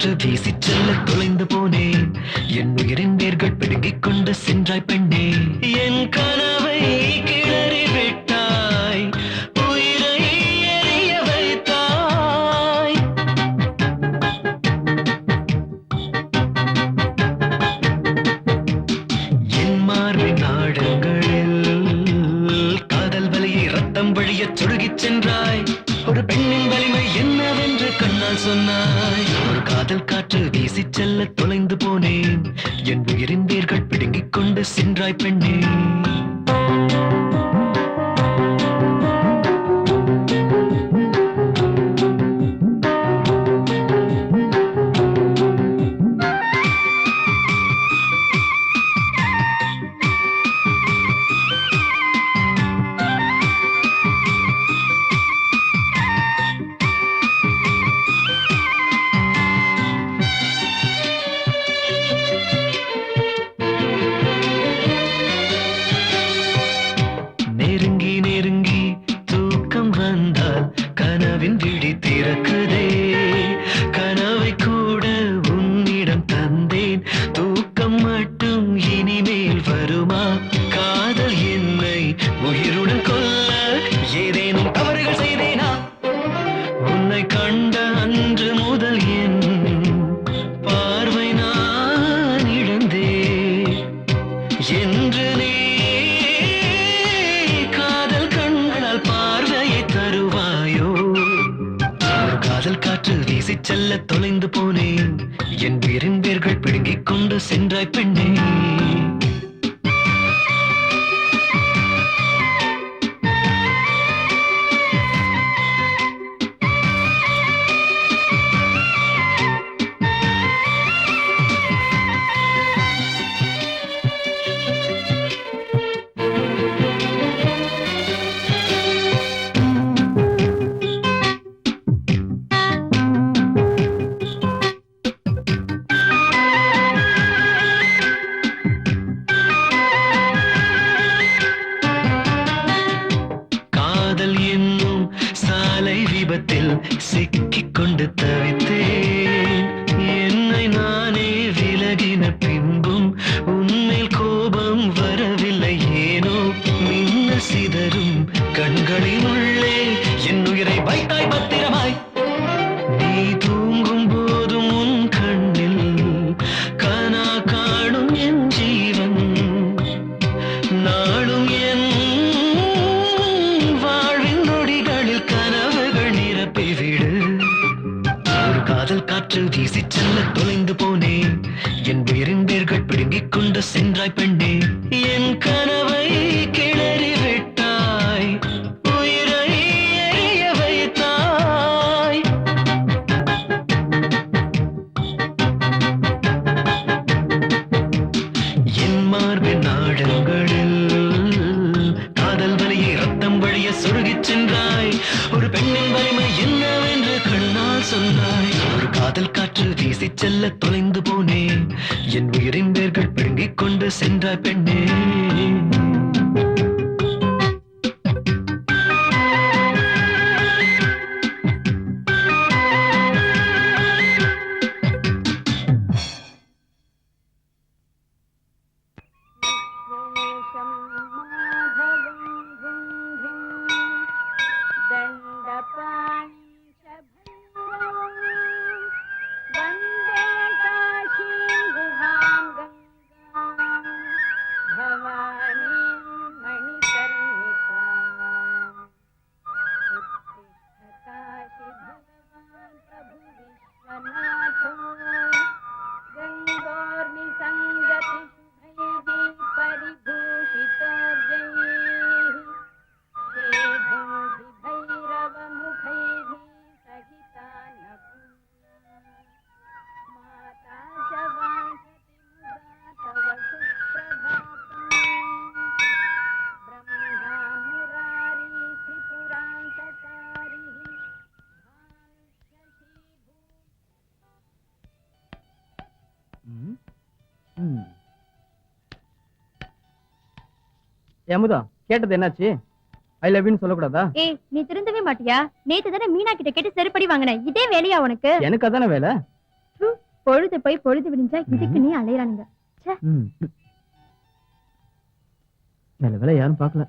காற்று வீசி செல்ல தொலைந்து போனேன் என் உயிரின் வேர்கள் பிடுங்கிக் கொண்டு சென்றாய் பெண்ணே என் கனவை கிளறி விட்டாய் உயிரை எரிய வைத்தாய் என் மார்பின் நாடங்களில் காதல் வலியை ரத்தம் வழியச் சொருகிச் சென்றாய் ஒரு பெண்ணின் வலிமை என்னவென்று கண்ணால் சொன்னாய் ஒரு காதல் காற்று வீசி செல்ல தொலைந்து போனேன் என் உயிரின் வேர்கள் பிடுங்கிக் கொண்டு சென்றாய் பெண்ணே செல்ல தொலைந்து போனேன் என் உயிரின் வேர்கள் பிடுங்கிக் கொண்டு சென்றாய் பெண்ணே சிக்கிக் கொண்டு தவித்தேன் என்னை நானே விலகின பின்பும் உன்மேல் கோபம் வரவில்லை ஏனோ மின்ன சிதறும் கண்களின் உள்ளே என் உயிரை வைத்தாய் பத்திரமாய் நீ தூங்கும் போதும் உன் கண்ணில் கனா காணும் என் ஜீவன் நாளும் என் வாழ்வின் நொடிகளில் கனவுகள் நிரப்பிவிடு ஒரு காதல் காற்று வீசி செல்ல தொலைந்து போனேன் என் உயிரின் வேர்கள் பிடுங்கிக் கொண்டு சென்றாய் பெண்ணே என் கனவை கிளறி விட்டாய் உயிரை எரிய வைத்தாய் என் மார்பின் நாடங்களில் காதல் வலியை ரத்தம் வழிய சொருகிச் சென்றாய் ஒரு பெண்ணின் வலிமை என்னவென்று கண்ணால் சொன்னாய் ஒரு காதல் காற்று வீசி செல்ல தொலைந்து போனேன் என் உயிரின் வேர்கள் பிடுங்கிக் கொண்டு சென்றாய் பெண்ணே அமுதா கேட்டது என்னாச்சு? ஐ லவ் யூ சொல்லக்கூடாதா? ஏய் நீ திருந்தவே மாட்டியா? நேத்து தானே மீனா கிட்ட கேட்டு செருப்படி வாங்கின, இதே வேலையா உனக்கு? எனக்கு அதான வேலை. பொழுது போய் பொழுது விடிஞ்சா இதுக்கு நீ அலையறானுங்க. நல்ல வேலை யாரும் பார்க்கல.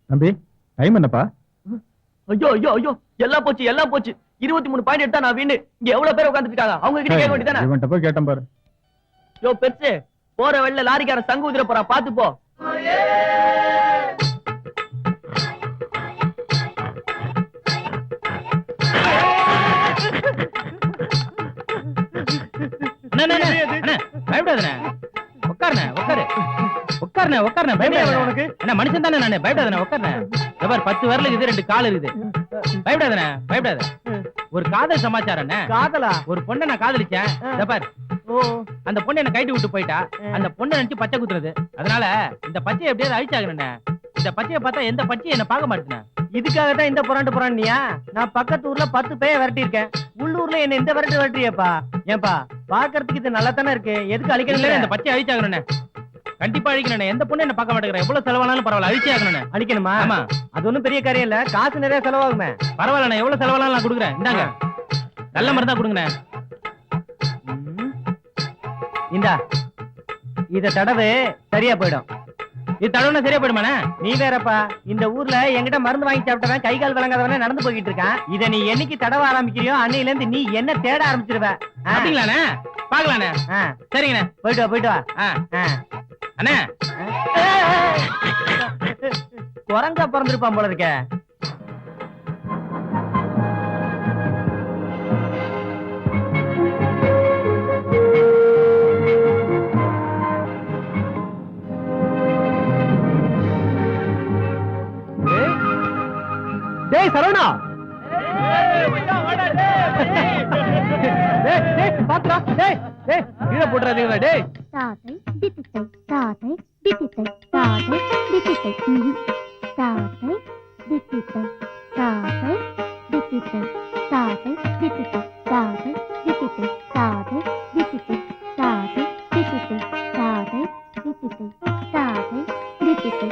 தம்பி டைம் என்னப்பா? ஐயோ ஐயோ ஐயோ, எல்லாம் போச்சு எல்லாம் போச்சு. 23 பாயிண்ட் எடுத்தா நான் வீணு. இங்க எவ்வளவு பேர் உட்கார்ந்துட்டு இருக்காங்க, அவங்க கிட்ட கேட்க வேண்டியதானே? இவன்ட்ட போய் கேட்டேன் பாரு. யோ பெருசு, போற வழியில லாரிக்காரன் சங்கு ஊதிர போறான், பாத்து போ. பயப்படாதே, உட்காருண்ணே, உட்காரு உட்காருண்ணே, உட்காருண்ணே, பயப்படாத. உனக்கு என்ன மனுஷன் தானே நானு? பயப்படாதே, உட்காருண்ணே. 10 விரல் இருக்குது, 2 கால் இருக்குது. பயப்படாதே, பயப்படாத. ஒரு காதல் சமாச்சாரம். காதலா? ஒரு பொண்ணை நான் காதலிச்சேன். இத பாரு, அந்த பொண்ணு என்ன கைட்டு விட்டு போயிட்டா. அந்த பொண்ணை நினைச்சு பச்சை குத்துறது. அதனால இந்த பச்சையை எப்படியாவது அழிச்சாகணுண்ணே. இந்த பச்சையை பார்த்தா எந்த பச்சையை என்ன பார்க்க மாட்டேன். இதுக்காகத்தான் இந்த புறாண்டு புறாண்டியா? நான் பக்கத்து ஊர்ல 10 பேய விரட்டி இருக்கேன். உள்ளூர்ல என்ன இந்த விரட்டு விரட்டியப்பா? ஏன்பா, பாக்குறதுக்கு இது நல்லா தானே இருக்கு, எதுக்கு அழிக்கணும்? இந்த பச்சையை அழிச்சாகணுண்ணே, கண்டிப்பா அழிக்கணும். எந்த பொண்ணு என்ன பார்க்க மாட்டேங்கிறேன். எவ்வளவு செலவானாலும் பரவாயில்ல, அழிச்சே ஆகணும். அழிக்கணுமா? ஆமா. அது ஒண்ணும் பெரிய காரியம் இல்ல, காசு நிறைய செலவாகுமே. பரவாயில்ல, எவ்வளவு செலவானாலும் நான் கொடுக்குறேன். இந்தாங்க, நல்ல மருந்தா கொடுங்கண்ணே. இந்தா, இத தடவை சரியா போயிடும். இது தடவை சரியா போயிடுமாண்ணே? நீ வேறப்பா, இந்த ஊர்ல என்கிட்ட மருந்து வாங்கி சாப்பிட்டவன் கை கால் விளங்காதவன நடந்து போய்கிட்டு இருக்கான். இத நீ என்னைக்கு தடவை ஆரம்பிக்கிறியோ அன்னையில இருந்து நீ என்ன தேட ஆரம்பிச்சிருவ. அப்படிங்களாண்ணே? பாக்கலாண்ணே. சரிங்கண்ணே, போயிட்டு வா, போயிட்டு வா. அண்ணே, குரங்கா பிறந்திருப்பான் போல இருக்க. டேய் சரவணா, பாத்ரா, டேய் டேய் கீழே போட்றாதீங்களா? டேய் தாத்தை தித்தித்தை, தாத்தை தித்தித்தை, தாத்தை தித்தித்தை, தாத்தை தித்தித்தை, தாத்தை தித்தித்தை, தாத்தை தித்தித்தை, தாத்தை தித்தித்தை, தாத்தை தித்தித்தை, தாத்தை தித்தித்தை, தாத்தை தித்தித்தை, தாத்தை தித்தித்தை.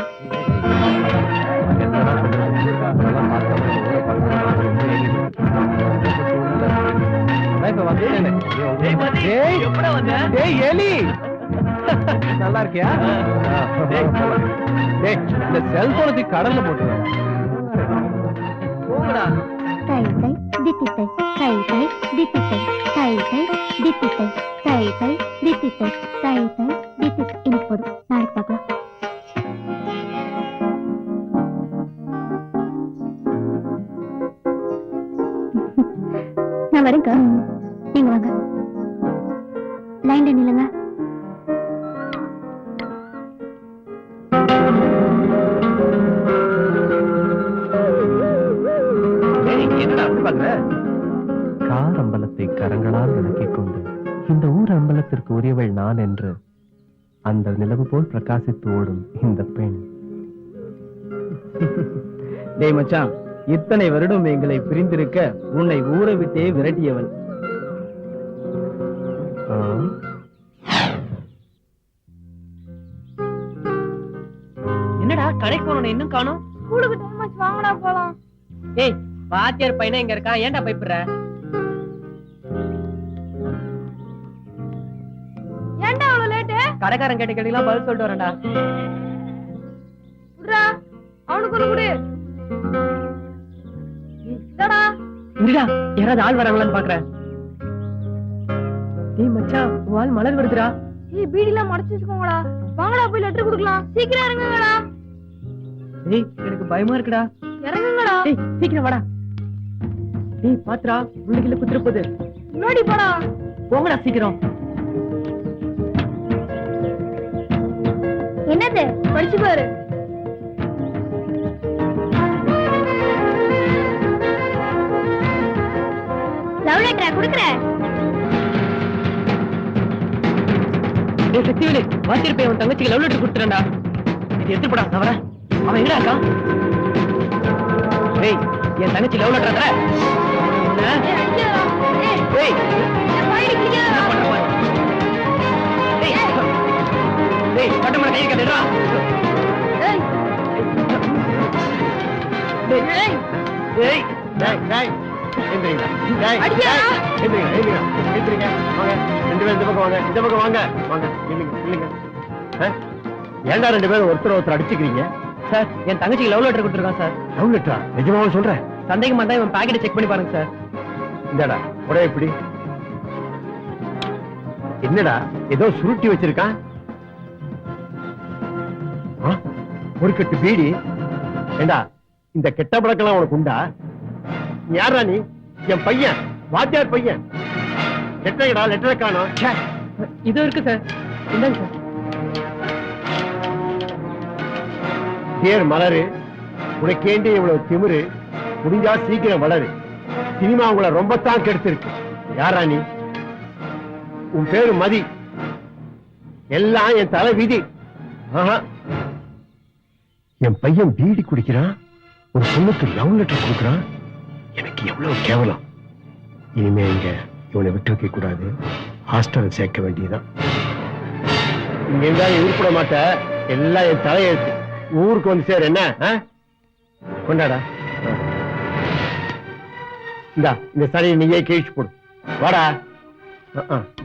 நல்லா இருக்கியா? இந்த செல்போனுக்கு கடல்ல போட்டு தை தை தித்தித்தை, தை தை தித்தித்தை, தை தை தித்தித்தை, தை தை தித்தித்தை, தை தை தித்தித்தை. இன்னைக்கு போதும், நாளைக்கு பார்க்கலாம். நான் வரேங்க, நீங்க வாங்க. லைன்ல நில்லுங்க. என்னடா அப்படி பாக்குற? கார் அம்பலத்தை கரங்களால் விளக்கிக் கொண்டு இந்த ஊர் அம்பலத்திற்கு உரியவள் நான் என்று அந்த நிலவு போல் பிரகாசித்து ஓடும் இந்த பெண். டேய் மச்சான், இத்தனை வருடம் எங்களை பிரிந்திருக்க உன்னை ஊரை விட்டே விரட்டியவன். என்னடா கடைக்கு போன இன்னும் காணோம்? ஸ்கூலுக்கு டைம் ஆச்சு, வாங்கடா போலாம். ஏய், வாத்தியார் பையனா இங்க இருக்கா, ஏன்டா பயப்படுற? ஏன்டா அவ்வளவு லேட்? கடைக்காரன் கேட்ட கேள்விலாம் பதில் சொல்லிட்டு வரேன்டா. புட்ரா, அவனுக்கு ஒரு குடு. டடா, இருடா, யாராவது ஆள் வராங்களான்னு பாக்குறேன். டேய் மச்சான், வால் மலர் வருதுடா. ஏய் பீடிலாம் மடச்சு வச்சுக்கோங்கடா. வாங்கடா போய் லெட்டர் கொடுக்கலாம். சீக்கிரம் இறங்குங்கடா. டேய் எனக்கு பயமா இருக்குடா. இறங்குங்கடா. டேய் சீக்கிரம் வாடா. டேய் பாத்ரா, உள்ளுக்குள்ள குத்துற போகுது. முன்னாடி போடா. போங்கடா சீக்கிரம். என்னது? படிச்சு பாரு. லவ் லெட்டரா குடுக்குறேன். டேய் சக்திவேலு, வாத்தியார் பையன் உன் தங்கச்சிக்கு லவ் லெட்டர் கொடுத்துறேன்டா. இது எடுத்து போடா, நான் வரேன். அவன் எங்கடா இருக்கான்? டேய், என் தங்கச்சி லவ் லெட்டர் தர. ஏய் அடிக்கடா. ஏய் டேய், என் பையனை கிழிக்கடா. என்ன பண்ற பாரு. டேய், டேய் கட்டமட கையை கட்டுடா. ஏய் டேய், ஏய் ஏய் டேய் டேய் எந்திரிங்க டேய் டேய் எந்திரிங்க எந்திரிங்க எந்திரிங்க வாங்க ரெண்டு பேரும் இந்த பக்கம் வாங்க இந்த பக்கம் வாங்க வாங்க இல்லைங்க இல்லைங்க ஏன்டா ரெண்டு பேரும் ஒருத்தர் அடிச்சுக்கிறீங்க சார் என் தங்கச்சிக்கு லவ் லெட்டர் கொடுத்துருக்கான் சார். லவ் லெட்டரா நிஜமாவே சொல்றேன் சந்தேகம் வந்தா இவன் பாக்கெட்டை செக் பண்ணி பாருங்க சார். இந்தாடா உடைய இப்படி என்னடா ஏதோ சுருட்டி வச்சிருக்கான் ஒரு கட்டு பீடி ஏண்டா இந்த கெட்ட பழக்கெல்லாம் உனக்கு உண்டா யாரா நீ என் பையன் வாத்தியார் பையன் லெட்டரா லெட்டரை காணோம் இது இருக்கு சார். இந்தாங்க சார். பேர் மலரு உனக்கேண்டி இவ்வளவு திமிரு முடிஞ்சா சீக்கிரம் வளரு சினிமா உங்களை ரொம்ப தான் கெடுத்திருக்கு யாரா நீ உன் பேரு மதி எல்லாம் என் தலை விதி என் பையன் பீடி குடிக்கிறான் ஒரு பொண்ணுக்கு லவ் லெட்டர் கொடுக்கறான் எனக்கு எவ்வளவு கேவலம் இனிமே இங்க இவனை விட்டு வைக்க கூடாது ஹாஸ்டல் சேர்க்க வேண்டியதான் இங்க இருந்தா உருப்பிட மாட்ட எல்லாம் என் தலையெழுத்து ஊருக்கு வந்து சேர் என்ன கொண்டாடா இந்த சரி நீயே கேழிச்சு போடு வாடா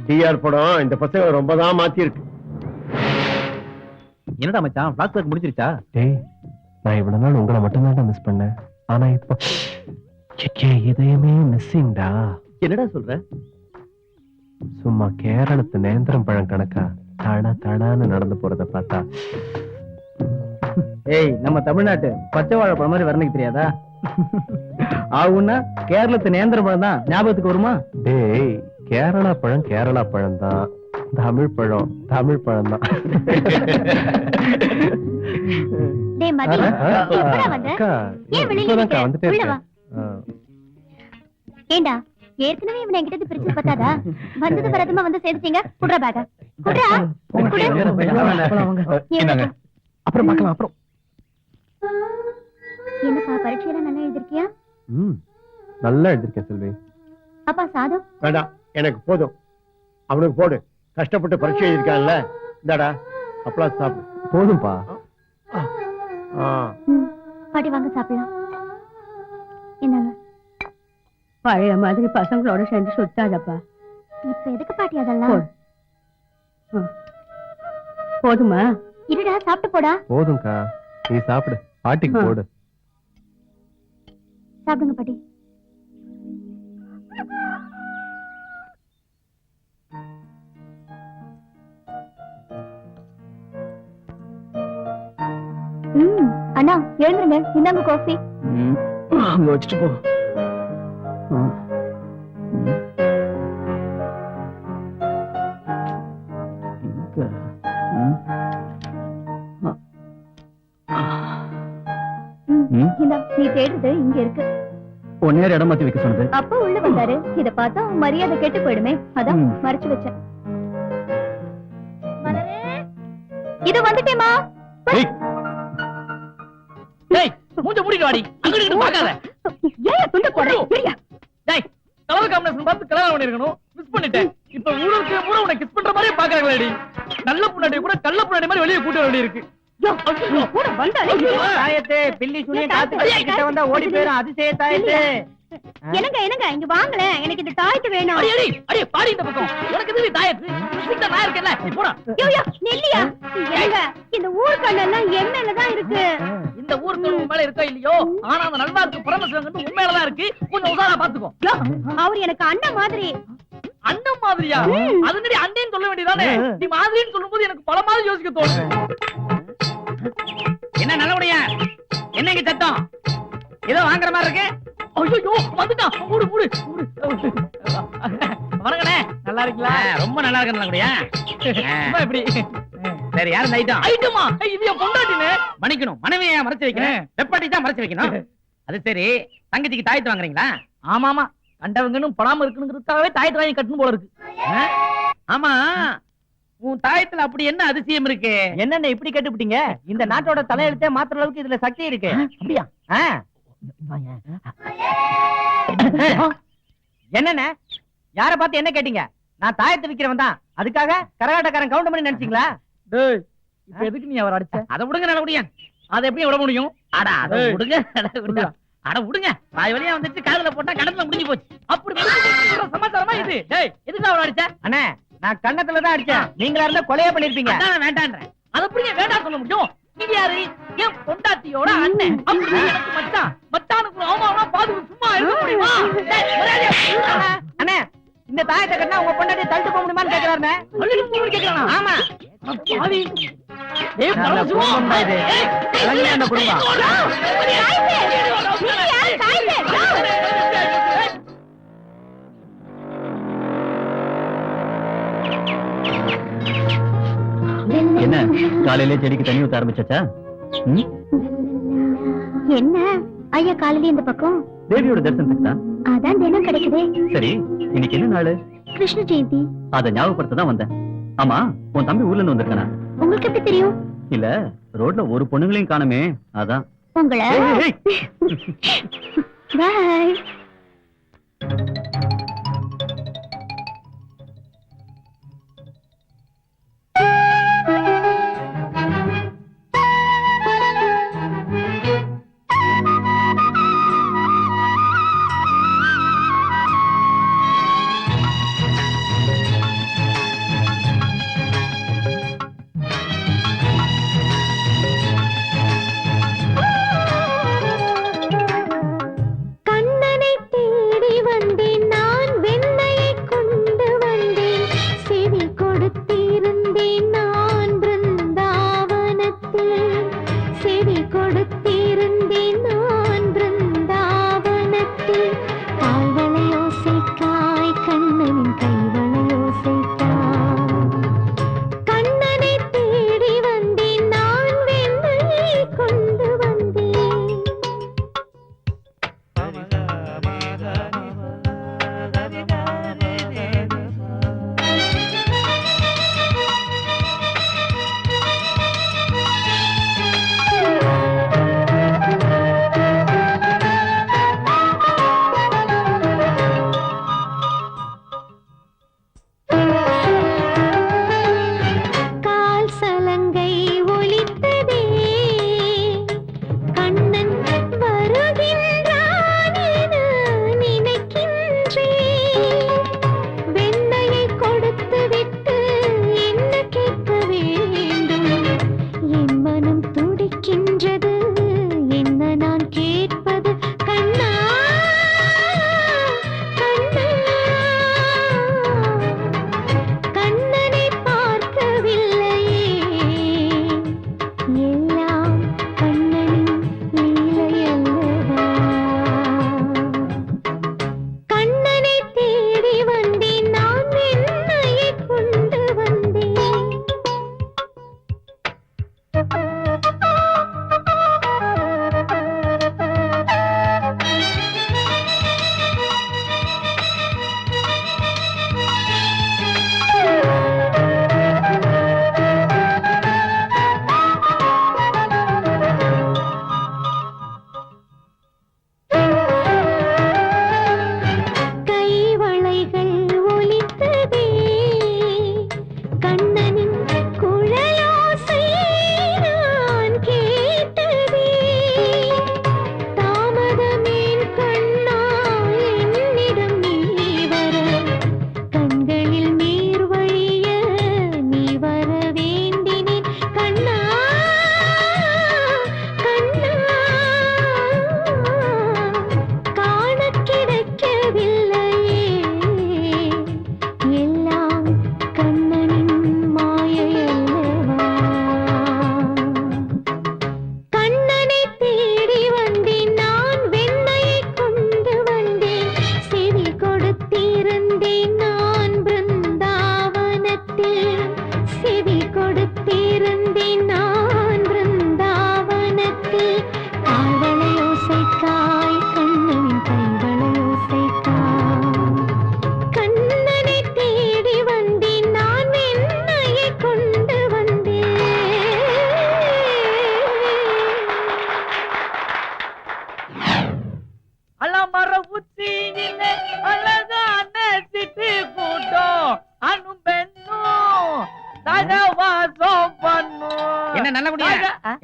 டிஆர் படம் இந்த பசங்க ரொம்ப தான் மாத்தி இருக்கு என்னடா மச்சான் பிளாக் முடிஞ்சிருச்சா? டேய் நான் இவ்வளவு நாள் உங்களை மட்டும்தான் மிஸ் பண்ணேன் ஆனா இப்போ இதயமே மிஸ்ஸிங்டா. என்னடா சொல்ற? சும்மா கேரளத்து நேந்திரம் பழம் கணக்கா தட தடான்னு நடந்து போறத பார்த்தா ஏய் நம்ம தமிழ்நாட்டு பச்சை வாழைப்பழம் மாதிரி வர்ணிக்க தெரியாதா? ஆகுன்னா கேரளத்து நேந்திர பழம் தான் ஞாபகத்துக்கு வருமா? டேய் கேரளா பழம் தான் தமிழ் பழம் தான். டேய் மதி எப்படா வந்த? ஏன் வெளியில நிக்க? வந்துட்டே உள்ள வா. இருக்கேன். ஏண்டா ஏற்கனவே இவனை என்கிட்ட பிரிச்சு பார்த்தாதா? வந்தது வரதுமா வந்து சேர்த்துட்டீங்க. குடுற பேக குடுறா. அப்புறம் பார்க்கலாம். அப்புறம் என்னப்பா பரீட்சையெல்லாம் நல்லா எழுதிருக்கியா? நல்லா எழுதிருக்கேன் செல்வி. அப்பா சாதம் வேண்டாம் எனக்கு போதும் அவனுக்கு போடு கஷ்டப்பட்டு பரீட்சை எழுதிருக்கான்ல இந்தாடா அப்பளா சாப்பிடு போதும்பா. பாட்டி வாங்க சாப்பிடலாம். என்னங்க பழைய மாதிரி பசங்களோட சேர்ந்து சுத்தாதப்பா. இப்ப எதுக்கு பாட்டி அதெல்லாம்? போதுமா? இருடா சாப்பிட்டு போடா. போதும்க்கா நீ சாப்பிடு பாட்டிக்கு போடு. சாப்பிடுங்க பாட்டி. அண்ணா எழுந்துருங்க. இந்தாங்க காஃபி. அங்க வச்சுட்டு போ. இந்தா நீ தேடுறது இங்க இருக்கு. ஒன்னேர் இடம் மாத்தி வைக்க சொன்னது. அப்பா உள்ள வந்தாரு. இத பார்த்தா உன் மரியாதை கெட்டு போயிடுமே, அதான் மறைச்சு வச்சேன். இது வந்துட்டேமா. டேய் மூஞ்ச மூடிட்டு வாடி. அங்க நின்னு பார்க்காத. ஏன் துண்ட போடுறீங்க? டேய் கலர் காம்பினேஷன் பார்த்து கல்யாணம் பண்ணிருக்கணும். மிஸ் பண்ணிட்டேன். இப்ப ஊருக்கு பூரா உன்னை கிஸ் பண்ற மாதிரியே பாக்குறாங்களேடி. நல்ல பொண்ணாடி கூட கள்ள பொண்ணாடி மாதிரி வெளியே கூட்ட வேண்டி இருக்கு. கூட வந்தாலே தாயத்தே பில்லி சுனிய காத்து கிட்ட வந்தா ஓடி போயிரும். அதிசய தாயத்தே. என்னங்க இங்க வாங்கல. எனக்கு இந்த தாயத்து வேணும். அடி அடி அடி பாடி இந்த பக்கம். உனக்கு எதுக்கு தாயத்து? சித்த நான் இருக்கேன்ல. போடா. யோயோ நெல்லியா. என்னங்க இந்த ஊர் கண்ணெல்லாம் என் மேல தான் இருக்கு. இந்த ஊருக்கு உன் மேல இருக்கோ இல்லையோ, ஆனா அந்த நல்வாக்கு பரமசிவன் உன் மேல தான் இருக்கு. கொஞ்சம் உசாரா பாத்துக்கோ. அவர் எனக்கு அண்ணன் மாதிரி. அண்ணன் மாதிரியா? அதுங்கடி அண்ணன் சொல்ல வேண்டியதானே. நீ மாதிரின்னு சொல்லும்போது எனக்கு பல மாதிரி யோசிக்க தோணும். என்ன நல்லபடியா? என்னங்க சத்தம்? ஏதோ வாங்குற மாதிரி இருக்கு. ஐயோ வந்துட்டான். மூடு மூடு மூடு. வரங்கண்ணே நல்லா இருக்கீங்களா? ரொம்ப நல்லா இருக்கேன் நல்லபடியா. எப்படி சரி யாரும் இந்த ஐட்டம்? ஐட்டமா இது என் பொண்டாட்டினே. மன்னிக்கணும் மனைவியை மறைச்சு வைக்கிறேன். வெப்பாட்டி தான் மறைச்சு வைக்கணும். அது சரி தங்கச்சிக்கு தாயத்து வாங்குறீங்களா? ஆமா ஆமா கண்டவங்கன்னு படாம இருக்கணுங்கிறதுக்காகவே தாயத்து வாங்கி கட்டணும் போல இருக்கு. ஆமா உன் தாயத்துல அப்படி என்ன அதிசயம் இருக்கு? என்னென்ன இப்படி கேட்டுப்பிட்டீங்க? இந்த நாட்டோட தலையெழுத்தே மாத்திர அளவுக்கு இதுல சக்தி இருக்கு. அப்படியா? என்னென்ன யார பார்த்து என்ன கேட்டீங்க? நான் தாயத்தை விக்கிறவன் தான். அதுக்காக கரகாட்டக்காரன் கவுண்ட் பண்ணி நினைச்சீங்களா? இப்ப எதுக்கு நீ அவர் அடிச்ச? அதை விடுங்க நல்லபடியா. அதை எப்படி விட முடியும்? அட அதை விடுங்க. அட விடுங்க, வாய் வழியா வந்துச்சு, காதுல போட்டா கடத்துல முடிஞ்சு போச்சு. அப்படி முடிஞ்சு போச்சுங்கிற சமாச்சாரமா இது? டேய், எதுக்கு அவள அடிச்ச? அண்ணே நான் கண்ணத்துல தான் அடிச்சேன், நீங்களா இருந்தா கொலையே பண்ணிருப்பீங்க. அதான் வேண்டான்றேன். அத அப்படியே வேண்டாம் சொல்ல முடியும்? நீங்க யாரு? என் பொண்டாட்டியோட அண்ணன். அப்படி எனக்கு மச்சான். மச்சானுக்கு அவமானமா பாதுகாப்பு சும்மா இருக்க முடியுமா? டேய், மரியாதையா சொல்லுடா. அண்ணே இந்த தாயத்தை கட்டினா உங்க பொண்டாட்டி தள்ளிட்டு போக முடியுமான்னு கேக்குறாருண்ணே. சொல்லிட்டு போன்னு கேக்குறானா? ஆமா. பாவி. டேய், நல்ல பரவசுமா. குடும்பம் தான் இது. கலங்கி அந்த குடும்பம். என்ன காலையிலே செடிக்கு தண்ணி ஊத்த ஆரம்பிச்சாச்சா? என்ன ஐயா காலையில இந்த பக்கம்? தேவியோட தரிசனத்துக்கு தான். அதான் தினம் கிடைக்குதே. சரி, இன்னைக்கு என்ன நாள்? கிருஷ்ண ஜெயந்தி. அத ஞாபகப்படுத்த தான் வந்தேன். ஆமா, உன் தம்பி ஊர்ல இருந்து வந்திருக்கானா? உங்களுக்கு எப்படி தெரியும்? இல்ல, ரோட்ல ஒரு பொண்ணுங்களையும் காணுமே, அதான். உங்களை ஏய், பாய். கண்ணனை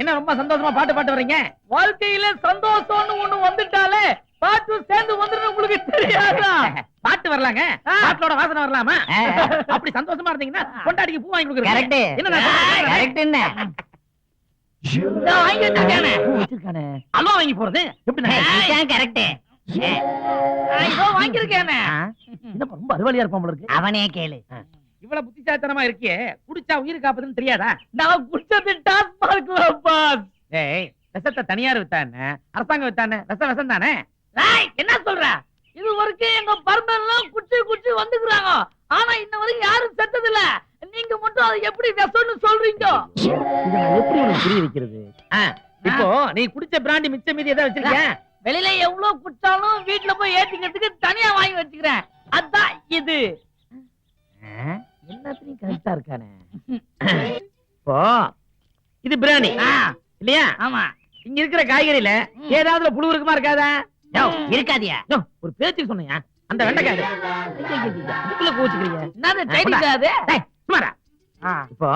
என்ன ரொம்ப சந்தோஷமா பாட்டு வர்றீங்க? வாழ்க்கையில சந்தோஷம்னு ஒண்ணு வந்துட்டாலே பாட்டு சேர்ந்து வந்துடும். உங்களுக்கு தெரியாதா? பாட்டு வரலாங்க, பாட்டோட வாசனை வரலாமா? அப்படி சந்தோஷமா இருந்தீங்கன்னா கொண்டாடிக்கு பூ வாங்கி கொடுக்குறேன். என்ன அல்வா வாங்கி போறது எப்படி? வாங்கிருக்கேன். ரொம்ப அறிவாளியா இருப்பான் போல இருக்கு. அவனே கேளு. இவ்வளவு புத்திசாலித்தனமா இருக்கே, குடிச்சா உயிர் காப்பதுன்னு தெரியாதா? நான் குடிச்சது டாஸ்மார்க்ல பாஸ். ஏய், விஷத்தை தனியார் வித்தானே, அரசாங்கம் வித்தானே, விஷம் தானே? என்ன சொல்ற? இது வரைக்கும் எங்க பர்மன்லாம் குச்சி வந்துக்குறாங்க. ஆனா இன்ன வரைக்கும் யாரும் செத்தது இல்ல. நீங்க மட்டும் அதை எப்படி விஷம்னு சொல்றீங்க? இத நான் எப்படி உனக்கு புரிய வைக்கிறது? இப்போ நீ குடிச்ச பிராண்டி மிச்ச மீதி ஏதாவது வச்சிருக்கியா? வெளியில எவ்வளவு குடிச்சாலும் வீட்டுல போய் ஏத்திக்கிறதுக்கு தனியா வாங்கி வச்சுக்கிறேன். அதான் இது. எல்லாத்தையும் கரெக்டா இருக்கானே. இப்போ இது பிராணி இல்லையா? ஆமா. இங்க இருக்கிற காய்கறியில ஏதாவது புழு இருக்குமா இருக்காதா? இருக்காதியா? ஒரு பேச்சு சொன்னியா? அந்த வெண்டைக்காய் அதுக்குள்ள கோச்சுக்கிறீங்க. என்னது டைட்டில் அது? சுமாரா. இப்போ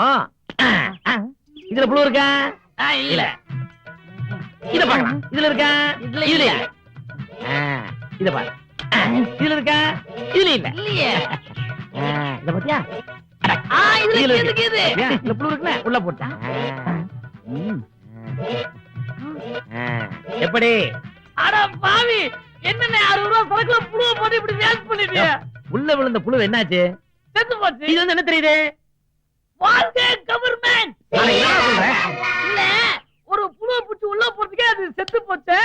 இதுல புழு இருக்கா? இல்ல. இத பாக்கலாம். இதுல இருக்கா? இதுல இல்ல. இத பாரு. இதுல இருக்கா? இதுல இல்ல. இல்லையே. இத பாத்தியா? இதுல இருக்குது. இதுல புழு இருக்குல, உள்ள போட்டா. எப்படி? அட பாவி, என்னண்ணே 60 ரூபாய் சரக்குல புழுவை போட்டு இப்படி வேஸ்ட் பண்ணிட்டிய? உள்ள விழுந்த புழு என்னாச்சு? செத்து போச்சு. இது வந்து என்ன தெரியுது? வாழ்க கவர்மெண்ட். நான் என்ன சொல்றேன்? இல்ல, ஒரு புழுவை பிடிச்சி உள்ள போறதுக்கே அது செத்து போச்சு.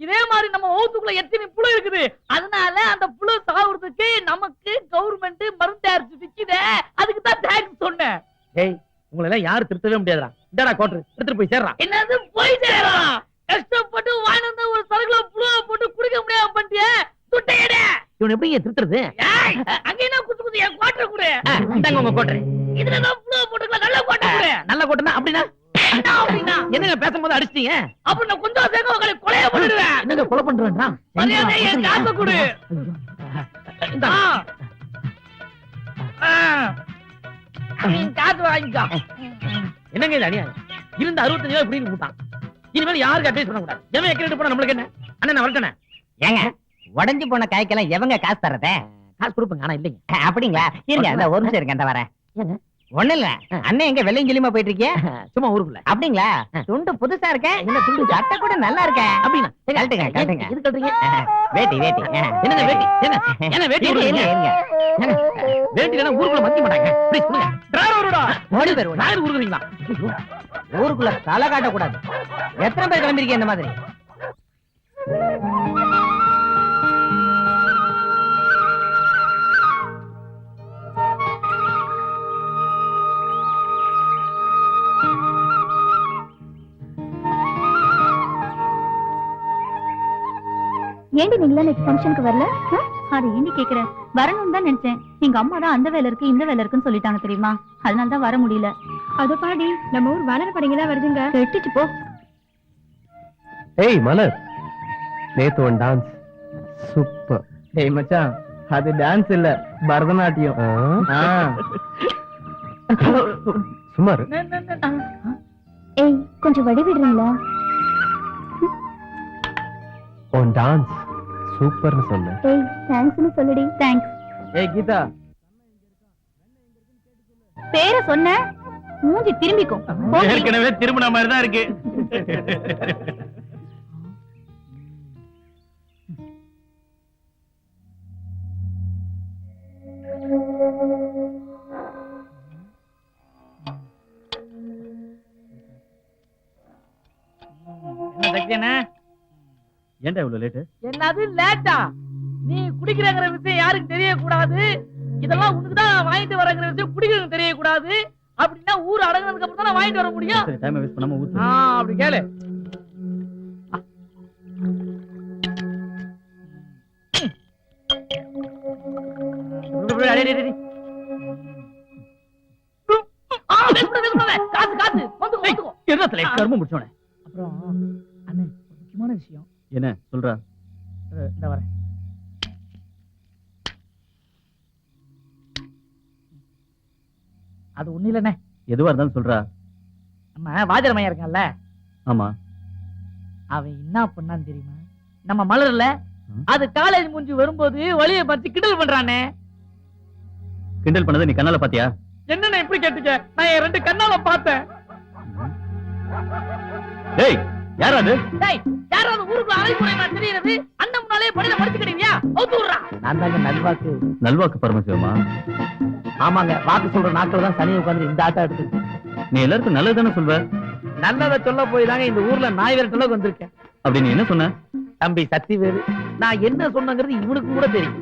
இதே மாதிரி நம்ம ஊத்துக்குள்ள எத்தனை புழு இருக்குது. அதனால அந்த புழு சாகுறதுக்கு நமக்கு கவர்மெண்ட் மருந்து தயாரிச்சு விக்குதே. அதுக்கு தான் தேங்க்ஸ் சொன்னேன். ஏய், உங்களை எல்லாம் யாரும் திருத்தவே முடியாதுடா. இந்தடா கோட்டர், எடுத்துட்டு போய் சேர்றா. என்னது போய் சேரலாம்? கஷ்டப்பட்டு வாங்கி வந்த ஒரு சரக்குல புழுவை போட்டு குடிக்க முடியாம பண்ணிட்டியே. துட்டையடே. இவன் எப்படி திருத்துறது? அங்க என்ன குத்து என் கோட்டை கொடு. இந்தாங்க உங்க கோட்டர். இதுலதான் புழுவை போட்டுக்கலாம். நல்ல கோட்டை கொடு. நல்ல கோட்டனா அப்படின்னா அப்படின்னா என்னங்க பேசும்போது அடிச்சிட்டீங்க? அப்ப நான் கொஞ்சம் சேர்க்க உங்களை கொலைய பண்ணிடுவேன். என்னங்க கொலை பண்றேன்றா? மரியாதை என் காசை கொடு. காசு வாங்கிக்கோ. என்னங்க இது அநியாயம்? இருந்த 65 ரூபாய் இப்படி போட்டான். இனிமேல் யாருக்கு அட்வைஸ் பண்ண கூடாது. எவன் எக்கரெட் போனா நம்மளுக்கு என்ன? அண்ணன் நான் வரட்டேனே. ஏங்க, உடைஞ்சு போன காய்க்கெல்லாம் எவங்க காசு தரத? காசு கொடுப்பேங்க, ஆனா இல்லைங்க. அப்படிங்களா? இருங்க, இந்த ஒரு நிமிஷம் இருங்க, அந்த வரேன். ஒண்ணு இல்ல, அண்ணன் எங்க வெள்ளையும் கிளியுமா போயிட்டு இருக்கீங்க? சும்மா ஊருக்குள்ள. அப்படிங்களா? துண்டு புதுசா இருக்க. என்ன துண்டு? சட்டை கூட நல்லா இருக்க. அப்படின்னா கழட்டுங்க கழட்டுங்க. இது கட்டுறீங்க? வேட்டி வேட்டி. என்னங்க வேட்டி? என்ன வேட்டி? இருங்க இருங்க. வேட்டி இல்லைன்னா ஊருக்குள்ள மதிக்க மாட்டாங்க. ப்ளீஸ் கொடுங்க. டிரைவர் வருடா. ஓடி பேர் நான் ஊருக்குறீங்களா? ஊருக்குள்ள தலை காட்ட கூடாது. எத்தனை பேர் கிளம்பிருக்கீங்க இந்த மாதிரி? ஏண்டி நீங்களா நெக்ஸ்ட் ஃபங்க்ஷனுக்கு வரல? அது ஏண்டி கேக்குறேன்? வரணும்னு தான் நினைச்சேன். எங்க அம்மா தான் அந்த வேலை இருக்கு இந்த வேலை இருக்குன்னு சொல்லிட்டாங்க தெரியுமா? அதனால தான் வர முடியல. அதோ பாடி நம்ம ஊர் வானர படைங்களா வருதுங்க. கெட்டிச்சு போ. ஏய் மலர், நேத்து ஒன் டான்ஸ் சூப்பர். ஏய் மச்சான், அது டான்ஸ் இல்ல, பரதநாட்டியம். சுமார். ஏய், கொஞ்சம் வடி விடுறீங்களா? உன் டான்ஸ் சூப்பர்னு சொன்னேன். ஏய், தேங்க்ஸ்னு சொல்லுடி. தேங்க்ஸ். ஏய் கீதா, பேரை சொன்ன மூஞ்சி திரும்பிக்கும். ஏற்கனவே திரும்பின மாதிரி தான் இருக்கு. என்ன சக்தியண்ணா? ஏன்டா இவ்வளவு லேட்டு? என்னது லேட்டா? நீ குடிக்கிறங்கிற விஷயம் யாருக்கு தெரியக்கூடாது. இதெல்லாம் உனக்குதான் வாங்கிட்டு வரங்கிற விஷயம் குடிக்கிறது தெரியக்கூடாது. அப்படின்னா ஊர் அடங்கினதுக்கு அப்புறம் தான் வாங்கிட்டு வர முடியும். சரி, டைம் வேஸ்ட் பண்ணாம ஊத்து. அப்படி கேளு. காசு காசு என்ன தலை கர்மம் முடிச்சோனே. அப்புறம் அண்ணே, ஒரு முக்கியமான விஷயம். என்ன சொல்றா? இந்த வரேன். அது ஒண்ணு இல்லண்ணே. எதுவா இருந்தாலும் சொல்றா. நம்ம வாஜரமையா இருக்கான்ல, ஆமா. அவன் என்ன பண்ணான்னு தெரியுமா? நம்ம மலர்ல அது காலேஜ் முடிஞ்சு வரும்போது வழியை பார்த்து கிண்டல் பண்றானே. கிண்டல் பண்ணதை நீ கண்ணால பாத்தியா? என்னன்னு எப்படி கேட்டுக்க? நான் என் 2 கண்ணால பார்த்தேன். டேய், யாரா அது? டேய், யாராவது ஊருக்குள்ள அரைக்குறைமா தெரியுறது? அண்ணன் முன்னாலே படியில மடிச்சுக்கிட்டீங்க. அவுத்து விடுறா. நான் தாங்க நல்வாக்கு. நல்வாக்கு பரமசிவமா? ஆமாங்க, வாக்கு சொல்ற நாட்கள் தான் சனியை உட்கார்ந்து இந்த ஆட்டம் எடுத்து. நீ எல்லாருக்கும் நல்லது தானே சொல்வ? நல்லதை சொல்ல போய் தாங்க இந்த ஊர்ல நாய் விரட்டல வந்திருக்கேன். அப்படி நீ என்ன சொன்ன? தம்பி சத்திவேலு, நான் என்ன சொன்னங்கிறது இவனுக்கு கூட தெரியும்.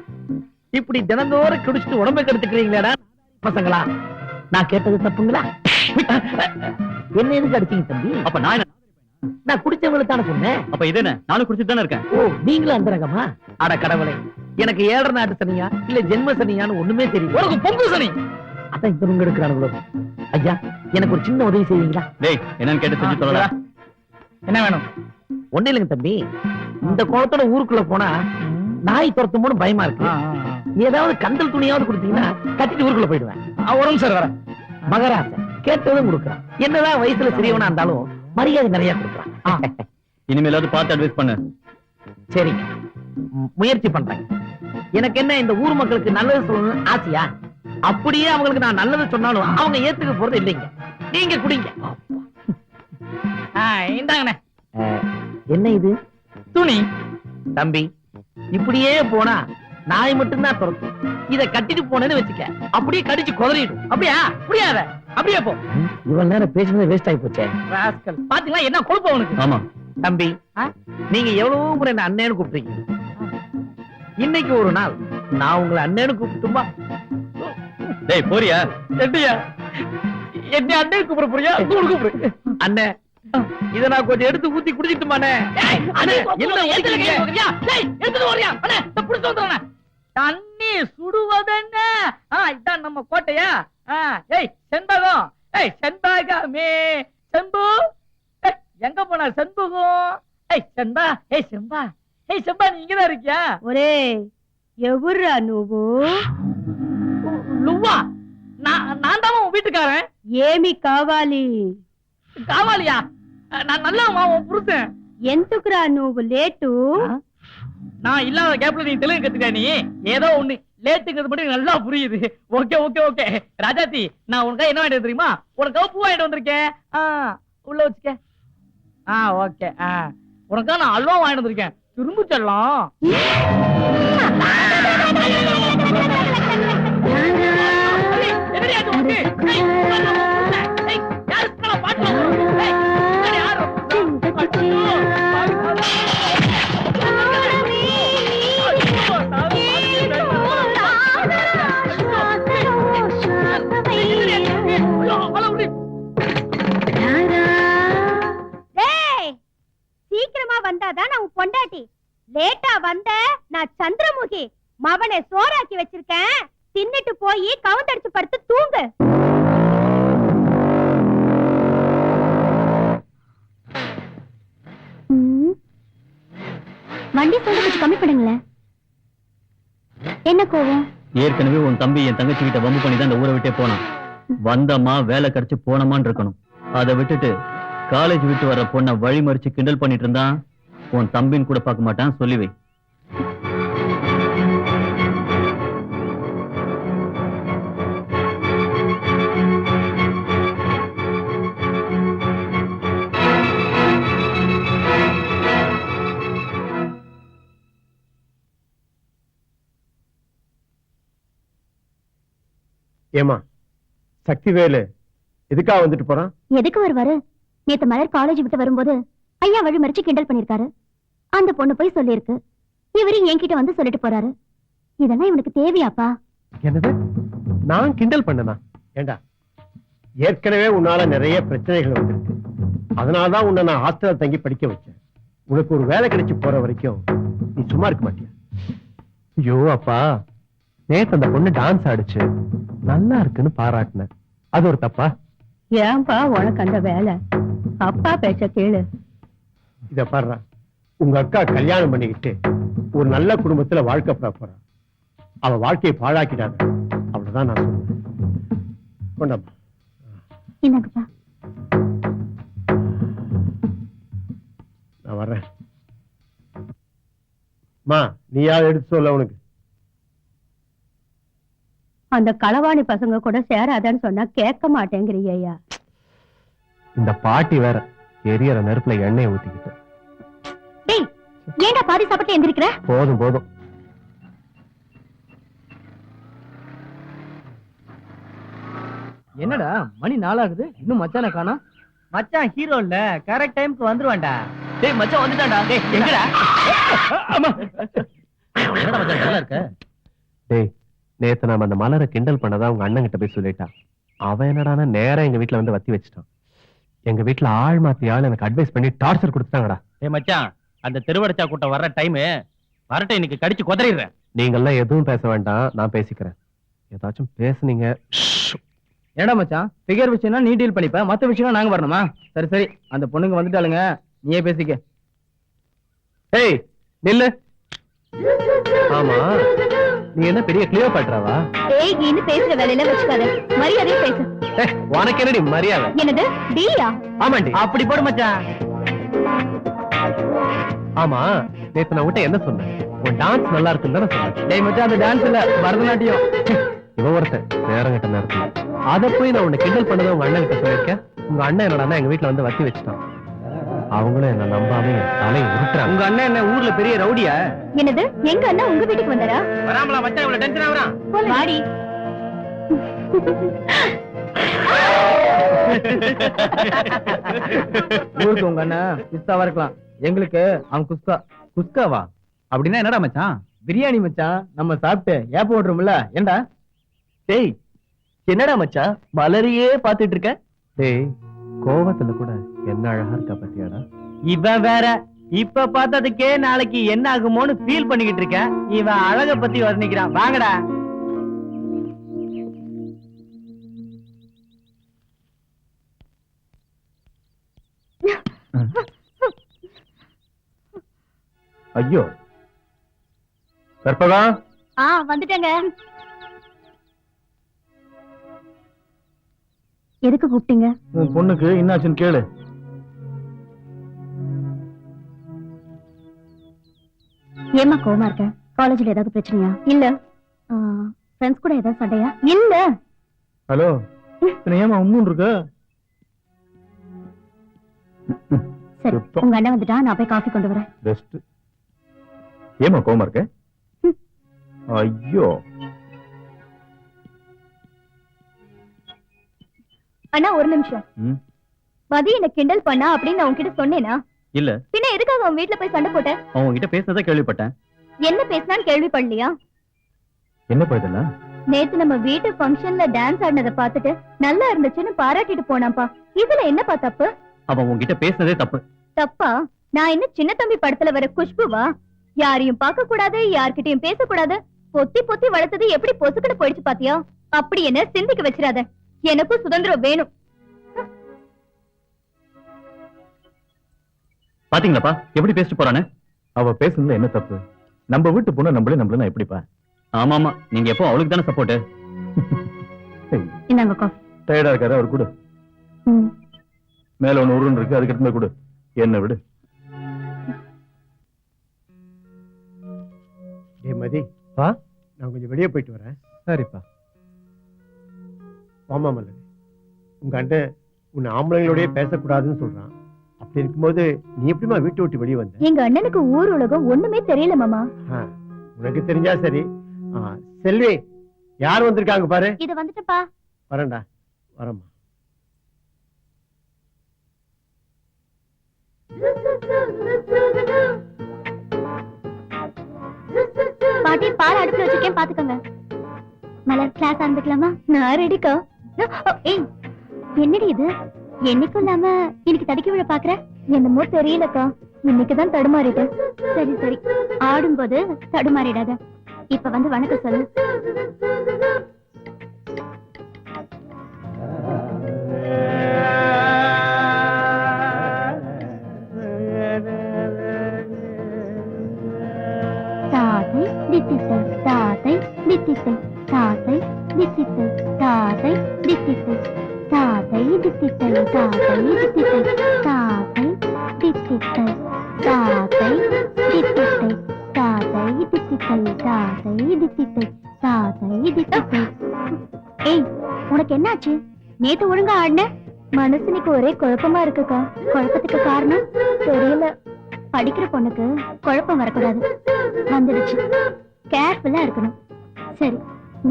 இப்படி தினந்தோறும் குடிச்சிட்டு உடம்பை கெடுத்துக்கிறீங்களேடா பசங்களா? நான் கேட்டது தப்புங்களா? என்ன எதுக்கு அடிச்சீங்க தம்பி? அப்ப நான் குடிச்சவங்களை தானே சொன்னேன். அப்ப இது என்ன? நானும் குடிச்சிட்டு தானே இருக்கேன். ஓ, நீங்களும் அந்த ரகமா? அட கடவுளே, எனக்கு 7 நாட்டு சனியா இல்ல ஜென்ம சனியான்னு ஒண்ணுமே தெரியும். உனக்கு பொங்கு சனி. அதான் இந்த நுங்க எடுக்கிறானுங்களோ. ஐயா, எனக்கு ஒரு சின்ன உதவி செய்வீங்களா? டேய், என்னன்னு கேட்டு செஞ்சு சொல்லடா. என்ன வேணும்? ஒண்ணு இல்லைங்க தம்பி, இந்த குளத்தோட ஊருக்குள்ள போனா நாய் துரத்துமோன்னு பயமா இருக்கு. ஏதாவது கந்தல் துணியாவது கொடுத்தீங்கன்னா கட்டிட்டு ஊருக்குள்ள போயிடுவேன். உடம்பு சார் வர மகராச கேட்டதும் கொடுக்குறான். என்னதான் வயசுல சிறியவனா இருந்தாலும் மரியாதை நிறைய கொடுக்குறான். இனிமேலாவது பார்த்து அட்வைஸ் பண்ணு. சரிங்க, முயற்சி பண்றேன். எனக்கு என்ன இந்த ஊர் மக்களுக்கு நல்லது சொல்லணும்னு ஆசையா? அப்படியே அவங்களுக்கு நான் நல்லது சொன்னாலும் அவங்க ஏத்துக்க போறது இல்லைங்க. நீங்க குடிங்க. இந்தாங்கண்ணே. என்ன இது? துணி. தம்பி, இப்படியே போனா நாய் மட்டும்தான் துரத்தும். இத கட்டிட்டு போனேன்னு வச்சுக்க, அப்படியே கடிச்சு குதறிடும். அப்படியா? புரியாத. அப்படியே போ. இவ்வளவு நேரம் பேசுனது வேஸ்ட் ஆகி போச்சே. ராஸ்கல். பாத்தீங்களா என்ன கொழுப்பு அவனுக்கு? ஆமா. தம்பி, நீங்க எவ்வளவு முறை என்ன அண்ணேன்னு கூப்பிட்டீங்க. இன்னைக்கு ஒரு நாள் நான் உங்களை அண்ணேன்னு கூப்பிட்டுமா? டேய், போறியா? எப்படியா? என்ன அண்ணே கூப்பிட போறியா? கூப்பிடு. அண்ணே, இத நான் கொஞ்சம் எடுத்து ஊத்தி குடிச்சிட்டுமானே? தண்ணி சுடுவதென்ன? இதான் நம்ம கோட்டையா? ஏய் செண்பகம், ஏய் செண்பகமே, செம்பு எங்க போன செண்பகம்? ஏய் செம்பா, ஏய் செம்பா, ஏய் செம்பா, நீ இங்கதான் இருக்கியா? ஒரே எவரா நுவு? லுவா, நான் தான் உன் வீட்டுக்காரன். ఏమి కావాలి? காவாலியா? நான் நல்லவமா உன் புருஷன். ఎందుకురా నువ్వు లేటు? நான் இல்லாத கேப்ல நீ தெலுங்கு கத்துக்க. நீ ஏதோ ஒண்ணு லேட்டுங்கிறது மட்டும் நல்லா புரியுது. Okay okay okay. ராஜாத்தி, நான் உனக்கா என்ன வாங்கிட்டு தெரியுமா? உனக்கா பூ வாங்கிட்டு வந்திருக்கேன். உள்ள வச்சுக்க. ஓகே. உனக்கா நான் அல்வா வாங்கிட்டு வந்திருக்கேன். திரும்ப செல்லாம். சீக்கிரமா வந்தாதான் நான் உன் பொண்டாட்டி. லேட்டா வந்த நான் சந்திரமுகி. மவனை சோறாக்கி வச்சிருக்கேன். தின்னுட்டு போய் கவுந்தடிச்சு படுத்து தூங்கு. வண்டி சொல்ல கொஞ்சம் கம்மி பண்ணுங்களேன். என்ன கோவம்? ஏற்கனவே உன் தம்பி என் தங்கச்சி கிட்ட வம்பு பண்ணி தான் இந்த ஊரை விட்டே போனான். வந்தம்மா வேலை கிடைச்சு போனமான்னு இருக்கணும். அதை விட்டுட்டு காலேஜ் விட்டு வர பொண்ணை வழி மறிச்சு கிண்டல் பண்ணிட்டு இருந்தான். உன் தம்பின்னு கூட பார்க்க மாட்டான். சொல்லி வை. ஏமா சக்திவேலு எதுக்காக வந்துட்டு போறான்? எதுக்கு வருவாரு? நேத்து மலர் காலேஜ் விட்டு வரும்போது ஐயா வழி மறிச்சு கிண்டல் பண்ணிருக்காரு. அந்த பொண்ணு போய் சொல்லிருக்கு. இவரு என்கிட்ட வந்து சொல்லிட்டு போறாரு. இதெல்லாம் இவனுக்கு தேவையாப்பா? என்னது, நான் கிண்டல் பண்ணனா? ஏண்டா, ஏற்கனவே உன்னால நிறைய பிரச்சனைகள் வந்திருக்கு. அதனாலதான் உன்னை நான் ஹாஸ்டல்ல தங்கி படிக்க வச்சேன். உனக்கு ஒரு வேலை கிடைச்சு போற வரைக்கும் நீ சும்மா இருக்க மாட்டியா? ஐயோ அப்பா, நேத்து அந்த பொண்ணு டான்ஸ் ஆடிச்சு, நல்லா இருக்குன்னு பாராட்டினேன். அது ஒரு தப்பா? ஏன்பா உனக்கு அந்த வேலை? அப்பா பேச்ச கேளு. இத பாரு, உங்க அக்கா கல்யாணம் பண்ணிக்கிட்டு ஒரு நல்ல குடும்பத்துல வாழ்க்கை போறா. அவ வாழ்க்கையை பாழாக்கிட்டாங்க. அவ்வளவுதான் நான் சொல்றேன். கொண்டப்பா. என்னங்கப்பா? வர்றேன். மா நீயாவது எடுத்து சொல்ல உனக்கு. அந்த களவாணி பசங்க கூட சேராதான்னு சொன்னா கேட்க மாட்டேங்கிறியா? இந்த பாட்டி வேற எரியற நெருப்புல எண்ணெயை ஊத்திக்கிட்டு. டேய் ஏன்டா பாதி சாப்பிட்டு எந்திரிக்கிற? போதும் போதும். என்னடா மணி 4 ஆகுது, இன்னும் மச்சான காணோம். மச்சான் ஹீரோ இல்ல, கரெக்ட் டைம்க்கு வந்துருவான்டா. டேய் மச்சான் வந்துட்டான்டா. டேய் எங்கடா? என்னடா மச்சான் நல்லா இருக்க? டேய் நேத்து நாம அந்த மலரை கிண்டல் பண்ணதா உங்க அண்ணன் கிட்ட போய் சொல்லிட்டான். அவன் என்னடானா நேரா எங்க வீட்டுல வந்து வத்தி வச்சுட்டான். எங்க வீட்டுல ஆள் மாத்தி ஆள் எனக்கு அட்வைஸ் பண்ணி டார்ச்சர் கொடுத்துட்டாங்கடா. ஏய் மச்சான், அந்த திருவடச்சா கூட்டம் வர்ற டைம் வரட்டும், இன்னைக்கு கடிச்சு குதறிடுறேன். நீங்க எல்லாம் எதுவும் பேச வேண்டாம், நான் பேசிக்கிறேன். ஏதாச்சும் பேசுனீங்க. என்னடா மச்சான், ஃபிகர் விஷயம்னா நீ டீல் பண்ணிப்ப, மத்த விஷயம் நாங்க வரணுமா? சரி சரி, அந்த பொண்ணுங்க வந்துட்டாளுங்க, நீயே பேசிக்க. ஏய் நில்லு. ஆமா நீ என்ன பெரிய கிளியோபாட்ராவா? ஏய் இன்னு பேசுற வேலையில வச்சுக்காத, மரியாதையா பேசு. உனக்கு என்னடி மரியாதை? என்னது டீயா? ஆமாண்டி. அப்படி போடு மச்சான். ஆமா நேத்து நான் உன்கிட்ட என்ன சொன்னேன்? உன் டான்ஸ் நல்லா இருக்குன்னு தானே சொன்னேன். டேய் மச்சான், அந்த டான்ஸ் இல்ல, பரதநாட்டியம். இவன் ஒருத்தன் நேரம் கட்ட நேரத்துல அதை போய் நான் உன்னை கிண்டல் பண்ணதை உங்க அண்ணன் கிட்ட சொல்லியிருக்கேன். உங்க அண்ணன் என்னடா எங்க வீட்டுல வந்து வத்தி வச்சுட்டான். அவங்களும் என்ன நம்பாம என் தலையை உருட்டுறாங்க. உங்க அண்ணன் என்ன ஊர்ல பெரிய ரவுடியா? என்னது எங்க அண்ணா உங்க வீட்டுக்கு வந்தாரா? வராமலா மச்சான், இவ்வளவு டென்ஷன் ஆகுறான்? வாடி. ஊருக்கு உங்க அண்ணன் குஸ்தாவா இருக்கலாம், எங்களுக்கு அவன் குஸ்கா. குஸ்காவா? அப்படின்னா என்னடா மச்சான்? பிரியாணி மச்சான், நம்ம சாப்பிட்டு ஏப்ப ஓட்டுறோம்ல. ஏண்டா? டேய் என்னடா மச்சான் மலரையே பாத்துட்டு இருக்க? டேய் கோவத்துல கூட என்ன அழகா இருக்கா பத்தியாடா. இவன் வேற, இப்ப பார்த்ததுக்கே நாளைக்கு என்ன ஆகுமோன்னு ஃபீல் பண்ணிக்கிட்டு இருக்க. இவன் அழக பத்தி வர்ணிக்கிறான். வாங்கடா. ஐயோ கற்பகா, வந்துட்டேங்க. எதுக்கு கூப்பிட்டீங்க? உன் பொண்ணுக்கு என்னாச்சுன்னு கேளு. ஏமா கோவமா இருக்க? காலேஜ்ல ஏதாவது பிரச்சனையா? இல்ல. ஃப்ரெண்ட்ஸ் கூட ஏதாவது சண்டையா? இல்ல. ஹலோ, ஏமா உண்மைன்னு இருக்க? சரி உங்க அண்ணன் வந்துட்டா, நான் போய் காஃபி கொண்டு வரேன். பெஸ்ட். ஏமா கோவமா இருக்க? ஐயோ அண்ணா ஒரு நிமிஷம். மதி என்ன கிண்டல் பண்ணா அப்படின்னு நான் உன்கிட்ட சொன்னேனா? இல்ல. பின்ன எதுக்காக அவன் வீட்டுல போய் சண்டை போட்ட? அவன் கிட்ட பேசுறத கேள்விப்பட்டேன். என்ன பேசினான்னு கேள்விப்படலையா? என்ன போயிடல? நேத்து நம்ம வீட்டு ஃபங்க்ஷன்ல டான்ஸ் ஆடினதை பார்த்துட்டு நல்லா இருந்துச்சுன்னு பாராட்டிட்டு போனாப்பா. இதுல என்னப்பா தப்பு? அவன் உன்கிட்ட பேசுறதே தப்பு. தப்பா? நான் என்ன சின்ன தம்பி படத்துல வர குஷ்புவா? யாரையும் பார்க்க கூடாது, யார்கிட்டயும் பேசக்கூடாது, பொத்தி பொத்தி வளர்த்தது எப்படி பொசுக்குன்னு போயிடுச்சு பாத்தியா? அப்படி என்ன சிந்திக்க வச்சிடாத. எனக்கும் சுதந்திரம் வேணும். பாத்தீங்களாப்பா எப்படி பேசிட்டு போறானே? அவ பேசுனதுல என்ன தப்பு? நம்ம வீட்டு பொண்ணு நம்மள எப்படிப்பா? ஆமாமா, நீங்க எப்போ அவளுக்கு தானே சப்போர்ட். இந்தாங்க காஃபி. டயர்டா இருக்காரு, அவர் கூட மேல ஒண்ணு உருன்னு இருக்கு, அதுக்கு எடுத்து கொடு. என்ன விடு. மதி பா, நான் கொஞ்சம் வெளியே போயிட்டு வரேன். சரிப்பா. ஆமா மல்லி, உங்க அண்ணன் உன்னை ஆம்பளைங்களோடய பேசக்கூடாதுன்னு சொல்றான். அப்படி இருக்கும்போது நீ எப்படிமா வீட்டை விட்டு வெளியே வந்த? எங்க அண்ணனுக்கு ஊர் உலகம் ஒண்ணுமே தெரியல மாமா. உனக்கு தெரிஞ்சா சரி. செல்வி, யார் வந்திருக்காங்க பாரு. இது வந்துட்டப்பா. வரேன்டா, வரேம்மா. பாட்டி பால் அடுப்புல வச்சிருக்கேன், பாத்துக்கோங்க. மலர் கிளாஸ் ஆரம்பிக்கலாமா? நான் ரெடிக்கா. ஏய் என்னடி இது? என்னைக்கும் இல்லாம இன்னைக்கு தடுக்கி விழ பாக்குற? என்னமோ தெரியலக்கா, இன்னைக்குதான் தடுமாறிட்டேன். சரி சரி, ஆடும்போது தடுமாறிடாத. இப்ப வந்து வணக்கம் சொல்லு. தாத்தை தித்தித்தை, தாத்தை தித்தித்தை, தாத்தை தித்தித்தை, தாத்தை தித்தித்தை, தாத்தை தித்தித்தை, தாத்தை தித்தித்தை, தாத்தை தித்தித்தை, தாத்தை தித்தித்தை தாத்தை தித்தித்தை. ஏய், உனக்கு என்னாச்சு? நேத்து ஒழுங்கா ஆடின, மனசுக்கு ஒரே குழப்பமா இருக்குக்கா. குழப்பத்துக்கு காரணம் தெரியல. படிக்கிற பொண்ணுக்கு குழப்பம் வரக்கூடாது, வந்துடுச்சு. கேர்ஃபுல்லா இருக்கணும். சரி,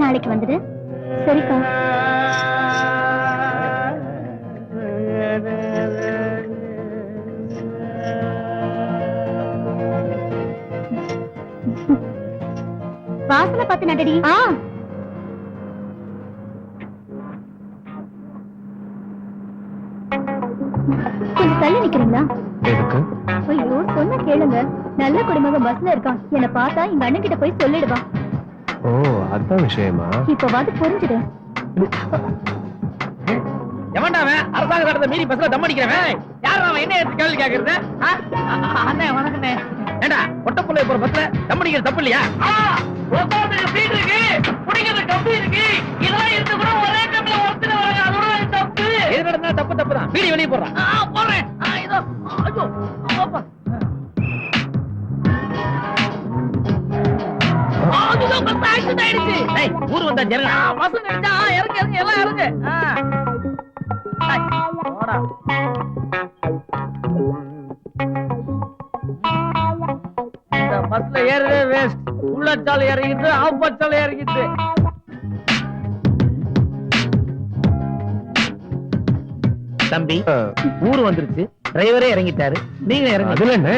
நாளைக்கு வந்துடு. சரிக்கா. வாசல பார்த்து நடடி. கொஞ்சம் தள்ளி நிக்கிறீங்களா? எதுக்கு? ஐயோ, சொன்ன கேளுங்க. நல்ல குடும்பம் பஸ்ல இருக்கான். என்ன பார்த்தா எங்க அண்ணன் கிட்ட போய் சொல்லிடுவான். ஓ, அதான் விஷயமா? இப்பவாது புரிஞ்சுடு. எவன்டா அவன்? அரசாங்க சட்டத்தை மீறி பஸ்ல தம் அடிக்கிறவன் யார்? அவன் என்ன எடுத்து கேள்வி கேக்குறது? அண்ணே வணக்கண்ணே. ஏண்டா ஒட்ட புள்ளைய போற பஸ்ல தம் அடிக்கிறது தப்பு இல்லையா? ஒருத்தருக்கு சீட் இருக்கு, குடிக்கிறது கம்பி இருக்கு, இதெல்லாம் இருந்து கூட ஒரே டைம்ல ஒருத்தர் வராங்க. அதோட தப்பு. எது நடந்தா தப்பு தப்பு தான். வீடியோ வெளியே போடுறான். போறேன். இதோ ஐயோ அப்பா. அதுதான் பஸ் ஆக்சிடென்ட் ஆயிடுச்சு. டேய், ஊர் வந்தா ஜனங்க பஸ் நினைச்சா இறங்க இறங்க எல்லாம் இறங்க. போடா. இந்த பஸ்ல ஏறவே வேஸ்ட். உள்ளச்சாலை இறங்கிட்டு ஆப்பச்சாலை இறங்கிட்டு. தம்பி, ஊர் வந்துருச்சு, டிரைவரே இறங்கிட்டாரு, நீங்க இறங்க. அதுல என்ன,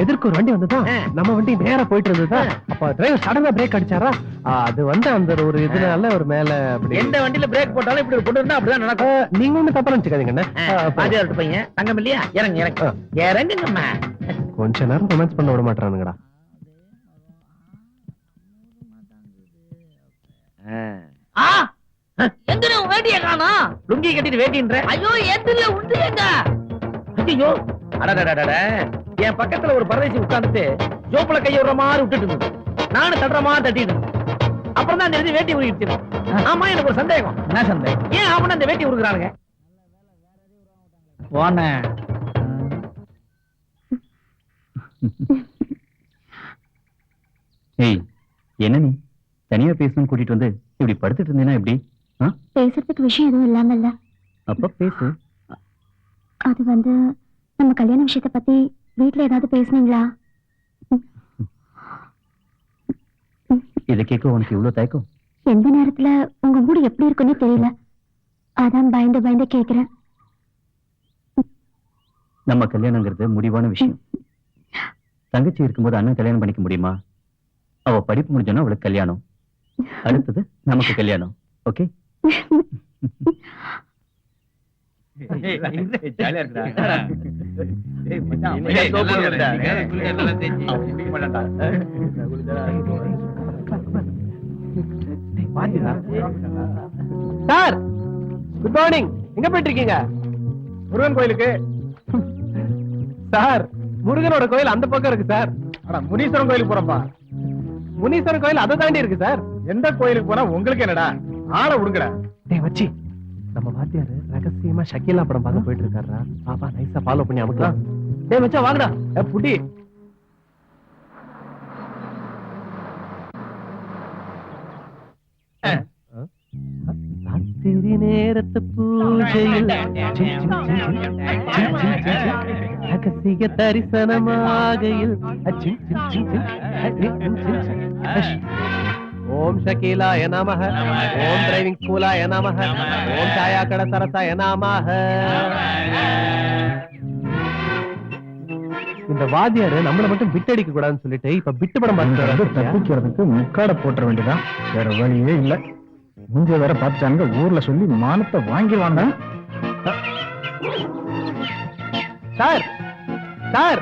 எதிர்க்கு ஒரு வண்டி வந்ததா, நம்ம வண்டி நேரா போயிட்டு இருந்ததா. அப்ப டிரைவர் சடனா பிரேக் அடிச்சாரா. அது வந்து அந்த ஒரு இதனால ஒரு மேல அப்படி. எந்த வண்டியில பிரேக் போட்டாலும் இப்படி ஒரு பொண்ணு இருந்தா அப்படிதான் நடக்கும். நீங்க ஒண்ணு தப்பா நினைச்சுக்காதீங்க. பாதியாட்டு பையன் தங்கம் இல்லையா? இறங்க இறங்க இறங்குங்கம்மா. கொஞ்ச நேரம் ரொமான்ஸ் பண்ண விட மாட்டானுங்கடா. எங்க வேட்டிய காணா? லுங்கி கட்டிட்டு வேட்டின்ற. ஐயோ, எந்தில உண்டு எங்க? ஐயோ, அடடடடட, என் பக்கத்துல ஒரு பரதேசி உட்கார்ந்துட்டு ஜோப்புல கைய விடுற மாதிரி விட்டுட்டு இருந்தது. நானும் தட்டுற மாதிரி தட்டிட்டு இருந்தேன். அப்புறம் தான் தெரிஞ்சு வேட்டி உருகிடுச்சு. ஆமா, எனக்கு ஒரு சந்தேகம். என்ன சந்தேகம்? ஏன் அவன அந்த வேட்டி உருகுறானுங்க? போன ஏய், என்ன நீ தனியா பேசணும்னு கூட்டிட்டு வந்து இப்படி படுத்துட்டு இருந்தேன்னா எப்படி? பேசுறதுக்கு விஷயம் எதுவும் இல்லாம இல்ல. அப்ப பேசு. அது வந்து நம்ம கல்யாண விஷயத்தை பத்தி வீட்டுல ஏதாவது பேசுனீங்களா? இதை கேட்க உனக்கு இவ்வளவு தயக்கம்? எந்த நேரத்துல உங்க மூடு எப்படி இருக்குன்னு தெரியல, அதான் பயந்து பயந்து கேக்குறேன். நம்ம கல்யாணங்கிறது முடிவான விஷயம். தங்கச்சி இருக்கும்போது அண்ணன் கல்யாணம் பண்ணிக்க முடியுமா? அவ படிப்பு முடிஞ்சோன்னா அவளுக்கு கல்யாணம், அடுத்தது நமக்கு கல்யாணம். ஓகே? ஜாலியா இருக்குடா. Sir, good morning. எங்க போயிட்டு இருக்கீங்க? முருகன் கோயிலுக்கு. சார், முருகனோட கோயில் அந்த பக்கம் இருக்கு சார். முனீஸ்வரன் கோயிலுக்கு போறப்பா. முனீஸ்வரன் கோயில் அதை தாண்டி இருக்கு சார். எந்த கோயிலுக்கு போனா உங்களுக்கு என்னடா? ஆளை விடுங்கடா. டேய் வச்சி, நம்ம வாத்தியாரு ரகசியமா ஷக்கீலா படம் பார்க்க போயிட்டு இருக்காரா. பாப்பா நைஸா ஃபாலோ பண்ணி அமுக்கலாம். டேய் மச்சான் வாங்கடா. புடி. ராத்திரி நேரத்து பூஜையில் ரகசிய தரிசனமாகையில் ஓம் ஷகீலாய நமஹ, ஓம் டிரைவிங் ஸ்கூலாய நமஹ, ஓம் சாயாக்கட சரசாய நமஹ. இந்த வாத்தியாரு நம்மள மட்டும் விட்டடிக்க கூடாதுன்னு சொல்லிட்டு இப்ப விட்டு படம் பார்த்து தப்பிக்கிறதுக்கு முக்காட போட்ட வேண்டியதான், வேற வழியே இல்ல. முஞ்ச வேற பார்த்துட்டாங்க, ஊர்ல சொல்லி மானத்தை வாங்கிடுவாங்க. சார், சார்,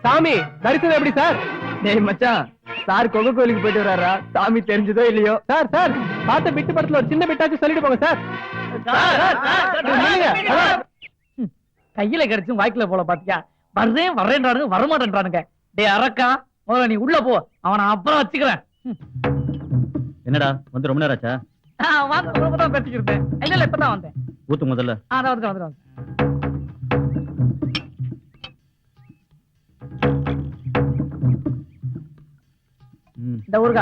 சாமி தரிசனம் எப்படி சார்? டேய் மச்சான், சார் கொங்க கோயிலுக்கு போயிட்டு வராரா? சாமி தெரிஞ்சதோ இல்லையோ. சார், சார், பார்த்த பிட்டு படத்துல ஒரு சின்ன பிட்டாச்சும் சொல்லிட்டு போங்க சார். கையில கிடைச்சும் வாய்க்குல போல பாத்தியா? வர்றேன் வர்றேன்றானுங்க, வரமாட்டேன்றானுங்க. டேய் அரக்கா, முதல்ல நீ உள்ள போ, அவனை அப்புறம் வச்சுக்கிறேன். என்னடா வந்து ரொம்ப நேரம் ஆச்சா? வாங்க, ரொம்ப தான் பேசிக்கிருந்தேன். இல்ல இப்பதான் வந்தேன். ஊத்து முதல்ல. அதான் வந்துட்டேன். இந்த ஊருகா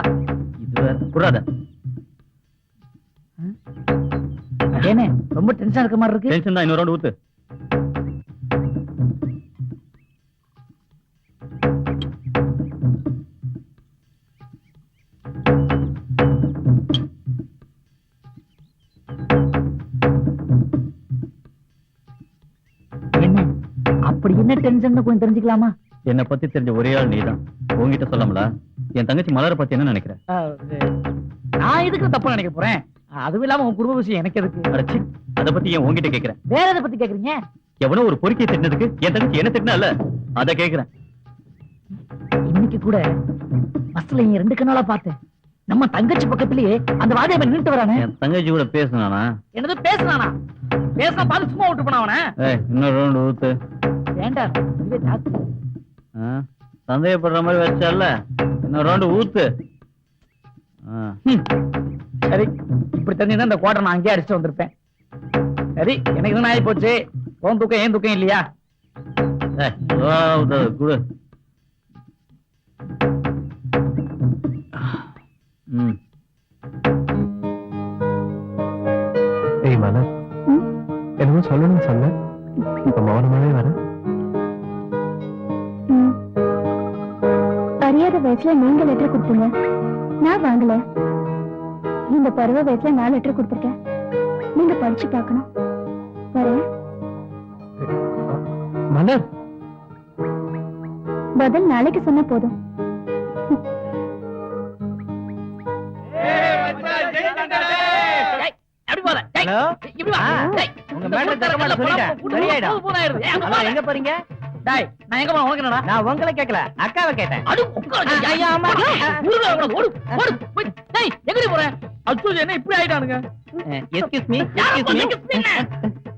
இது வேற கூடாத. ஏனே ரொம்ப டென்ஷன் இருக்க மாதிரி இருக்கு. டென்ஷன் தான், இன்னொரு ரவுண்ட் ஊத்து. என்ன அப்படி என்ன டென்ஷன் கொஞ்சம் தெரிஞ்சுக்கலாமா? என்னை பத்தி தெரிஞ்ச ஒரே ஆள் நீதான். உங்ககிட்ட சொல்லாமலா? என் தங்கச்சி மலரை பத்தி என்ன நினைக்கிற? நான் எதுக்கு தப்பா நினைக்க போறேன்? அதுவும் இல்லாம உன் குடும்ப விஷயம் எனக்கு எதுக்கு? அடச்சி, அத பத்தி ஏன் உங்ககிட்ட கேக்குறேன்? வேற எதை பத்தி கேக்குறீங்க? எவனோ ஒரு பொறுக்கியை திட்டினதுக்கு என் தங்கச்சி என்ன திட்டினா இல்ல, அத கேக்குறேன். இன்னைக்கு கூட பஸ்ல இங்க 2 கண்ணால பார்த்தேன். நம்ம தங்கச்சி பக்கத்திலேயே அந்த வாதியை நின்றுட்டு வரானே. என் தங்கச்சி கூட பேசினானா? என்னது பேசுனானா? பேசினா பார்த்து சும்மா விட்டு போனா அவன? இன்னொரு ரவுண்ட் ஊத்து. வேண்டாம், இதுவே ஜாஸ்தி. சந்தேகப்படுற மாதிரி வச்சால, இன்னொரு ரவுண்ட் ஊத்து. சரி, இப்படி தெரிஞ்சுதான் இந்த கோட்டை நான் அங்கேயே அடிச்சுட்டு வந்திருப்பேன். சரி, எனக்கு என்ன ஆகி போச்சு? உன் தூக்கம் ஏன் தூக்கம் இல்லையா? குடு. ஏய் மலர், என்னமோ சொல்லணும்னு சொன்ன, இப்ப மௌனமாவே வர. அறியாத வயசுல நீங்க லெட்டர் கொடுத்தீங்க, நான் வாங்கல. இந்த பருவ வயசுல நான் லெட்டர் கொடுத்திருக்கேன், நீங்க படிச்சு பார்க்கணும். வரேன். மலர், பதில் நாளைக்கு சொன்னா போதும். உங்க மேல தரமான சொல்லிட்டேன். எங்க போறீங்க? டேய், நான் எங்க போறேன்? உனக்கு என்னடா? நான் உங்களை கேட்கல, அக்காவை கேட்டேன். அடு உட்காரு. ஐயா அம்மா. ஓடு ஓடு போய். டேய், எங்கடி போற? அச்சோ, என்ன இப்படி ஆயிட்டானுங்க? எஸ்கியூஸ் மீ,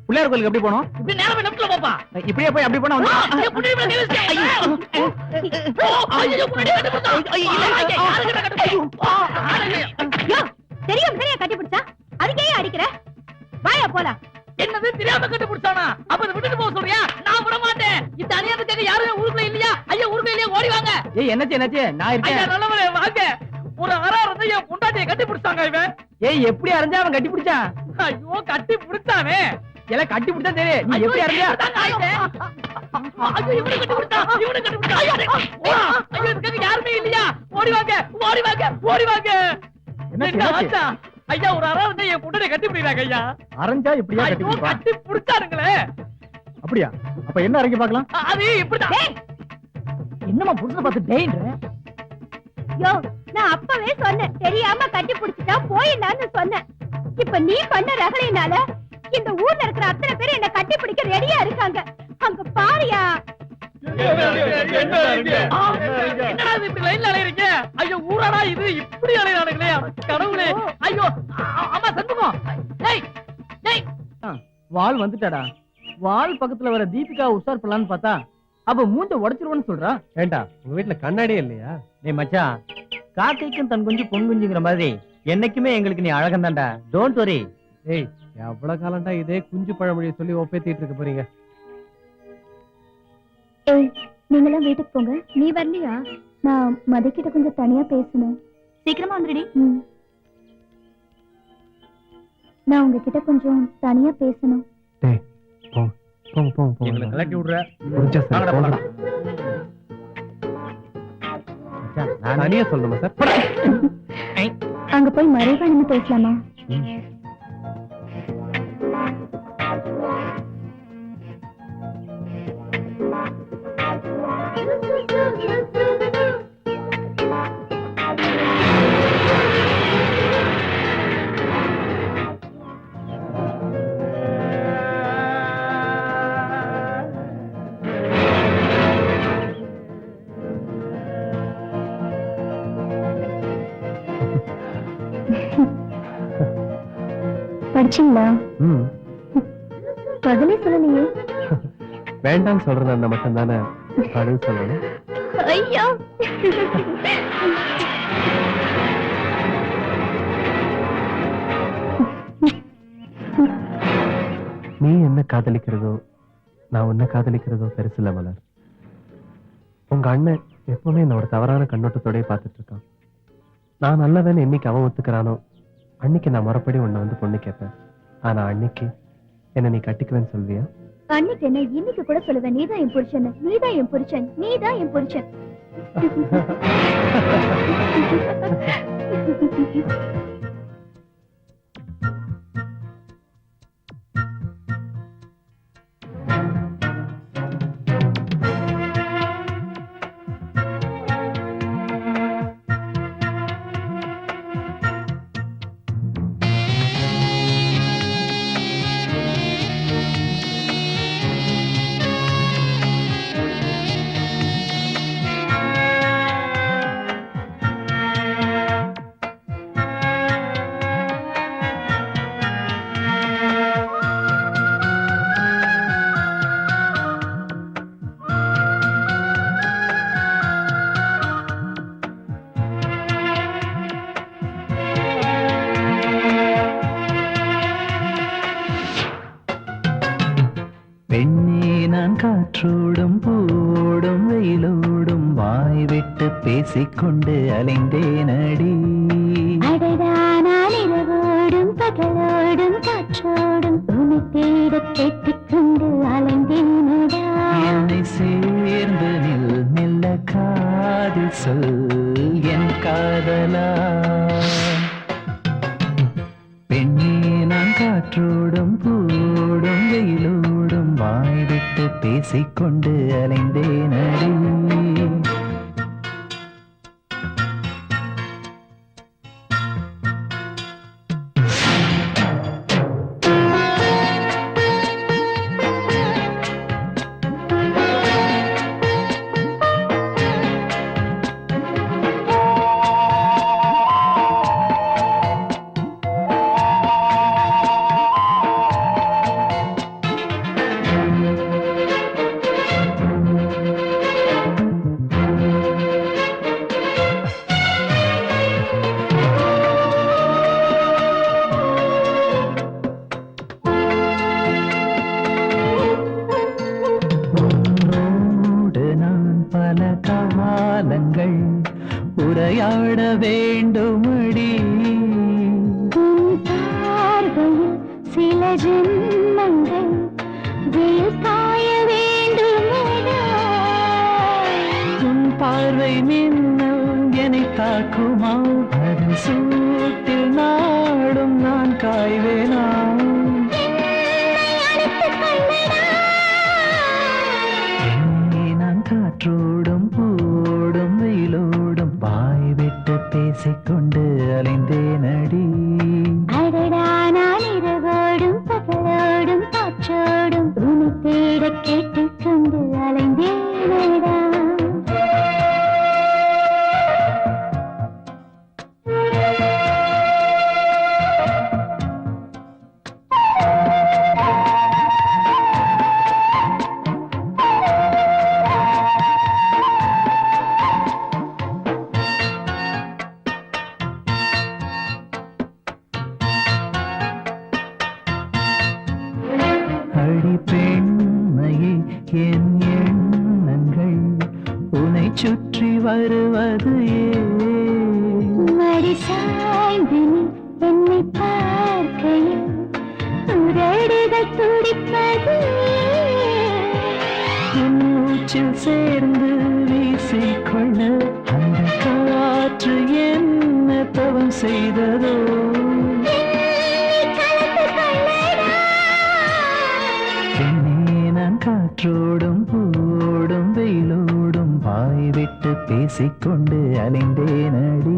பிள்ளையார் கோயிலுக்கு எப்படி போனோம்? இப்படி நேரமே லெஃப்ட்ல போப்பா. இப்படியே போய் அப்படி போனா ஐயோ, புடி புடி கேளுங்க. ஐயோ, புடி தெரியும் தெரியும் கட்டி பிடிச்சா, அதுக்கே அடிக்கிற? வாயா போலாம். என்னது தெரியாம கண்டுபிடிச்சானா? அப்ப இத விட்டுட்டு போக சொல்றியா? நான் விட மாட்டேன். இந்த அநியாயத்துக்கு யாரும் ஊருக்குள்ள இல்லையா? ஐயா ஊருக்குள்ள இல்லையா? ஓடி வாங்க. ஏய், என்னாச்சு என்னாச்சு? நான் ஐயா இருக்கேன். நல்லவரே வாங்க. ஒரு அறாரத்தை என் பொண்டாட்டியை கட்டி பிடிச்சாங்க இவன். ஏய், எப்படி அறிஞ்சா அவன் கட்டி பிடிச்சான்? ஐயோ, கட்டி பிடிச்சானே. எல்லாம் கட்டி பிடிச்சா தெரியும். நீ எப்படி அறிஞ்சா? ஐயோ, இவனை கட்டி பிடிச்சா, இவனை கட்டி பிடிச்சா. ஐயோ, இதுக்காக யாருமே இல்லையா? ஓடி வாங்க, ஓடி வாங்க, ஓடி வாங்க. என்ன ஆச்சா? ஐயா, ஒரு அறாரத்தை என் பொண்டாட்டியை கட்டி பிடிக்கிறாங்க ஐயா. அரைஞ்சா இப்படியா கட்டி ஐயோ, பிடிப்பா? கட்டி பிடிச்சானுங்களே. அப்படியா? அப்ப என்ன அரைங்க பார்க்கலாம். அது இப்படிதான். என்னமா புடிச்சு பார்த்து டேய்ன்ற? யோ, நான் அப்பவே சொன்னேன், தெரியாம கட்டி பிடிச்சிட்டா போயிடலான்னு சொன்னேன். இப்ப நீ பண்ண ரகளையினால இந்த ஊர்ல இருக்கிற அத்தனை பேர் என்ன கட்டி பிடிக்க ரெடியா இருக்காங்க. அங்க பாரியா. என்னடா இது இப்படி லைன்ல அலையறீங்க? ஐயோ, ஊராடா இது, இப்படி அலையறானுங்களே. கடவுளே. ஐயோ, அம்மா சந்துகம். டேய் டேய், வால் வந்துட்டாடா. வால் பக்கத்துல வர தீபிகா உஷார் பண்ணலான்னு பார்த்தா அப்ப மூஞ்ச உடைச்சிருவோன்னு சொல்றா. ஏண்டா உங்க வீட்டுல கண்ணாடியே இல்லையா? டேய் மச்சான், காக்கைக்கும் தன் குஞ்சு பொன் குஞ்சுங்கிற மாதிரி என்னைக்குமே எங்களுக்கு நீ அழகன் தான்டா. Don't worry. ஏய், எவ்வளவு காலம்டா இதே குஞ்சு பழமொழியை சொல்லி ஒப்பேத்திட்டு இருக்க போறீங்க? ஏய், நீங்களாம் வீட்டுக்கு போங்க. நீ வரலையா? நான் மதிக்கிட்ட கொஞ்சம் தனியா பேசணும். சீக்கிரமா வந்துடுடி. நான் உங்ககிட்ட கொஞ்சம் தனியா பேசணும். டேய், போங்க போங்க போங்க போங்க. எங்களை கலட்டி விடுற. முடிஞ்சா சரி, வாங்கடா, போங்கடா. மச்சான், தனியா சொல்லணுமா சார்? அங்க போய் மறைவா நின்னு பேசலாமா? படிச்சீங்களா? பதிலே சொல்லலையே. வேண்டாம்னு சொல்றதா மட்டும் தானே பதில் சொல்லணும். ஐயோ, நீ என்ன காதலிக்கிறதோ நான் உன்னை காதலிக்கிறதோ பெருசு இல்ல மலர். உங்க அண்ணன் எப்பவுமே என்னோட தவறான கண்ணோட்டத்தோடய பார்த்துட்டு இருக்கான். நான் நல்லவன்னு என்னைக்கு அவன் ஒத்துக்கிறானோ அன்னைக்கு நான் மறுபடி உன்னை வந்து பொண்ணு கேட்பேன். ஆனா அன்னைக்கு என்ன நீ கட்டிக்குவேன்னு சொல்வியா? அன்னைக்கு என்ன இன்னைக்கு கூட சொல்லுவேன், நீதான் என் புருஷன், நீதான் என் புருஷன், நீதான் என் புருஷன். பெண்ணே நான் காற்றோடும் பூவோடும் வெயிலோடும் வாய் விட்டு பேசிக்கொண்டு அலைந்தேனடி. நான் இரவோடும் பகலோடும் காற்றோடும் உன்னை தேட கேட்டுக்கொண்டு அலைந்தேனடா. என்னை சேர்ந்து நில் மெல்ல காதில் சொல் என் காதலா. பெண்ணே நான் காற்றோடும் பூவோடும் வெயிலோடும் வாய் விட்டு பேசிக்கொண்டு அலைந்தேனடி. காலங்கள் உரையாட வேண்டுமடி. சில ஜென்மங்கள் வெயில் காய வேண்டுமடா. உன் பார்வை மின்னல் என்னை தாக்குமா, அதன் சூட்டில் நாடும் நான் காய்வேனா. நான் காற்றோடும் பூவோடும் வெயிலோடும் வாய் விட்டு பேசிக்கொண்டு அலைந்தேனடி. அடடா நான் இரவோடும் பகலோடும் காற்றோடும் உன்னை தேட கேட்டுக்கொண்டு அலைந்தேனடா. அடி பெண்மையே என் எண்ணங்கள் உன்னை சுற்றி வருவது மடி சாய்ந்து நீ என்னை பார்க்கையில் உதடுகள் துடிப்பது. என் மூச்சில் சேர்ந்து வீசிக்கொள்ள அந்த காற்று என்ன தவம் செய்ததோ. காற்றோடும் பூவோடும் வெயிலோடும் வாய் விட்டு பேசிக்கொண்டு அலைந்தேனடி.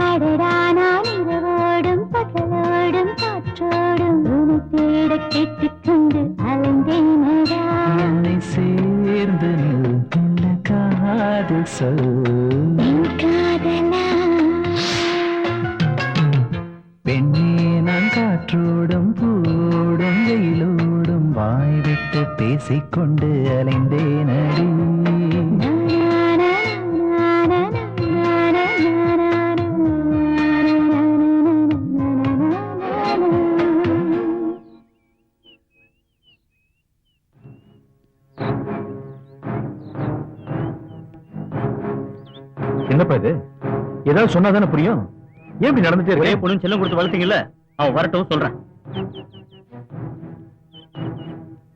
அடடா நான் இரவோடும் பகலோடும் காற்றோடும் உன்னை தேட கேட்டுக்கொண்டு அலைந்தேனடா. என்னை சேர்ந்து நில் காதில் சொல் என் காதலா. பெண்ணே நான் காற்றோடும் பூவோடும் வெயிலோடும் வாய் விட்டு பேசிக்கொண்டு அலைந்தேனடி. என்னப்பா இது? ஏதோ ஏதாவது சொன்னாதானே புரியும். ஏன் இப்படி நடந்துட்டே இருக்கு? ஒரே பொண்ணு செல்லம் கொடுத்து வளர்த்தீங்கல்ல, அவ வரட்டும் சொல்றேன்.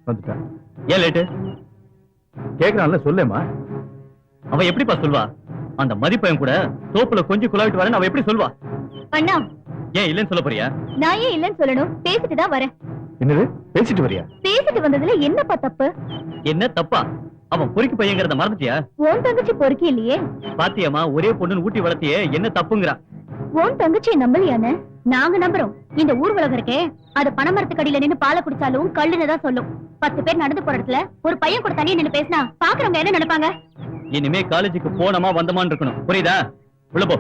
வந்துட்டா. ஏன் லேட்டு? கேக்குறான்ல, சொல்லேமா. அவ எப்படிப்பா சொல்வா? அந்த மதிப்பையன் கூட தோப்புல கொஞ்சம் குழாவிட்டு வரேன்னு அவ எப்படி சொல்வா? அண்ணா, ஏன் இல்லைன்னு சொல்ல போறியா? நான் ஏன் இல்லைன்னு சொல்லணும்? பேசிட்டு தான் வரேன். என்னது பேசிட்டு வரியா? பேசிட்டு வந்ததுல என்னப்பா தப்பு? என்ன தப்பா? அவன் பொறுக்கி பையங்கிறத மறந்துட்டியா? உன் தங்கச்சி பொறுக்கி இல்லையே. பாத்தியம்மா, ஒரே பொண்ணுன்னு ஊட்டி வளர்த்தியே, என்ன தப்புங்கிறா? உன் தங்கச்சியை நம்பலையானே? நாங்க நம்புறோம். இந்த ஊர் உலகம் இருக்கே, அது பனைமரத்துக்கு அடியில நின்னு பாலை குடிச்சாலும் கல்லுன்னு தான் சொல்லும். 10 பேர் நடந்து போற இடத்துல ஒரு பையன் கூட தனியா நின்னு பேசினா பாக்குறவங்க என்ன நினைப்பாங்க? இனிமே காலேஜுக்கு போனமா வந்தமான்னு இருக்கணும், புரியுதா? உள்ள போ.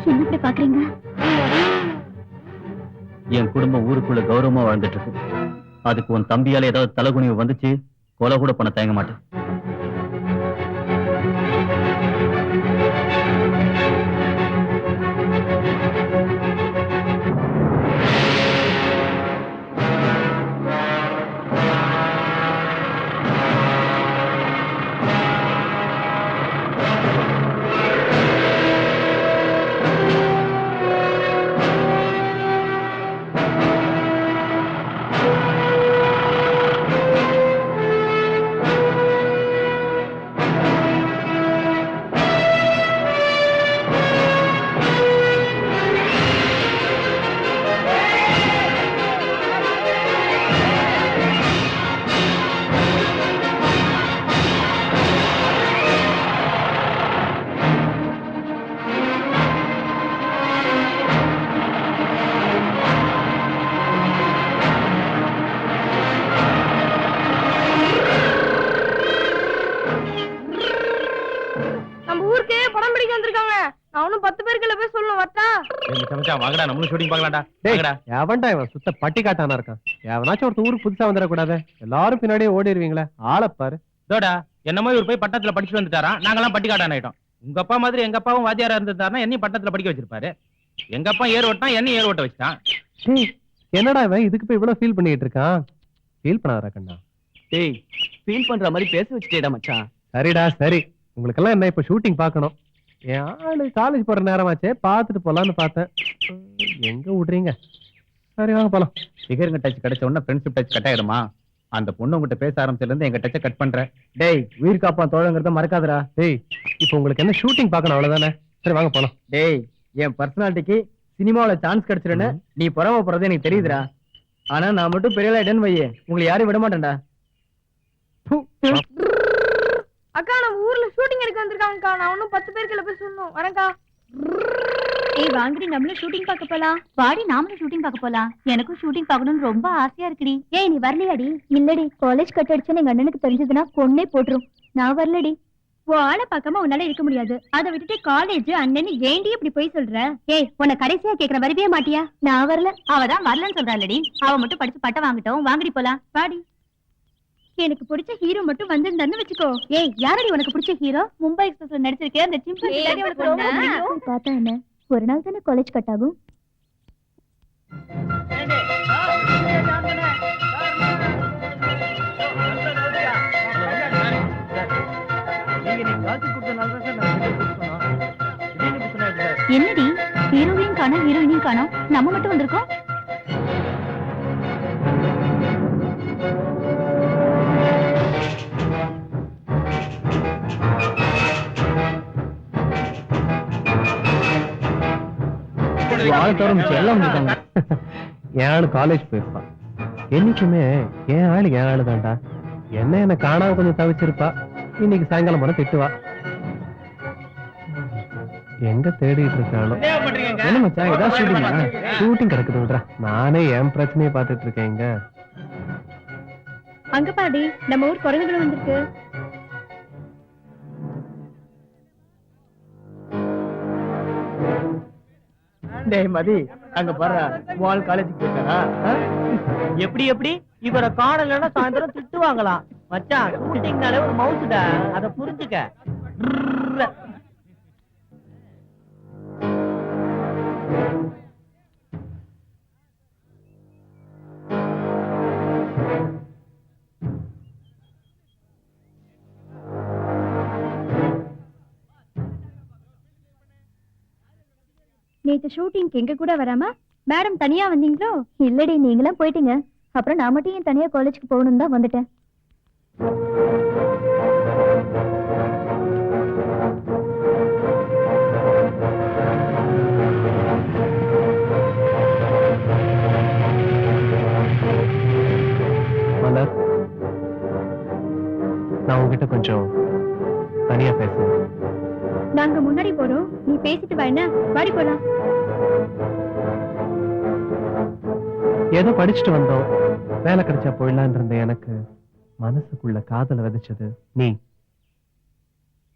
என்ன இப்படி பாக்குறீங்க? என் குடும்பம் ஊருக்குள்ள கௌரவமா வாழ்ந்துட்டு இருக்கு. அதுக்கு உன் தம்பியால ஏதாவது தலைகுனிவு வந்துச்சு, கொலை கூட பண்ண தயங்க மாட்டேன். அவனும் 10 பேருக்குள்ள போய் சொல்லணும் வட்டா. வாங்கடா, நம்மளும் ஷூட்டிங் பார்க்கலாம்டா. டேய், எவன்டா இவன்? சுத்த பட்டி காட்டானா இருக்கான். எவனாச்சும் ஒருத்தர் ஊருக்கு புதுசா வந்துடக்கூடாது. எல்லாரும் பின்னாடியே ஓடிடுவீங்களே. ஆளப்பாரு. இதோடா என்னமோ இவர் போய் பட்டணத்துல படிச்சுட்டு வந்துட்டாராம். நாங்கெல்லாம் பட்டி காட்டான் ஆயிட்டோம். உங்க அப்பா மாதிரி எங்க அப்பாவும் வாத்தியாரா இருந்திருந்தாருன்னா என்னையும் பட்டணத்துல படிக்க வச்சிருப்பாரு. எங்க அப்பா ஏர் ஓட்டான், என்னையும் ஏர் ஓட்ட வச்சுட்டான். டேய், என்னடா இவன் இதுக்கு போய் இவ்வளவு ஃபீல் பண்ணிட்டு இருக்கான்? ஃபீல் பண்ணாதடா கண்ணா. டேய், ஃபீல் பண்ற மாதிரி பேச வச்சுட்டேடா மச்சான். சரிடா சரி. உங்களுக்கெல்லாம் என்ன இப்ப ஷூட்டிங் பார்க்கணும். என் ஆளு காலேஜ் போற நேரமாச்சே, பாத்துட்டு போலான்னு பார்த்தேன். எங்க விடுறீங்க? சரி வாங்க போலாம். ஃபிகருங்க டச் கிடைச்ச உடனே ஃப்ரெண்ட்ஷிப் டச் கட் ஆயிடுமா? அந்த பொண்ணு உங்ககிட்ட பேச ஆரம்பிச்சதுல இருந்து எங்க டச்சை கட் பண்றேன். டேய், உயிர் காப்பான் தோழங்கிறத மறக்காதடா. டேய், இப்போ உங்களுக்கு என்ன ஷூட்டிங் பார்க்கணும் அவ்வளவுதானே? சரி வாங்க போலாம். டேய், என் பர்சனாலிட்டிக்கு சினிமாவில சான்ஸ் கிடைச்சிருன்னு நீ பொறாமப்படுறது எனக்கு தெரியுதுடா. ஆனா நான் மட்டும் பெரிய ஆயிட்டேன்னு வையே, உங்களை யாரும் விட மாட்டேன்டா. அக்கா, நம்ம ஊர்ல ஷூட்டிங் எடுக்க வந்திருக்காங்கக்கா. நான் இன்னும் 10 பேருக்குள்ள போய் சொல்லணும். வரேன்க்கா. ஏய் வாங்கடி, நம்மளும் ஷூட்டிங் பார்க்க போலாம். வாடி, நாமளும் ஷூட்டிங் பார்க்க போலாம். எனக்கும் ஷூட்டிங் பார்க்கணும்னு ரொம்ப ஆசையா இருக்குடி. ஏய், நீ வரலையாடி? இல்லடி, காலேஜ் கட் அடிச்சுன்னு எங்க அண்ணனுக்கு தெரிஞ்சதுன்னா கொன்னே போட்டுரும். நான் வரலடி. உன் ஆளை பார்க்காம உன்னால இருக்க முடியாது. அதை விட்டுட்டு காலேஜ் அண்ணன் ஏண்டி இப்படி போய் சொல்ற? ஏய், உன்னை கடைசியா கேக்குற வரவே மாட்டியா? நான் வரல. அவதான் வரலன்னு சொல்றாளடி. அவ மட்டும் படிச்சு பட்டம் வாங்கிட்டோம். வாங்கடி போலாம். வாடி. எனக்கு பிடிச்ச ஹீரோ மட்டும் வந்திருந்தான்னு வச்சுக்கோ. ஏய், யாரடி உனக்கு பிடிச்ச ஹீரோ? மும்பை எக்ஸ்பிரஸ்ல நடிச்சிருக்கேன் அந்த சிம்பிள். பார்த்தா என்ன, ஒரு நாள் தானே காலேஜ் கட் ஆகும். என்னடி, ஹீரோவையும் காணோம், ஹீரோயினையும் காணோம், நம்ம மட்டும் வந்திருக்கோம். என் ஆளு காலேஜ் போயிருப்பா. என்னைக்குமே என் ஆளு தான்டா. என்ன காணாம கொஞ்சம் தவிச்சிருப்பா. இன்னைக்கு சாயங்காலம் போன திட்டுவா. எங்க தேடிட்டு இருக்காளோ? என்ன மச்சான், ஏதாவது ஷூட்டிங் கிடக்குது விடுறா. நானே என் பிரச்சனையை பாத்துட்டு இருக்கேன். இங்க அங்க பாடி, நம்ம ஊர் குரங்குகளும் வந்திருக்கு. டேய் மதி, அங்க பாரு, வால் காலேஜுக்கு போயிட்டாரா? எப்படி இவரை காணலன்னா சாயந்தரம் திட்டுவாங்களாம். மச்சான் ஷூட்டிங்னாலே ஒரு மவுசுடா, அத புரிஞ்சுக்க. நேத்து ஷூட்டிங்க்கு எங்க கூட வராம மேடம் தனியா வந்தீங்களோ? இல்லடி, நீங்களாம் போயிட்டீங்க. அப்புறம் நான் மட்டும் ஏன் தனியா காலேஜுக்கு போகணும்னு தான் வந்துட்டேன். மலர், நான் உங்ககிட்ட கொஞ்சம் தனியா பேசணும். நாங்க முன்னாடி போறோம், நீ பேசிட்டு வா. என்ன வாடி போலாம். ஏதோ படிச்சுட்டு வந்தோம், வேலை கிடைச்சா போயிடலான் இருந்த எனக்கு மனசுக்குள்ள காதல விதைச்சது நீ.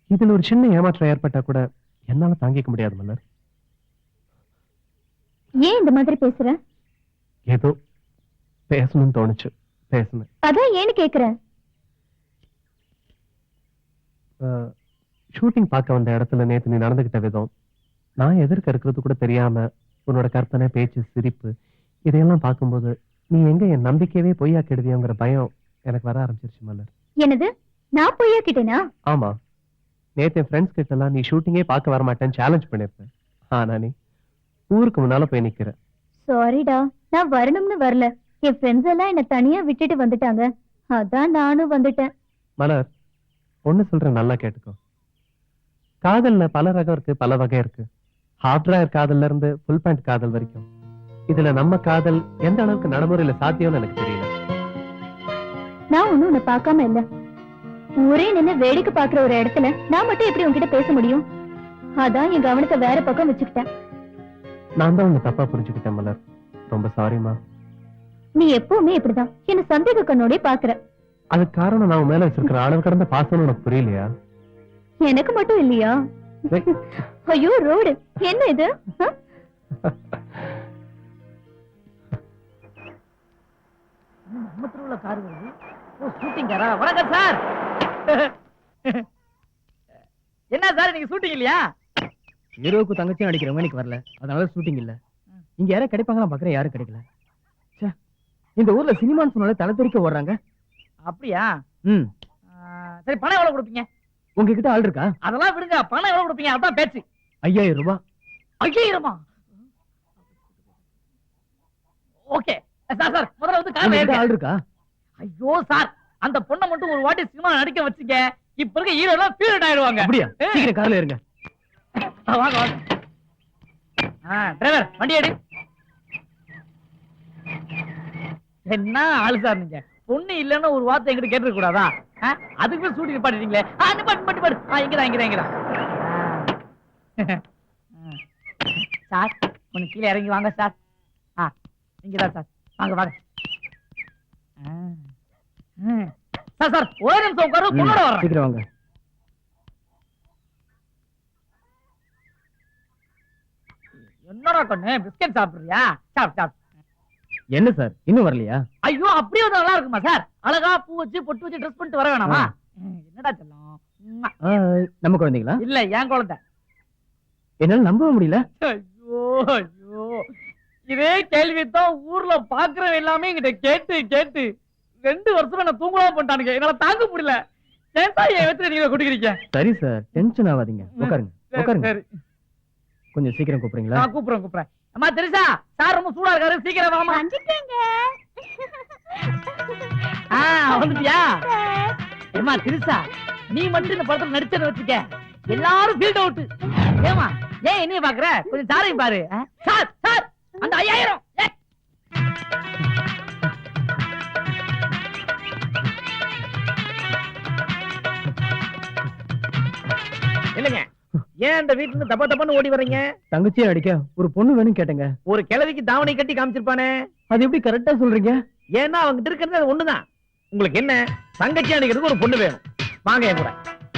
இதுல ஒரு சின்ன ஏமாற்றம் ஏற்பட்டா கூட என்னால தாங்கிக்க முடியாது மலர். ஏன் இந்த மாதிரி பேசுற? ஏதோ பேசணும்னு தோணுச்சு, பேசுனேன். அதான் ஏன்னு கேக்குறேன். ஷூட்டிங் பார்க்க வந்த இடத்துல நேத்து நீ நடந்துகிட்ட விதம், நான் எதிர்க்க இருக்கிறது கூட தெரியாம உன்னோட கற்பனை, பேச்சு, சிரிப்பு இதையெல்லாம் பார்க்கும்போது நீ எங்க என் நம்பிக்கையவே பொய்யாக்கிடுவியோங்கிற பயம் எனக்கு வர ஆரம்பிச்சிருச்சு மலர். என்னது, நான் பொய்யாக்கிட்டேனா? ஆமா, நேத்து என் ஃப்ரெண்ட்ஸ் கிட்ட எல்லாம் நீ ஷூட்டிங்கே பார்க்க வர மாட்டேன்னு சேலஞ்ச் பண்ணிருப்பேன். ஆனா நீ ஊருக்கு முன்னால போய் நிக்கிற. சாரிடா, நான் வரணும்னு வரல. என் ஃப்ரெண்ட்ஸ் எல்லாம் என்ன தனியா விட்டுட்டு வந்துட்டாங்க, அதான் நானும் வந்துட்டேன். மலர், ஒண்ணு சொல்றேன், நல்லா கேட்டுக்கோ. காதல்ல பல ரகம் இருக்கு, பல வகை இருக்கு. ஹாஃப் டிராயர் காதல்ல இருந்து ஃபுல் பேண்ட் காதல் வரைக்கும். இதுல நம்ம காதல் எந்த அளவுக்கு நடைமுறையில சாத்தியம்னு எனக்கு தெரியல. நான் ஒண்ணும் உன்னை பார்க்காம இல்ல, ஊரே நின்னு வேடிக்கை பாக்குற ஒரு இடத்துல நான் மட்டும் எப்படி உன்கிட்ட பேச முடியும்? அதான் என் கவனத்தை வேற பக்கம் வச்சுக்கிட்டேன். நான் தான் உன்னை தப்பா புரிஞ்சுக்கிட்டேன் மலர், ரொம்ப சாரிமா. நீ எப்பவுமே இப்படிதான் என்ன சந்தேக கண்ணோட பாக்குற. அதுக்கு காரணம் நான் உன் மேல வச்சிருக்கிற அளவு கடந்த பாசம்னு உனக்கு புரியலையா? எனக்கு மட்டும் இல்லையா? ஐயோ ரோடு என்ன இது? நம்ம தெருவுல கார் வருது. ஓ, ஷூட்டிங் காரா? வணக்கம் சார். என்ன சார், நீங்க ஷூட்டிங் இல்லையா? ஹீரோவுக்கு தங்கச்சியும் அடிக்கிறவங்க இன்னைக்கு வரல, அதனால ஷூட்டிங் இல்ல. இங்க யாரும் கிடைப்பாங்களா பாக்குறேன், யாரும் கிடைக்கல. இந்த ஊர்ல சினிமான்னு சொன்னாலே தலை தெறிக்க ஓடுறாங்க. அப்படியா? சரி, பணம் எவ்வளவு கொடுப்பீங்க? உங்ககிட்ட ஆள் இருக்கா? அதெல்லாம் விடுங்க, பணம் எவ்வளவு கொடுப்பீங்க அதான் பேச்சு. 5000 ரூபாய். 5000? Okay sir. சார் முதல்ல வந்து கார்ல உங்ககிட்ட ஏறுங்க. ஆள் இருக்கா? ஐயோ சார், அந்த பொண்ணை மட்டும் ஒரு வாட்டி சினிமா நடிக்க வச்சுங்க, இப்ப இருக்க ஹீரோ எல்லாம் ஃபீல்ட் ஆயிடுவாங்க. அப்படியா? சீக்கிரம் கார்ல ஏறுங்க. வாங்க வாங்க. டிரைவர் வண்டி எடு. என்ன ஆளு சார் நீங்க, பொண்ணு இல்லன்னா ஒரு வார்த்தை எங்கிட்ட கேட்டுக்க கூடாதா? அதுக்கு போய் சூட்டி நிப்பாட்டிட்டீங்களே. நிப்பாட்டு. இங்கதான். சார் கொஞ்சம் கீழே இறங்கி வாங்க சார். இங்கதான் சார், வாங்க. சார் ஒரு நிமிஷம் உட்காரு, பொண்ணோட வர்றேன். சீக்கிரம் வாங்க. என்னடா கண்ணு, பிஸ்கட் சாப்பிடுறியா? சாப்பிட்டு. என்ன சார், இன்னும் வரலையா? ஐயோ, அப்படியே வந்து நல்லா இருக்குமா சார்? அழகா பூ வச்சு பொட்டு வச்சு ட்ரெஸ் பண்ணிட்டு வர வேணாமா? என்னடா சொல்லும்? நம்ம குழந்தைங்களா? இல்ல, என் குழந்தை. என்னால நம்பவே முடியல. ஐயோ, இதே கேள்வித்தான் ஊர்ல பாக்குறவன் எல்லாமே என்கிட்ட கேட்டு 2 வருஷமா நான் தூங்கலாம் பண்ணிட்டானுங்க. என்னால தாங்க முடியல. நீங்க குடிக்கிறீங்க. சரி சார், டென்ஷன் ஆகாதீங்க, உட்காருங்க. சரி, கொஞ்சம் சீக்கிரம் கூப்பிடுறீங்களா? நான் கூப்பிடுறேன். அம்மா தெரிசா, சார் ரொம்ப சூடா இருக்காரு, சீக்கிரம் வாமா. வந்துட்டியா? ஏமா தெரிசா, நீ மட்டும் இந்த படத்துல நடிச்சத வச்சுக்க, எல்லாரும் ஃபீல்ட் அவுட். ஏமா, ஏன் என்னைய பாக்குற? கொஞ்சம் சாரையும் பாரு. சார் அந்த 5000. இல்லங்க, ஏன் அந்த வீட்டுல இருந்து தப்பான்னு ஓடி வர்றீங்க? தங்கச்சியை அடிக்க ஒரு பொண்ணு வேணும் கேட்டேங்க. ஒரு கிழவிக்கு தாவணி கட்டி காமிச்சிருப்பானே, அது எப்படி கரெக்டா சொல்றீங்க? ஏன்னா அவங்க இருக்கிறது அது ஒண்ணுதான். உங்களுக்கு என்ன, தங்கச்சி அடிக்கிறதுக்கு ஒரு பொண்ணு வேணும். வாங்க என் கூட.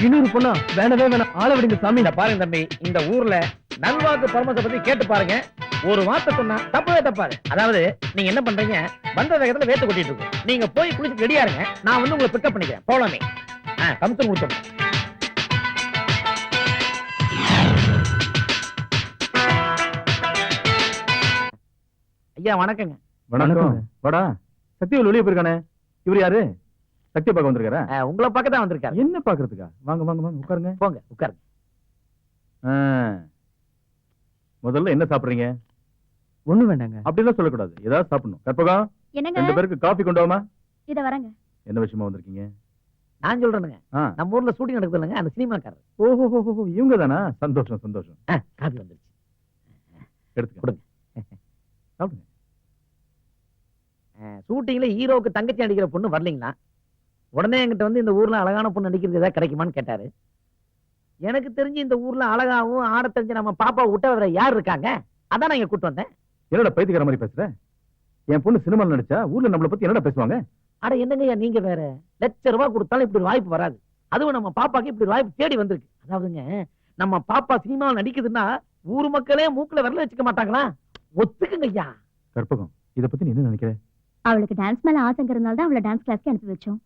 இன்னொரு பொண்ணா? வேணவே வேணாம், ஆள விடுங்க சாமி. பாருங்க தம்பி, இந்த ஊர்ல நல்வாக்கு பரமத்தை பத்தி கேட்டு பாருங்க, ஒரு வார்த்தை சொன்னா தப்பவே தப்பாது. அதாவது நீங்க என்ன பண்றீங்க, வந்த வேகத்துல வேத்து கொட்டிட்டு இருக்கும். நீங்க போய் குளிச்சு ரெடியா இருங்க, நான் வந்து உங்களை பிக்கப் பண்ணிக்கிறேன். போலாமே. கமிஷன் கொடுத்துருங்க. ஐயா வணக்கங்க. வணக்கம். வாடா. சக்திவேல் வெளியே போயிருக்கானே, இவர் யாரு? சக்தி பார்க்க வந்திருக்காரா? உங்களை பக்கம் தான் வந்திருக்காரு. என்ன பாக்குறதுக்கா? வாங்க வாங்க வாங்க, உட்காருங்க. போங்க உட்காருங்க. முதல்ல என்ன சாப்பிடுறீங்க? ஒண்ணு வேண்டாங்க. அப்படிலாம் சொல்லக்கூடாது, ஏதாவது சாப்பிடணும். கற்பகம், என்னங்க 2 பேருக்கு காபி கொண்டு வாமா. இத வரங்க. என்ன விஷயமா வந்திருக்கீங்க? நான் சொல்றேனுங்க, நம்ம ஊர்ல ஷூட்டிங் நடக்குது இல்லைங்க, அந்த சினிமாக்காரர். ஓஹோ, இவங்க தானா? சந்தோஷம் சந்தோஷம். காபி வந்துருச்சு, எடுத்து கொடுங்க. சாப்பிடுங்க. ஷூட்டிங்ல ஹீரோவுக்கு தங்கச்சி நடிக்கிற பொண்ணு வரலீங்களா? உடனே என்கிட்ட வந்து இந்த ஊர்ல அழகான பொண்ணு நடிக்கிறது ஏதாவது கிடைக்குமான்னு கேட்டாரு. எனக்கு தெரிஞ்சு இந்த ஊர்ல அழகாவும் ஆட தெரிஞ்ச நம்ம பாப்பா விட்ட வேற யார் இருக்காங்க? அதான் நான் இங்க கூட்டு வந்தேன். என்னடா பைத்தியக்கார மாதிரி பேசுற? என் பொண்ணு சினிமால நடிச்சா ஊர்ல நம்மளை பத்தி என்னடா பேசுவாங்க? அட என்னங்கய்யா நீங்க வேற, ₹1,00,000 கொடுத்தாலும் இப்படி ஒரு வாய்ப்பு வராது. அதுவும் நம்ம பாப்பாக்கு இப்படி ஒரு வாய்ப்பு தேடி வந்திருக்கு. அதாவதுங்க, நம்ம பாப்பா சினிமாவில் நடிக்குதுன்னா ஊர் மக்களே மூக்குல விரல வச்சுக்க மாட்டாங்களா? ஒத்துக்குங்க ஐயா. கற்பகம், இத பத்தி நீ என்ன நினைக்கிற? அவளுக்கு டான்ஸ் மேல ஆசைங்கிறதுனால தான் அவளை டான்ஸ் கிளாஸ்க்கு அனுப்பி வச்சோம்.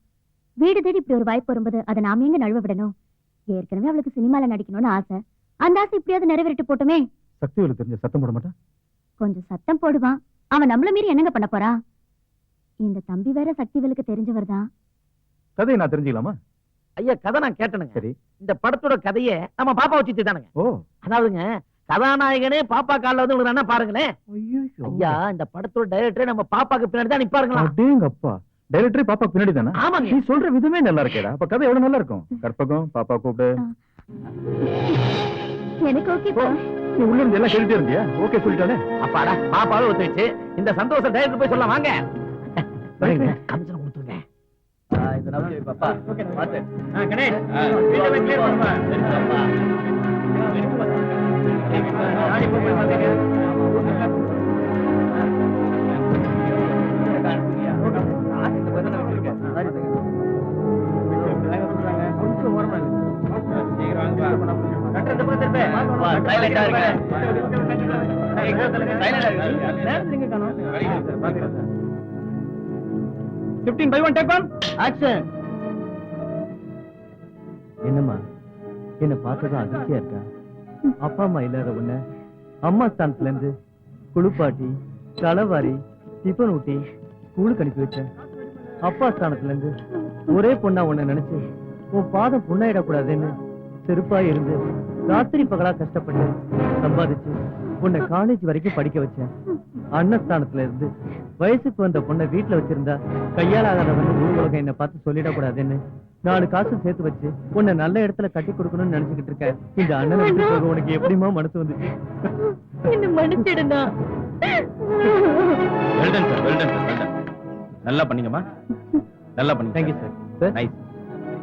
வீடு தேடி இப்படி ஒரு வாய்ப்பு வரும்போது அதை நாம எங்க நழுவ விடணும்? ஏற்கனவே அவளுக்கு சினிமால நடிக்கணும்னு ஆசை. அந்த ஆசை இப்படியாவது நிறைவேறிட்டு போட்டுமே. சக்திவேலு தெரிஞ்ச சத்தம் போட மாட்டான்? கொஞ்சம் சத்தம் போடுவான். அவன் நம்மள மீறி என்னங்க பண்ண போறா? இந்த தம்பி வேற சக்திவேலுக்கு தெரிஞ்சவர் தான். கதையை நான் தெரிஞ்சுக்கலாமா? ஐயா கதை நான் கேட்டனுங்க. சரி. இந்த படத்தோட கதையை நம்ம பாப்பா வச்சு தானுங்க. ஓ, அதாவதுங்க, கதாநாயகனே பாப்பா காலில் வந்து விழுறானா பாருங்களேன். ஐயா இந்த படத்தோட டைரக்டரே நம்ம பாப்பாக்கு பின்னாடி தான் நிப்பாருங்களா? அடேங்கப்பா, டைரக்டரே பாப்பா பின்னாடி தானே? ஆமாங்க. நீ சொல்ற விதமே நல்லா இருக்கேடா. அப்ப கதை எவ்வளவு நல்லா இருக்கும். கற்பகம், பாப்பா கூப்பிடு. எனக்கு ஓகே. நீ உள்ள இருந்து எல்லாம் கேட்டுட்டே இருந்தியா? ஓகே சொல்லிட்டாலே. அப்பாடா, பாப்பாவே ஒத்துச்சு. இந்த சந்தோஷம் டைரக்டர் போய் சொல்ல வாங்க. கமிஷன் கொடுத்துருங்க. இந்த நம்பி பாப்பா. ஓகே பாத்து. கணேஷ், வீட்டை கிளியர் பண்ணுமா? நாளைக்கு போய் பாத்துங்க. கொஞ்சம் ஓரமா கட்டுறது பார்த்துட்டு சைலண்டா இருங்க. சைலண்டா இருங்க. நேரத்துல எங்க காணோம்? 15/1 டேக் ஒன் ஆக்ஷன். என்னம்மா, என்ன பார்த்ததும் அதிர்ச்சியா இருக்கா? அப்பா அம்மா இல்லாத உன்ன அம்மா ஸ்தானத்துல இருந்து குளிப்பாட்டி தலைவாரி டிஃபன் ஊட்டி ஸ்கூலுக்கு அனுப்பி வச்சேன். அப்பா ஸ்தானத்துல இருந்து ஒரே பொண்ணா உன்னை நினைச்சு உன் பாதம் புண்ணாயிடக்கூடாதுன்னு செருப்பா இருந்து ராத்திரி பகலா கஷ்டப்பட்டு சம்பாதிச்சு உன்னை காலேஜ் வரைக்கும் படிக்க வச்சேன். அன்னஸ்தானத்துல இருந்து வயசுக்கு வந்த பொண்ணை வீட்டுல வச்சிருந்தா கையாளாதவன்னு ஊர் உலகம் என்ன பார்த்து சொல்லிடக்கூடாதுன்னு 4 காசு சேர்த்து வச்சு உன்னை நல்ல இடத்துல கட்டி கொடுக்கணும்னு நினைச்சுக்கிட்டு இருக்க. இந்த அண்ணனை விட்டு போக உனக்கு எப்படிமா மனசு வந்துச்சு? என்ன மன்னிச்சிடுனா. Well done sir, well done sir, well done. நல்லா பண்ணீங்கம்மா, நல்லா பண்ணீங்க. Thank you sir. Sir nice.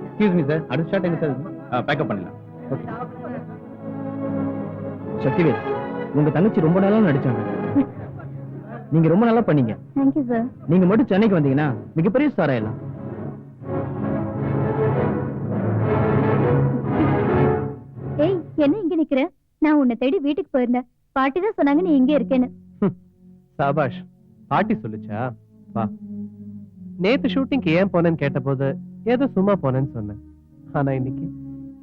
Excuse me sir, அடுத்த ஷாட் எங்க சார்? பேக்கப் பண்ணலாம். ஓகே. சக்திவேல், உங்க தங்கச்சி ரொம்ப நாளா நடிச்சாங்க. நீங்க ரொம்ப நல்லா பண்ணீங்க. Thank you sir. நீங்க மட்டும் சென்னைக்கு வந்தீங்கன்னா மிகப்பெரிய ஸ்டார் ஆயிடலாம். ஏய், என்ன இங்க நிக்கிற? நான் உன்னை தேடி வீட்டுக்கு போயிருந்தேன். பாட்டி தான் சொன்னாங்க நீ இங்க இருக்கேன்னு. சாபாஷ், பாட்டி சொல்லுச்சா? வா. நேத்து ஷூட்டிங்க்கு ஏன் போனேன்னு கேட்டபோது ஏதோ சும்மா போனேன்னு சொன்னேன். ஆனா இன்னைக்கு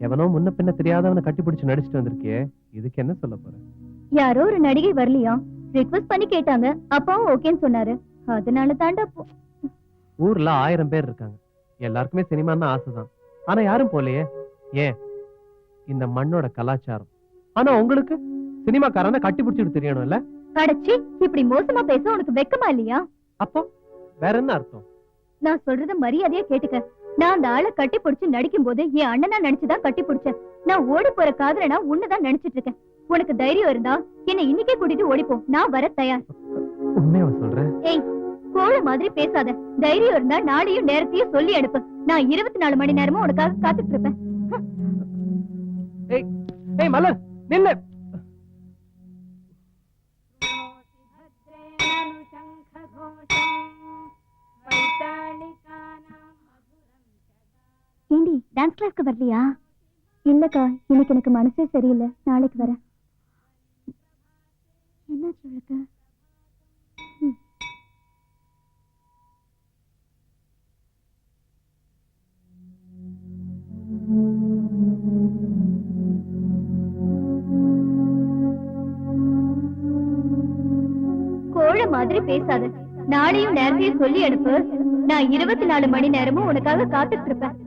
எவனோ முன்ன பின்ன தெரியாதவனை கட்டிப்பிடிச்சு நடிச்சுட்டு வந்திருக்கியே, இதுக்கு என்ன சொல்ல போற? யாரோ ஒரு நடிகை வரலையா, ரிக்வெஸ்ட் பண்ணி கேட்டாங்க, அப்பாவும் ஓகேன்னு சொன்னாரு. அதனால தாண்டா ஊர்ல 1000 பேர் இருக்காங்க. எல்லாருக்குமே சினிமான்னு ஆசைதான். ஆனா யாரும் போலையே. ஏன்? இந்த மண்ணோட கலாச்சாரம். ஆனா உங்களுக்கு சினிமாக்காரனை கட்டி பிடிச்சிட்டு தெரியணும் இல்ல? அடச்சி, இப்படி மோசமா பேச உனக்கு வெக்கமா இல்லையா? அப்போ வேற என்ன அர்த்தம்? நான் சொல்றத மரியாதையா கேட்டுக்க. நான் அந்த ஆளை கட்டி பிடிச்சு நடிக்கும் போது என் அண்ணனா நினைச்சுதான் கட்டி பிடிச்சேன். நான் ஓடி போற காதலனா உன்னதான் நினைச்சிட்டு இருக்கேன். உனக்கு தைரியம் இருந்தா என்ன இன்னைக்கே கூட்டிட்டு ஓடிப்போ, நான் வர தயார். உண்மையா சொல்றேன்? ஏய், கோழ மாதிரி பேசாத. தைரியம் இருந்தா நாளையும் நேரத்தையும் சொல்லி அனுப்பு. நான் 24 மணி நேரமும் உனக்காக காத்துட்டு இருப்பேன். ஏய் ஏய் மலர், நில்லு. ஏண்டி, டான்ஸ் கிளாஸ்க்கு வரலையா? இல்லக்கா, இன்னைக்கு எனக்கு மனசே சரியில்லை. நாளைக்கு வரேன். என்னாச்சு அவளுக்கு? கோழ மாதிரி பேசாத. நாளையும் நேரத்தையும் சொல்லி அனுப்பு. நான் 24 மணி நேரமும் உனக்காக காத்துட்டு இருப்பேன்.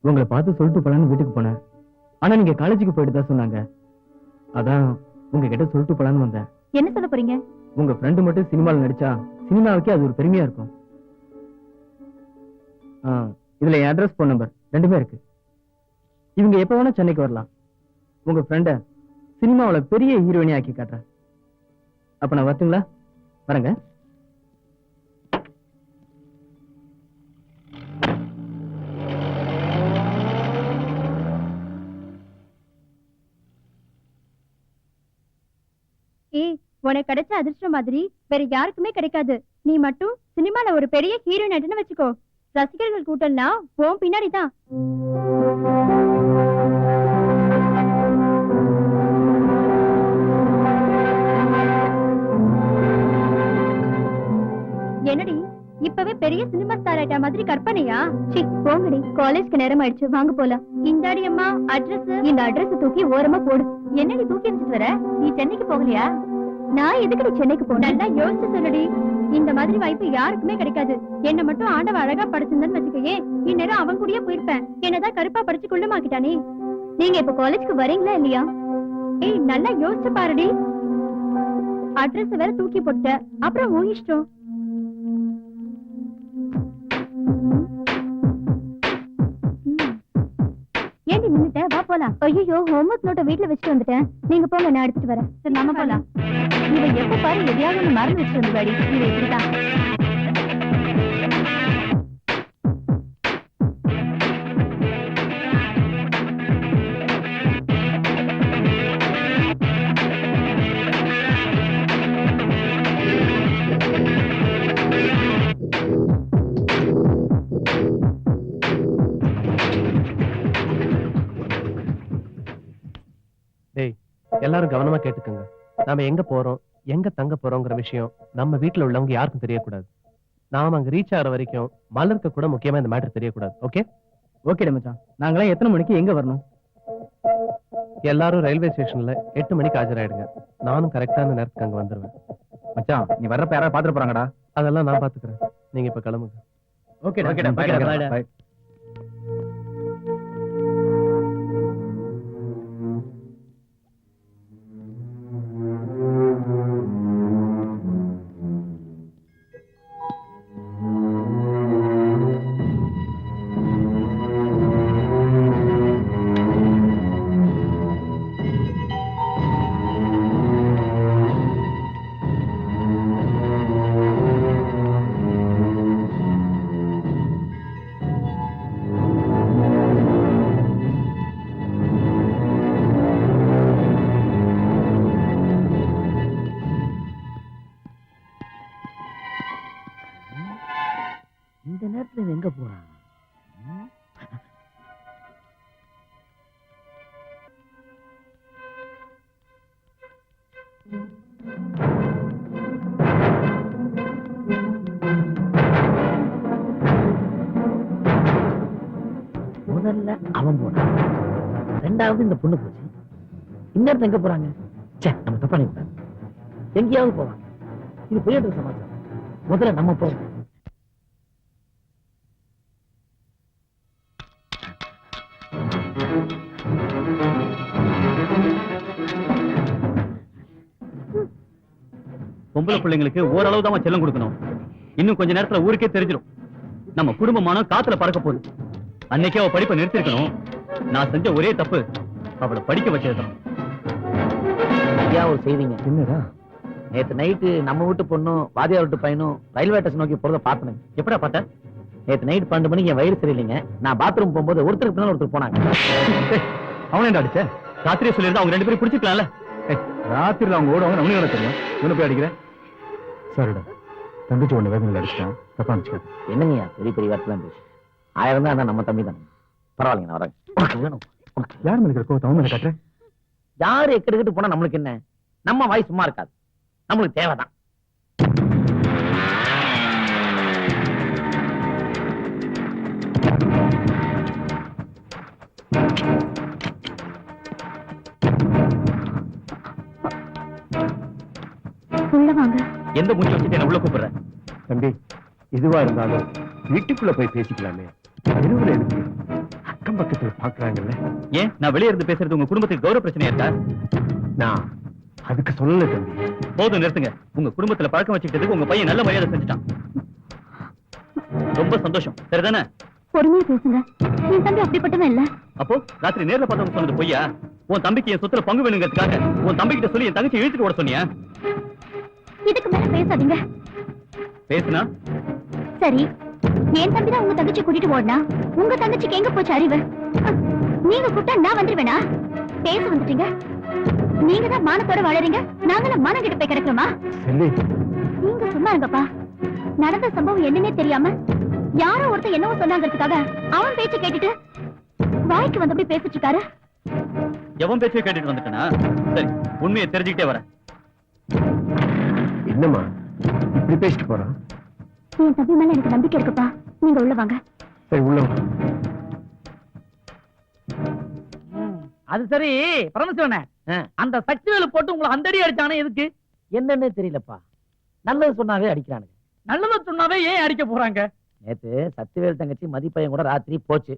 உங்களை பார்த்து சொல்லிட்டு போலான்னு வீட்டுக்கு போனேன். ஆனா நீங்க காலேஜுக்கு போயிட்டு தான் சொன்னாங்க. அதான் உங்ககிட்ட சொல்லிட்டு போலான்னு வந்தேன். என்ன சொல்ல போறீங்க? உங்க ஃப்ரெண்டு மட்டும் சினிமாவில் நடிச்சா சினிமாவுக்கே அது ஒரு பெருமையா இருக்கும். இதுல என் அட்ரஸ், போன் நம்பர் ரெண்டுமே இருக்கு. இவங்க எப்ப வேணா சென்னைக்கு வரலாம். உங்க ஃப்ரெண்ட சினிமாவில் பெரிய ஹீரோயினி ஆக்கி காட்டுறேன். அப்ப நான் வரட்டுங்களா? வரேங்க. உனக்கு கிடைச்ச அதிர்ஷ்டம் மாதிரி வேற யாருக்குமே கிடைக்காது. நீ மட்டும் சினிமால ஒரு பெரிய ஹீரோயின் ஆயிட்டுன்னு வச்சுக்கோ, ரசிகர்கள் கூட்டம்னா உன் பின்னாடிதான். என்னடி இப்பவே பெரிய சினிமா ஸ்டார் ஆயிட்ட மாதிரி கற்பனையா? சி போங்கடி, காலேஜ்க்கு நேரம் ஆயிடுச்சு, வாங்க போலாம். இந்தாடி அம்மா அட்ரஸ். இந்த அட்ரஸ் தூக்கி ஓரமா போடு. என்னடி தூக்கி வச்சுட்டு வர? நீ சென்னைக்கு போகலையா? நான் எதுக்கு சென்னைக்கு போன? நல்லா யோசிச்சு சொல்லுடி. இந்த மாதிரி வாய்ப்பு யாருக்குமே கிடைக்காது. என்ன மட்டும் ஆண்டவ அழகா படிச்சிருந்தேன்னு வச்சுக்கயே, இந்நேரம் அவன் கூடயே போயிருப்பேன். என்னதான் கருப்பா படிச்சு குள்ளமாக்கிட்டானே. நீங்க இப்ப காலேஜ்க்கு வரீங்களா இல்லையா? ஏய் நல்லா யோசிச்சு பாருடி. அட்ரஸ் வேற தூக்கி போட்ட, அப்புறம் உன் இஷ்டம். ஏண்டி நின்னுட்ட? வா போலாம். ஐயோ ஹோம்வொர்க் நோட்டை வீட்டுல வச்சுட்டு வந்துட்டேன். நீங்க போங்க, நான் எடுத்துட்டு வரேன். சரி நாம போலாம். இவ எப்ப பாரு எதையாவது ஒண்ணு மறந்து வச்சுட்டு வந்து வாடி. இவ இப்படிதான். டேய், எல்லாரும் கவனமா கேட்டுக்கோங்க. நாம எங்க போறோம், எங்க தங்க போறோங்கிற விஷயம் நம்ம வீட்டுல உள்ளவங்க யாருக்கும் தெரியக்கூடாது. நாம அங்க ரீச் ஆகிற வரைக்கும் மலருக்கு கூட முக்கியமா இந்த மேட்டர் தெரியக்கூடாது. ஓகே? ஓகே மச்சான். நாங்களாம் எத்தனை மணிக்கு எங்க வரணும்? எல்லாரும் ரயில்வே ஸ்டேஷன்ல 8 மணிக்கு ஆஜராயிடுங்க. நானும் கரெக்டான நேரத்துக்கு அங்க வந்துருவேன். மச்சான், நீ வர்றப்ப யாராவது பாத்துட்டு போறாங்கடா. அதெல்லாம் நான் பாத்துக்கிறேன். நீங்க இப்ப கிளம்புங்க. ஓகேடா. பை. இந்த நேரத்துல எங்க போறான்? முதல்ல அவன் போனான், ரெண்டாவது இந்த பொண்ணு போச்சு. இன்னொருத்த எங்க போறாங்க? நம்ம தப்பா நினைப்பேன். எங்கேயாவது போவாங்க. இது பெரிய சமாச்சாரம். முதல்ல நம்ம போவோம். பொம்பளை பிள்ளைங்களுக்கு ஓரளவு தான் செல்லம் கொடுக்கணும். இன்னும் கொஞ்ச நேரத்துல ஊருக்கே தெரிஞ்சிடும். நம்ம குடும்பமானம் காத்துல பறக்க போகுது. அன்னைக்கே அவ படிப்பை நிறுத்திருக்கணும். நான் செஞ்ச ஒரே தப்பு அவளை படிக்க வச்சதுதான். ஐயா ஒரு செய்திங்க. என்னடா? நேத்து நைட்டு நம்ம வீட்டு பொண்ணும் வாதியார் வீட்டு பையனும் ரயில்வே ஸ்டேஷன் நோக்கி போறத பாத்தனுங்க. எப்படா பார்த்த? நேத்து நைட் 12 மணிக்கு என் வயிறு சரியில்லைங்க. நான் பாத்ரூம் போகும்போது ஒருத்தருக்கு பின்னால ஒருத்தர் போனாங்க. அவனை என்ன அடிச்ச? ராத்திரியே சொல்லியிருந்தா அவங்க 2 பேரும் பிடிச்சிக்கலாம்ல. ராத்திரில அவங்க ஓடுவாங்க, அவனுக்கு என்ன தெரியும்? இவனை போய் அடிக்கிறேன். சரிடா, தங்கச்சி ஒண்ணு வேகங்கள் அடிச்சிட்டான். தப்பா நினைச்சுக்க. என்னங்கய்யா பெரிய பெரிய வார்த்தைலாம் பேசு. 1000 தான் நம்ம தம்பி தானே. பரவாயில்லைங்க, நான் வரேன். உனக்கு வேணும். யார் மேல இருக்கோ அவன் மேல காட்டுறேன். யாரு எக்கெடுக்கிட்டு போனா நம்மளுக்கு என்ன? நம்ம வாய் சும்மா இருக்காது. நம்மளுக்கு தேவைதான். உள்ள வாங்க. எந்த மூச்சு வச்சுட்டு என்ன உள்ள கூப்பிடுற? தம்பி, எதுவா இருந்தாலும் வீட்டுக்குள்ள போய் பேசிக்கலாமே. தெருவுல இருக்கு, அக்கம் பக்கத்துல பாக்குறாங்கல்ல. ஏன் நான் வெளியே இருந்து பேசுறது உங்க குடும்பத்துக்கு கௌரவ பிரச்சனையா இருக்கா? நான் அதுக்கு சொல்லல தம்பி. போதும், நிறுத்துங்க. உங்க குடும்பத்துல பழக்கம் வச்சுக்கிட்டதுக்கு உங்க பையன் நல்ல மரியாதை செஞ்சுட்டான். ரொம்ப சந்தோஷம், சரிதானே? பொறுமையா பேசுங்க. என் தம்பி அப்படிப்பட்டவன் இல்ல. அப்போ ராத்திரி நேர்ல பார்த்தவங்க சொன்னது பொய்யா? உன் தம்பிக்கு என் சொத்துல பங்கு வேணுங்கிறதுக்காக உன் தம்பி கிட்ட சொல்லி என் தங்கச்சி இழுத்துட்டு ஓட சொன்னியா? இதுக்கு மேல பேசாதீங்க. பேசுனா சரி, என் தம்பி தான் உங்க தங்கச்சி கூட்டிட்டு ஓடினா உங்க தங்கச்சிக்கு எங்க போச்சு அறிவு? நீங்க கூப்பிட்டா நான் வந்துருவேனா? பேச வந்துட்டீங்க. நீங்க தான் மானத்தோட வாழறீங்க, நாங்களும் மானம் கிட்ட போய் கிடக்குறோமா? செல்லி, நீங்க சும்மா இருங்கப்பா. நடந்த சம்பவம் என்னன்னே தெரியாம யாரோ ஒருத்தர் என்னவோ சொன்னாங்கிறதுக்காக அவன் பேச்ச கேட்டுட்டு வாய்க்கு வந்தபடி பேசிட்டு இருக்காரு. எவன் பேச்சை கேட்டுட்டு வந்துட்டனா? சரி, உண்மையை தெரிஞ்சுக்கிட்டே வரேன். என்னம்மா இப்படி பேசிட்டு போறான்? என் தம்பி மேல எனக்கு நம்பிக்கை இருக்குப்பா. நீங்க உள்ள வாங்க. சரி, உள்ள வா. அது சரி பரமசிவனே, அந்த சக்திவேலு போட்டு உங்களை அந்த அடி அடிச்சானே எதுக்கு? என்னன்னு தெரியலப்பா. நல்லது சொன்னாவே அடிக்கிறானுங்க. நல்லது சொன்னாவே ஏன் அடிக்க போறாங்க? நேத்து சத்திவேல் தங்கச்சி மதிப்பையன் கூட ராத்திரி போச்சு.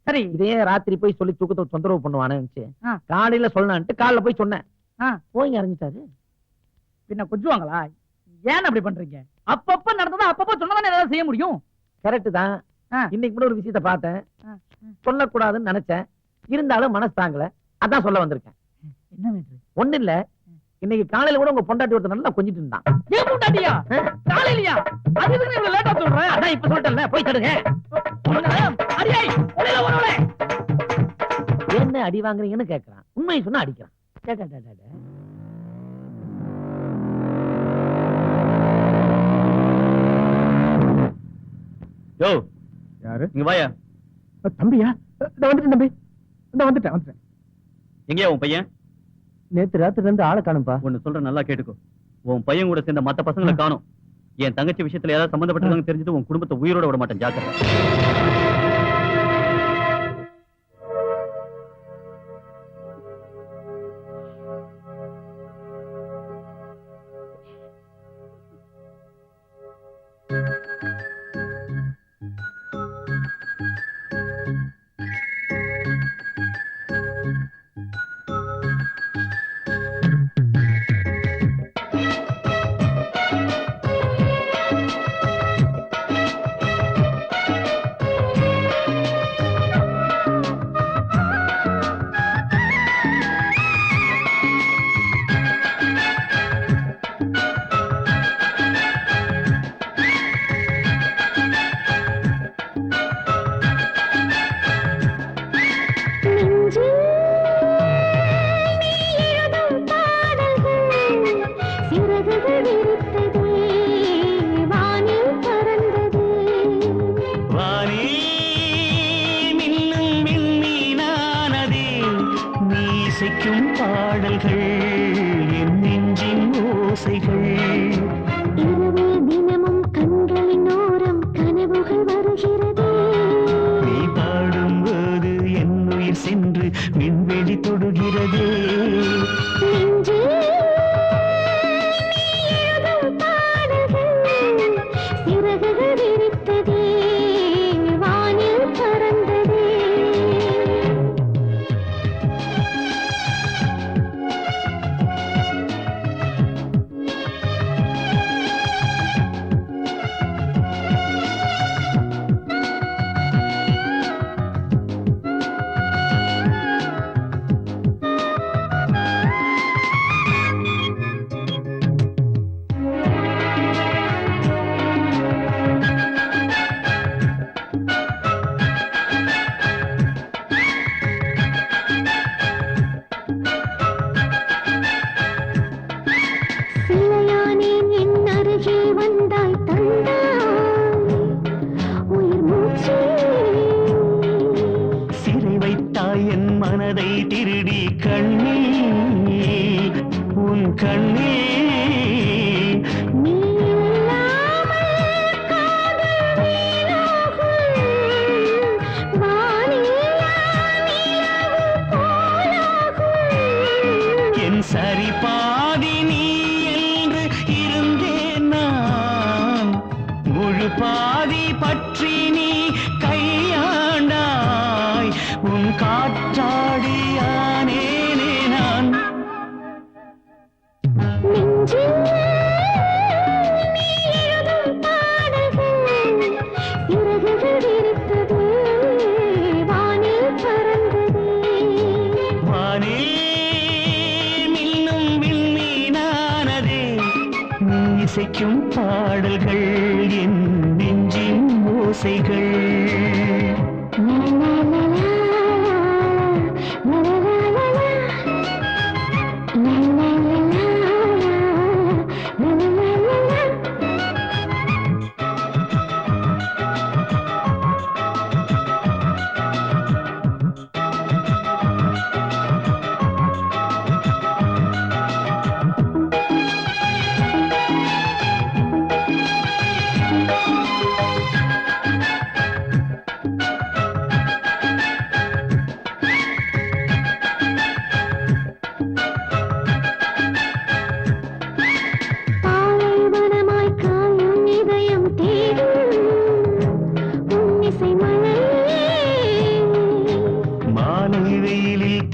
சரி, இதே ராத்திரி போய் சொல்லி தூக்கத்தை தொந்தரவு பண்ணுவானு ஆ. காலையில சொல்லலான்ட்டு காலைல போய் சொன்னேன். ஆ. போய் அறிஞ்சிட்டாரு. பின்ன கொஞ்சுவாங்களா? ஏன் அப்படி பண்றீங்க? அப்பப்ப நடந்ததா அப்பப்ப சொன்னதானே ஏதாவது செய்ய முடியும். கரெக்ட் தான். ஆ. இன்னைக்கு கூட ஒரு விஷயத்தை பார்த்தேன். ஆ. சொல்லக்கூடாதுன்னு நினைச்சேன். இருந்தாலும் மனசு தாங்கல. அதான் சொல்ல வந்திருக்கேன். என்ன வேண்டு? ஒண்ணு இல்ல, இன்னைக்கு காலையில கூட உங்க பொண்டாட்டி ஒருத்தர் நல்லா கொஞ்சிட்டு இருந்தான். ஏன் கூட்டாட்டியா? காலையிலயா? அது எதுக்கு இவ்வளவு லேட்டா சொல்றேன்? அதான் இப்ப சொல்லிட்டேன்ல, போய் தடுங்க. அடியாய், உள்ள வரவளே. என்ன அடி வாங்குறீங்கன்னு கேக்குறான். உண்மையை சொன்னா அடிக்கிறான். டே, டே, டே, டே. யோ, யாரு? இங்க வாயா. தம்பியா? இந்த வந்துட்டேன் தம்பி. இந்த வந்துட்டேன். எங்கயா உன் பையன்? நேத்து ராத்திரி இருந்து ஆளை காணும்பா. ஒன்னு சொல்ற, நல்லா கேட்டுக்கோ. உன் பையன் கூட சேர்ந்த மத்த பசங்களை காணோம். என் தங்கச்சி விஷயத்துல ஏதாவது சம்பந்தப்பட்டிருக்காங்க தெரிஞ்சுட்டு உன் குடும்பத்தை உயிரோட விட மாட்டேன், ஜாக்கிரதை. இசைக்கும் பாடல்கள் என் நெஞ்சின் ஓசைகள்.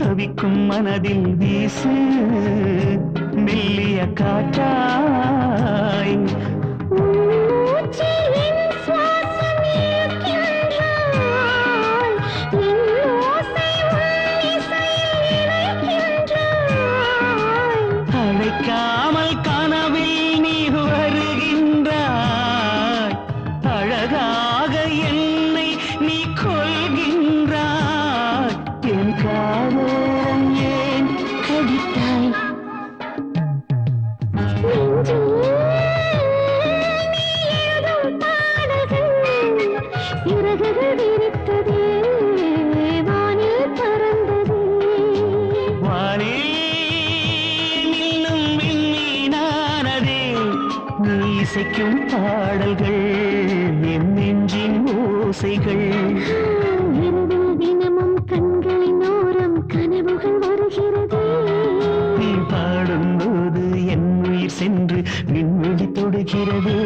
தவிக்கும் மனதில் வீசு மெல்லிய காற்றாய். அழைக்காமல் கனவில் நீ வருகின்றாய். அழகாக என்னை நீ கொள்கின்றாய். என் காதல் ஏன் கடித்தாய்? இசைக்கும் பாடல்கள் என் நெஞ்சின் ஓசைகள். இரவில் தினமும் கண்களின் ஓரம் கனவுகள் வருகிறது. நீ பாடும்போது என் உயிர் சென்று விண்வெளி தொடுகிறது.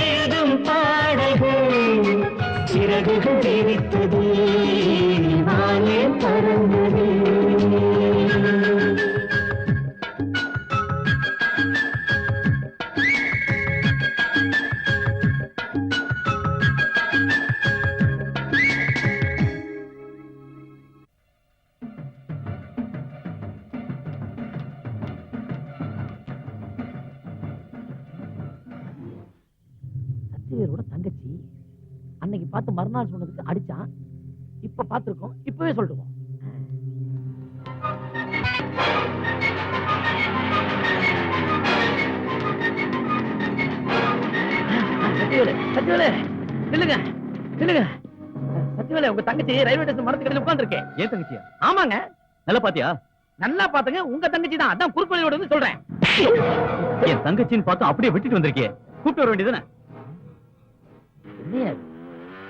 எழுதும் பாடல்கள் சிறகுகள் தெரித்தது வானே பறந்தது. சத்தியரோட தங்கச்சி அன்னைக்கு பார்த்து மறுநாள் சொன்னதுக்கு அடிச்சான். இப்ப பார்த்திருக்கோம், இப்பவே சொல்லிடுவோம். சத்தியவேலு, சத்தியவேலு, நில்லுங்க, நில்லுங்க. சத்தியவேலு, உங்க தங்கச்சி ரயில்வே ஸ்டேஷன் மரத்துக்கு உட்கார்ந்துருக்கேன். ஏன் தங்கச்சியா? ஆமாங்க, நல்லா பாத்தியா? நல்லா பாத்துங்க. உங்க தங்கச்சி தான். அதான் குறுக்கு வழியோட வந்து சொல்றேன். என் தங்கச்சின்னு பார்த்து அப்படியே விட்டுட்டு வந்திருக்கே. கூப்பிட்டு வர வேண்டியதுதானே?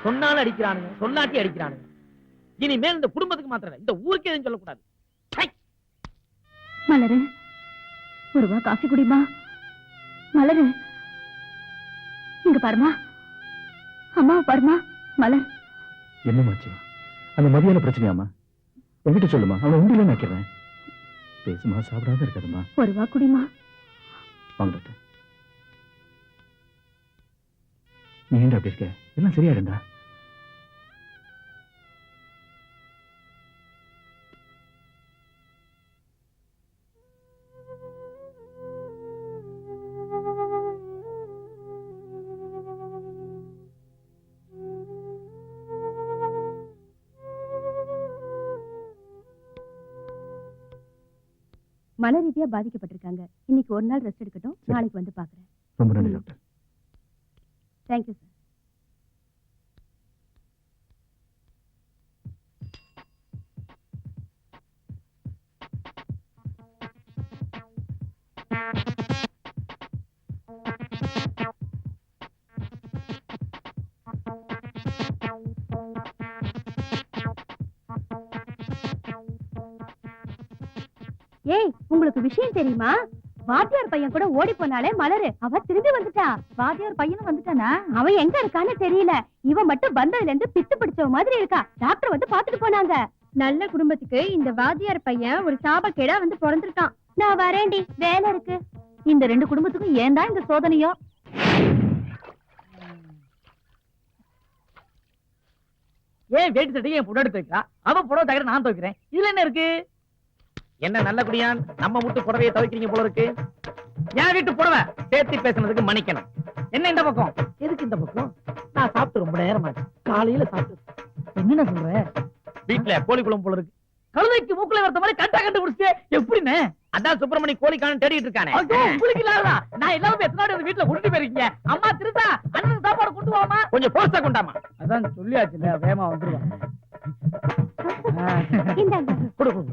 சொன்னாலும் அடிக்கிறானுங்க, சொல்லாட்டி அடிக்கிறானுங்க. இனிமேல் இந்த குடும்பத்துக்கு மாத்திரம் இந்த ஊருக்கு எதுவும் சொல்லக்கூடாது. மலரு, ஒரு ரூபா காஃபி குடிமா. மலரு, இங்க பாருமா, அம்மாவை பாருமா. மலர், என்னமாச்சு? அந்த மதியான பிரச்சனையாமா? என்கிட்ட சொல்லுமா, அவனை உண்டியில நினைக்கிறேன். பேசுமா, சாப்பிடாம இருக்காதுமா. ஒரு ரூபா குடிமா. வாங்கிட்டு நீ ஏன்டா அப்படி இருக்க? எல்லாம் சரியாயிடும்டா. மன ரீதியா பாதிக்கப்பட்டிருக்காங்க. இன்னைக்கு ஒரு நாள் ரெஸ்ட் எடுக்கட்டும். நாளைக்கு வந்து பாக்குறேன். ரொம்ப நன்றி டாக்டர். Thank you sir. ஏய், உங்களுக்கு விஷயம் தெரியுமா? வாத்தியார் பையன் கூட ஓடி போனாலே மலரு, அவ திரும்பி வந்துட்டா. வாத்தியார் பையனும் வந்துட்டானா? அவன் எங்க இருக்கான்னு தெரியல. இவன் மட்டும் வந்ததுல இருந்து பித்து பிடிச்ச மாதிரி இருக்கா. டாக்டர் வந்து பாத்துட்டு போனாங்க. நல்ல குடும்பத்துக்கு இந்த வாத்தியார் பையன் ஒரு சாபக்கேடா வந்து பிறந்திருக்கான். நான் வரேன்டி, வேலை இருக்கு. இந்த ரெண்டு குடும்பத்துக்கும் ஏன்டா இந்த சோதனையோ? ஏன் வேட்டு சட்டையை என் புடவை எடுத்து வைக்கிறா? அவன் புடவை தகர நான் துவைக்கிறேன். இதுல என்ன இருக்கு? என்ன நல்ல குடியான் நம்ம வீட்டு புடவையை துவைக்கிறீங்க போல இருக்கு. என் வீட்டு புடவை சேர்த்து பேசுனதுக்கு மன்னிக்கணும். என்ன இந்த பக்கம்? எதுக்கு இந்த பக்கம்? நான் சாப்பிட்டு ரொம்ப நேரம் ஆச்சு. காலையில சாப்பிட்டு என்ன சொல்ற? வீட்டுல கோழி குழம்பு போல இருக்கு. கழுதைக்கு மூக்குல வரத மாதிரி கண்டா கண்டுபிடிச்சு எப்படின்னு? அதான் சுப்பிரமணி கோழிக்கான தேடிட்டு இருக்கானே. ஐயோ, உங்களுக்கு இல்லாததா? நான் எல்லாரும் எத்தனை நாள் வீட்டுல கொண்டு போயிருக்கீங்க. அம்மா திருத்தா அண்ணன் சாப்பாடு கொண்டு வாமா. கொஞ்சம் போஸ்டா கொண்டாமா. அதான் சொல்லியாச்சுல, வேகமா வந்துருவா. இந்தாங்க. கொடு கொடு.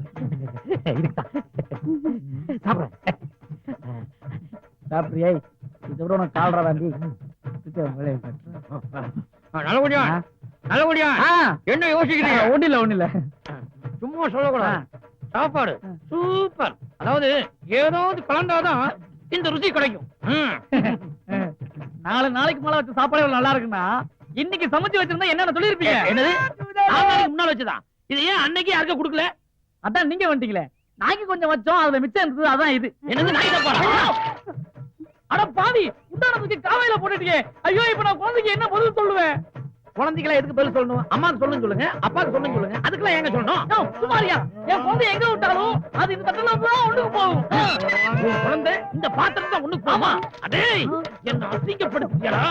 இதுக்குதான் சாப்பிட. சாப்பிடுறியே, இதை விட உனக்கு கால்ரா தாண்டி. நல்ல குடியா, நல்ல குடியா. என்ன யோசிக்கிறீங்க? ஒண்ணு இல்ல சும்மா சொல்லக்கூடாது. சாப்பாடு சூப்பர். அதாவது ஏதாவது கலந்தாதான் இந்த ருசி கிடைக்கும். 4 நாளைக்கு மேல வச்ச சாப்பாடு எவ்வளவு நல்லா இருக்குன்னா, இன்னைக்கு சமைச்சு வச்சிருந்தா என்னன்னு சொல்லிருப்பீங்க. என்னது? 4 நாளைக்கு முன்னால வச்சுதான். இது ஏன் அன்னைக்கு யாருக்கும் கொடுக்கல? அதான் நீங்க வந்துட்டீங்களே. நாங்க கொஞ்சம் வச்சோம், அதுல மிச்சம் இருந்தது, அதான் இது. என்னது? நாய் தப்பா? அட பாவி, உண்டானதுக்கு காவையில போட்டுட்டீங்க. ஐயோ, இப்ப நான் குழந்தைக்கு என்ன பதில் சொல்லுவேன்? குழந்தைகளை எதுக்கு பதில் சொல்லணும்? அம்மாக்கு சொல்லணும் சொல்லுங்க, அப்பாக்கு சொல்லணும் சொல்லுங்க. அதுக்கெல்லாம் எங்க சொல்லணும்? சுமாரியா, என் குழந்தை எங்க விட்டாலும் அது இந்த தட்டல தான் ஒண்ணுக்கு போகும். உன் குழந்தை இந்த பாத்திரம் தான் ஒண்ணுக்கு போமா? அடே, என்ன அசிங்கப்படுத்தியடா.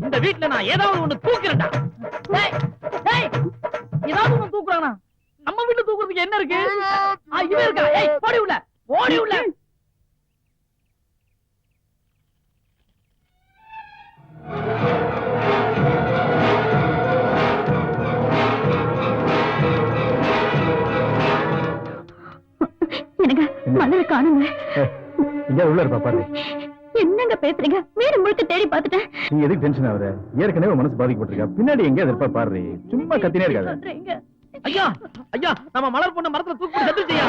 இந்த வீட்டுல நான் ஏதாவது ஒண்ணு தூக்கிறேன்டா. ஏதாவது ஒண்ணு தூக்குறானா? நம்ம வீட்டுல தூக்குறதுக்கு என்ன இருக்கு? இவன் இருக்கா? ஓடி உள்ள, ஓடி உள்ள. எனக்கு மலரை காணுங்க. இங்க உள்ள இருப்பா பாரு. என்னங்க பேசுறீங்க? வீடு முழுக்க தேடி பார்த்துட்டேன். நீ எதுக்கு டென்ஷன் ஆகுற? ஏற்கனவே மனசு பாதிக்கப்பட்டிருக்கா. பின்னாடி எங்க இருப்பா பாரு. சும்மா கத்தினே இருக்காத. சொல்றீங்க. ஐயா, ஐயா, நம்ம மலர் பொண்ணு மரத்துல தூக்கி செத்துச்சியா?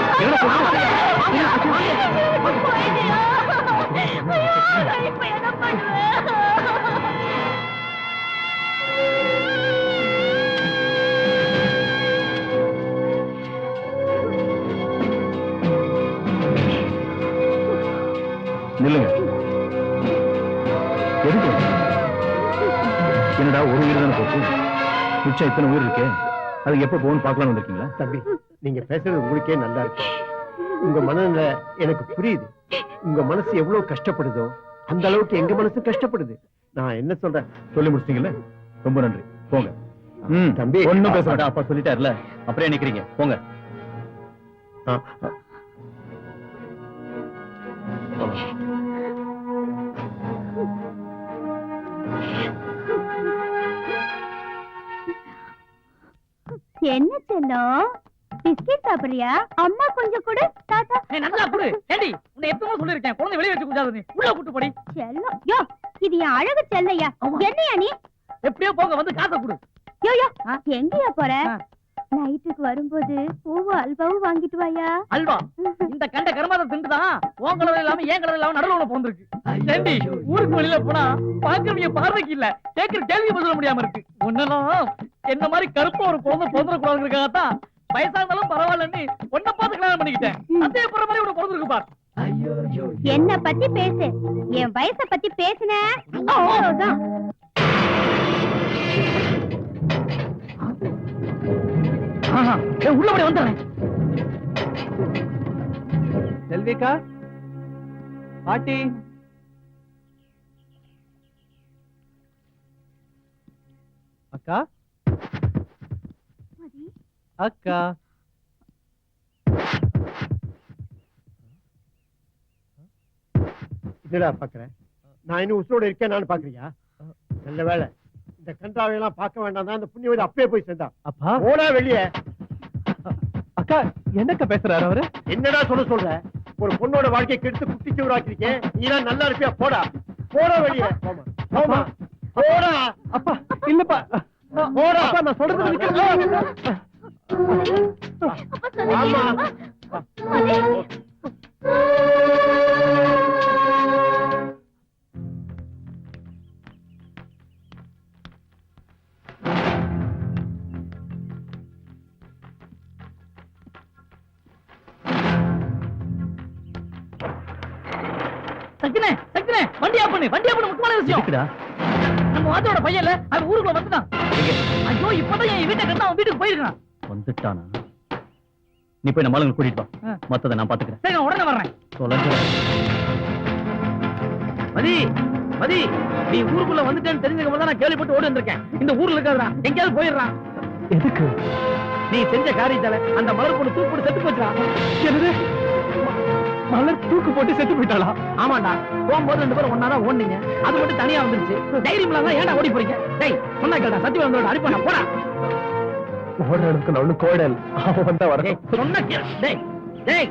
இப்ப என்ன பண்ணுவேன்? நில்லுங்க. எதுக்கு? என்னடா ஒரு உயிர் தானே போச்சு? மிச்சம் இத்தனை உயிர் இருக்கே. அது எப்ப போகணும் பார்க்கலாம் வந்திருக்கீங்களா? தம்பி, நீங்க பேசுறது உங்களுக்கே நல்லா இருக்கு. உங்க மனநிலை எனக்கு புரியுது. உங்க மனசு எவ்வளவு கஷ்டப்படுதோ அந்த அளவுக்கு எங்க மனசு கஷ்டப்படுது. நான் என்ன சொல்றேன்? சொல்லி முடிச்சிட்டீங்கல்ல, ரொம்ப நன்றி. போங்க. தம்பி, ஒண்ணும் பேச மாட்டேன். அப்பா சொல்லிட்டாருல, அப்புறம் நிக்கிறீங்க. போங்க. என்ன செல்லம், பிஸ்கெட் சாப்பிடுறியா? அம்மா கொஞ்சம் கூட. தாத்தா நல்லா குடு. ஏண்டி, உன்னை எத்தனை சொல்லிருக்கேன், குழந்தை வெளியே வச்சு குடிக்காத. நீ உள்ள கூட்டு போடி. செல்லம், யோ இது என் அழகு செல்லையா? என்னையா நீ? எப்படியோ போக, வந்து காசை கொடு. யோ யோ, எங்கயா போற? நைட்டுக்கு வரும்போது பூவும் அல்வாவும் வாங்கிட்டு வாயா. அல்வா? இந்த கண்ட கருமாதை திண்டுதான் உன் கலர் இல்லாம ஏன் கலர் இல்லாம நடுவுல பிறந்திருக்கு. ஏண்டி, ஊருக்கு வெளியில போனா பாக்குறவங்க பார்வைக்கு இல்ல, கேட்கிற கேள்வி சொல்ல முடியாம இருக்கு. ஒன்னெல்லாம் என்ன மாதிரி கருப்பா ஒரு குழந்தை பிறந்திருக்கூடாதுக்காகத்தான் வயசானாலும் பரவாயில்லன்னு ஒன்ன பார்த்து கல்யாணம் பண்ணிக்கிட்டேன். அதே போற மாதிரி உனக்கு பிறந்திருக்கு பார். என்ன பத்தி பேசு, என் வயசை பத்தி பேசுன அவ்வளவுதான். உள்ள போய் வந்துடுறேன். செல்விக்கா, பாட்டி, அக்கா, அக்கா. என்னடா பாக்குறேன்? நான் இன்னும் உசுரோட இருக்கேன் நான் பாக்குறியா? நல்ல வேலை, இந்த கன்றாவையெல்லாம் பார்க்க வேண்டாம் தான் அந்த புண்ணியவதி அப்பவே போய் சேர்ந்தா. அப்பா, போடா வெளியே. அக்கா, என்னக்கா பேசுறாரு அவரு? என்னடா சொல்ற? ஒரு பொண்ணோட வாழ்க்கையை கெடுத்து குட்டிச்சவராக்கிருக்கேன். நீதான் நல்லா இருப்பியா? போடா, போடா வெளியே. போமா, போமா, போடா. அப்பா, இல்லப்பா, போடா. அப்பா, நான் சொல்றது ஆமா. சக்கினே, சக்கினே, வண்டியா பண்ணு, வண்டியா பண்ணு. முக்கியமான விஷயம். நம்ம வாத்தியோட பையன்ல அவன் ஊருக்குள்ள வந்துட்டான். ஐயோ, இப்பதான் என் வீட்டை கண்டு அவன் வீட்டுக்கு போயிருக்கான். வந்துட்டானா? நீ போய் நம்ம ஆளுங்களை கூட்டிட்டு வா. மத்ததை நான் பாத்துக்கிறேன். சரி, நான் உடனே வர்றேன். தொலைஞ்சு. மதி மதி, நீ ஊருக்குள்ள வந்துட்டேன்னு தெரிஞ்சதுக்கு தான் நான் கேள்விப்பட்டு ஓடி வந்திருக்கேன். இந்த ஊர்ல இருக்காதுடா, எங்கேயாவது போயிடுறான். எதுக்கு? நீ செஞ்ச காரியத்தால அந்த மலர் பொண்ணு தூக்கு போட்டு செத்து போச்சுடா. என்னது? மலர் தூக்கு போட்டு செத்து போயிட்டாளா? ஆமாண்டா, போகும்போது 2 பேரும் ஒன்னாதான் ஓடுனீங்க. அது மட்டும் தனியா வந்துருச்சு. தைரியம் இல்லாம ஏன்டா ஓடி போறீங்க? டேய், சொன்னா கேட்டா சத்தியம் வந்தோட அடிப்பானா போடா. ஓடுற அளவுக்கு நான் ஒண்ணு கோடல். அவன் வந்தா வர. டேய், சொன்னா கேளு. டேய் டேய்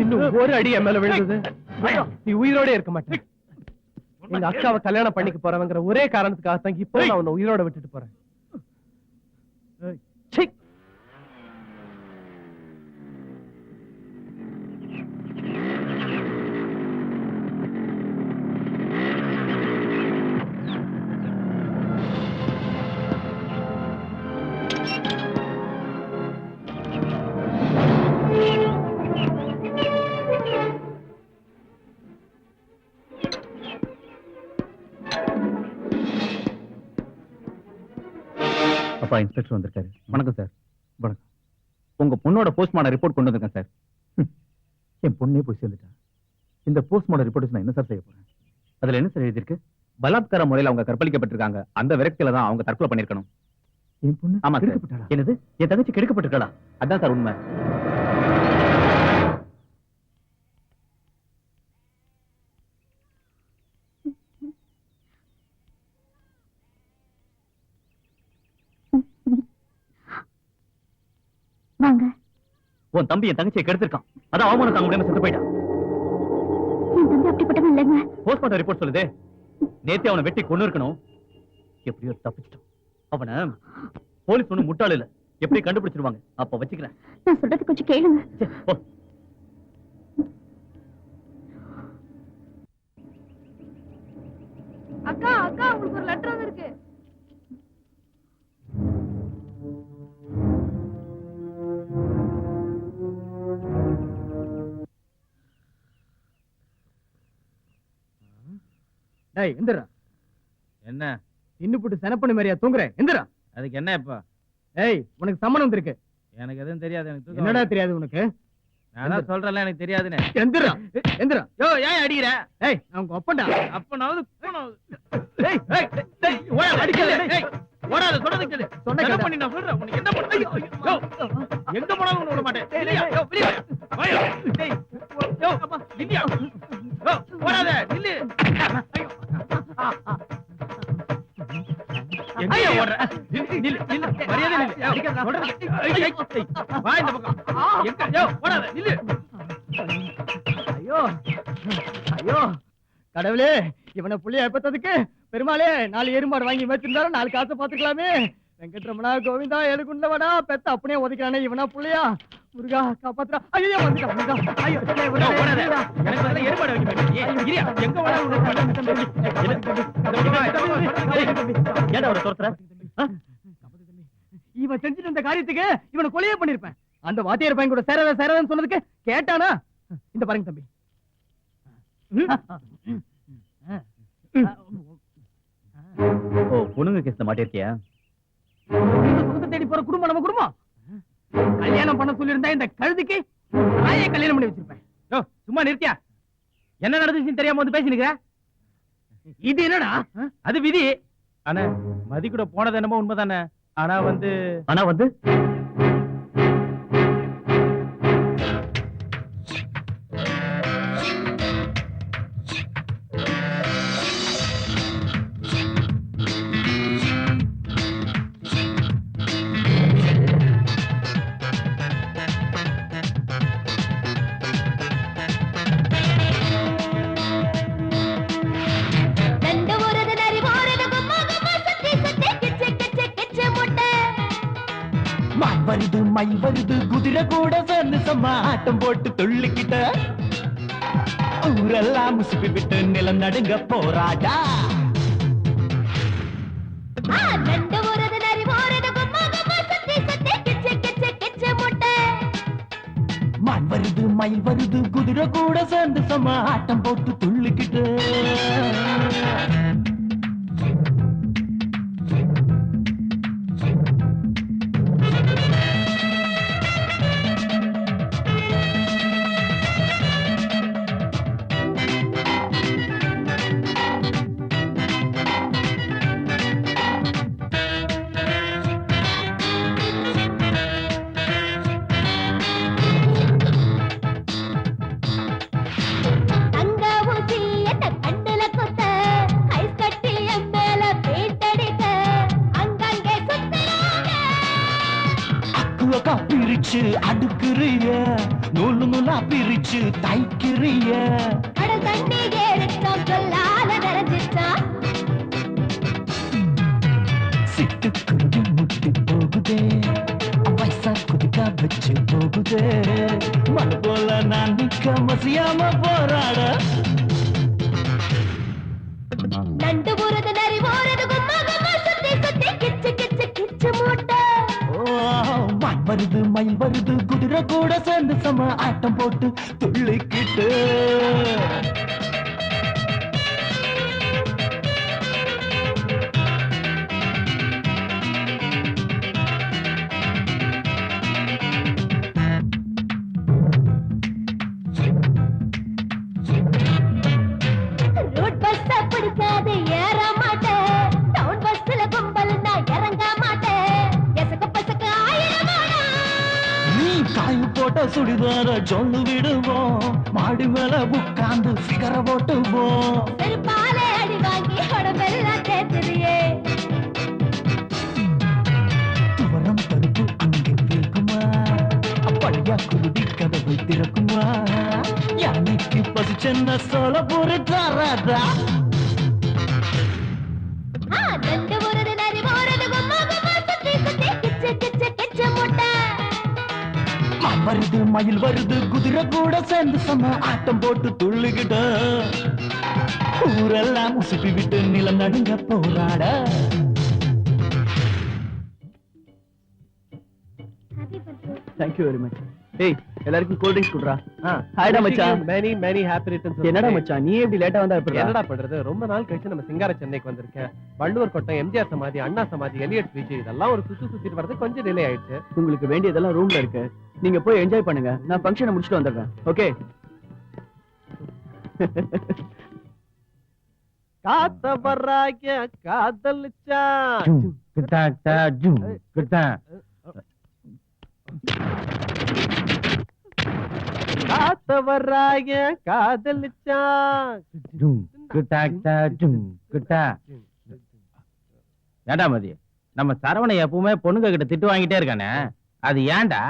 இன்னும் ஒரு அடி என் மேல விழுந்தது, நீ உயிரோட இருக்க மாட்டேன். எங்க அக்காவை கல்யாணம் பண்ணிக்க போறவங்கிற ஒரே காரணத்துக்காக தான் இப்போ நான் உன்னை உயிரோட விட்டுட்டு போறேன். அப்பா, இன்ஸ்பெக்டர் வந்திருக்காரு. வணக்கம் சார். வணக்கம். உங்க பொண்ணோட போஸ்ட்மார்டம் ரிப்போர்ட் கொண்டு வந்திருக்கேன் சார். என் பொண்ணே போய் சேர்ந்துட்டா. இந்த போஸ்ட்மார்டம் ரிப்போர்ட் நான் என்ன சார் செய்ய போறேன்? அதுல என்ன சார் எழுதிருக்கு? பலாத்கார முறையில் அவங்க கற்பழிக்கப்பட்டிருக்காங்க. அந்த விரக்தியில தான் அவங்க தற்கொலை பண்ணிருக்கணும். என் பொண்ணு? ஆமா சார். என்னது? என் தங்கச்சி கெடுக்கப்பட்டிருக்காளா? அதான் சார் உண்மை. வாங்க. உன் தம்பி என் தங்கச்சியை கெடுத்திருக்கான். அதான் அவமானம் தாங்க முடியாம செத்து போயிட்டான். என் தம்பி அப்படிப்பட்டவன் இல்லைங்க. போஸ்ட்மார்டம் ரிப்போர்ட் சொல்லுதே, நேத்து அவனை வெட்டி கொண்டு இருக்கணும். எப்படியோ தப்பிச்சிட்டான். அவனை போலீஸ் ஒண்ணு முட்டாள் இல்ல, எப்படி கண்டுபிடிச்சிருவாங்க. அப்ப வச்சுக்கிறேன். நான் சொல்றது கொஞ்சம் கேளுங்க. அக்கா அக்கா, உங்களுக்கு ஒரு லெட்டர் வந்திருக்கு. டேய் எந்திரா. என்ன இன்னும் போட்டு செனப்பண்ணி மாதிரியா தூங்குறேன்? எந்திரா. அதுக்கு என்ன இப்ப? ஏய், உனக்கு சம்மணம் இருக்கு. எனக்கு எதுவும் தெரியாது. எனக்கு தூக்கம் என்னடா வருது. தெரியாது உனக்கு? நான் தான் சொல்றேன்ல, எனக்கு தெரியாதுன்னு. எந்திரா எந்திரா. யோ, ஏன் அடிக்கிற? ஏய், நான் உங்க அப்பன்டா. அப்பனாவது போனாவது. ஏய் ஏய் டேய், ஓட அடிக்காத. ஏய், ஓடாத, சொல்றது கேளு. சொன்ன என்ன கேளு. பண்ணி நான் சொல்றேன். உனக்கு என்ன பண்ண? யோ, எங்க போனாலும் உன்னை விட மாட்டேன். இல்லையா? யோ, வெளிய வா. வாயா. டேய், யோ, அப்பா, நில்லியா. யோ, ஓடாத, நில்லு. ஐயோ. எங்கயா ஓடுற? நில்லு, நில்லு. மரியாதை நில்லு. யோ, சொல்றது கேளு. ஏய், ஏய், ஏய். வா இந்த பக்கம். எங்க? யோ, ஓடாத, நில்லு. ஐயோ ஐயோ கடவுளே, இவனை புள்ளைய எப்பத்ததுக்கு பெருமாளே 4 எருமாடு வாங்கி வச்சிருந்தாலும் 4 காசை பாத்துக்கலாமே. வெங்கட்ரமணா கோவிந்தா எதுக்குண்டவனா பெத்த அப்படியே ஒதுக்கிறானே, இவனா புள்ளையா? முருகா காப்பாத்துறா. ஐயோ வந்துட்டான். ஐயோ யோ, ஓடாத. எனக்கு பதிலா எருமாடு வைக்க மாட்டேன். ஏய், இரியா. எங்க ஓடாத உனக்கு? ஏன்டா அவரை துரத்துற? இவன் செஞ்சுட்டு இந்த காரியத்துக்கு இவனை கொலையே பண்ணிருப்பேன். அந்த வாத்தியார் பையன் கூட சேராதன்னு சொன்னதுக்கு கேட்டானா? இந்த பாருங்க தம்பி. ஓ, பொண்ணுங்க கேஸ்ல மாட்டிருக்கியா? சுகத்தை தேடி போற குடும்பம் நம்ம குடும்பம். கல்யாணம் பண்ண சொல்லியிருந்தா இந்த கழுதுக்கு நாயே கல்யாணம் பண்ணி வச்சிருப்பேன். யோ, சும்மா நிறுத்தியா? என்ன நடந்துச்சுன்னு தெரியாம வந்து பேசினுக்கிற? இது என்னடா? அது விதி. ஆனா மதி கூட போனது என்னமோ உண்மைதானே. ஆனா வந்து நண்டு ஊறுது, நரி ஊறுது, கும்மா கும்மா சுத்தி சுத்தி கிச்சு கிச்சு கிச்சு முட்டை. மான் வருது மயில் வருது குதிரை கூட சேர்ந்து சும்மா ஆட்டம் போட்டு துள்ளிக்கிட்ட ஊரெல்லாம் முசுப்பி விட்டு நிலம் நடுங்க போராடா. நண்டு ஊறுது, நரி ஊறுது, கும்மா கும்மா சுத்தி சுத்தி கிச்சு கிச்சு கிச்சு முட்டை. மான் வருது மயில் வருது குதிரை கூட சேர்ந்து சும்மா ஆட்டம் போட்டு துள்ளிக்கிட்டு தங்க ஊசி என்ன கண்ணுல குத்த, ஐஸ் கட்டி என் மேல பெயிண்டடிக்க, அங்கங்கே சுத்துறாங்க. அக்குவக்கா பிரிச்சு அடுக்குறிய நூலு நூலா பிரிச்சு தைக்கிறிய கடல் தண்ணி ஏறிச்சான், சொல்லால நிறைஞ்சிச்சான். சிட்டுக்குருவி முட்டி போகுதே வயசா குதிக்கா வச்சு போகுதே மழை போல நான் நிக்க மசியாம போராட. நண்டு ஊறுது, நரி ஊறுது, கும்மா கும்மா சுத்தி சுத்தி கிச்சு கிச்சு கிச்சு மூட்டை. மான் வருது மயில் வருது குதிரை கூட சேர்ந்து சம ஆட்டம் போட்டு துள்ளிக்கிட்டு ரூட் பஸ் பிடிக்காது ஏற மாட்டேன், டவுன் பஸ்ல கும்பல் நான் இறங்க மாட்டேன். எசக்க பசக்க ஆயிரமானா நீ காய் போட்ட சுடிதார சொல்லு விடுவோம் மாடி மேல உட்கார்ந்து ஃபிகர போட்டுவோம். செருப்பாலே அடி வாங்கி உடம்பெல்லாம் தேத்துறியே. துவரம் பருப்பு அங்கே இருக்குமா பழைய குருதி கதவை திறக்குமா யானைக்கு பசிச்சென்ன சோல பூரி தராதா. நண்டு ஊறுது, நரி ஊறுது, கும்மா கும்மா சுத்தி சுத்தி கிச்சு கிச்சு கிச்சு மூட்டை. மான் வருது மயில் வருது குதிரை கூட சேர்ந்து சம ஆட்டம் போட்டு துள்ளுகிட்ட ஊரெல்லாம் உசுப்பி விட்டு நிலம் நடுங்க போராட. Thank you very much. ஏய் எல்லாருக்கும் கூல் ட்ரிங்க்ஸ் குடுறா. ஹாய்டா மச்சான். many many happy returns. என்னடா மச்சான் நீ எப்படி லேட்டா வந்தா எப்படி? என்னடா பண்றது, ரொம்ப நாள் கழிச்சு நம்ம சிங்கார சென்னைக்கு வந்திருக்கேன். வள்ளுவர் கோட்டம், எம்ஜிஆர் சமாதி, அண்ணா சமாதி, எலியட் பீச் இதெல்லாம் ஒரு சுத்திட்டு வரது கொஞ்சம் டிலே ஆயிடுச்சு. உங்களுக்கு வேண்டியதெல்லாம் ரூம்ல இருக்கு, நீங்க போய் என்ஜாய் பண்ணுங்க. நான் ஃபங்க்ஷனை முடிச்சிட்டு வந்துடுறேன். ஓகே? காத்த வர்றாங்க காதலிச்சா காத்த வர்றாங்க காதலிச்சா. ஏண்டா மதி, நம்ம சரவணை எப்பவுமே பொண்ணுங்க கிட்ட திட்டு வாங்கிட்டே இருக்கானே, அது ஏன்டா?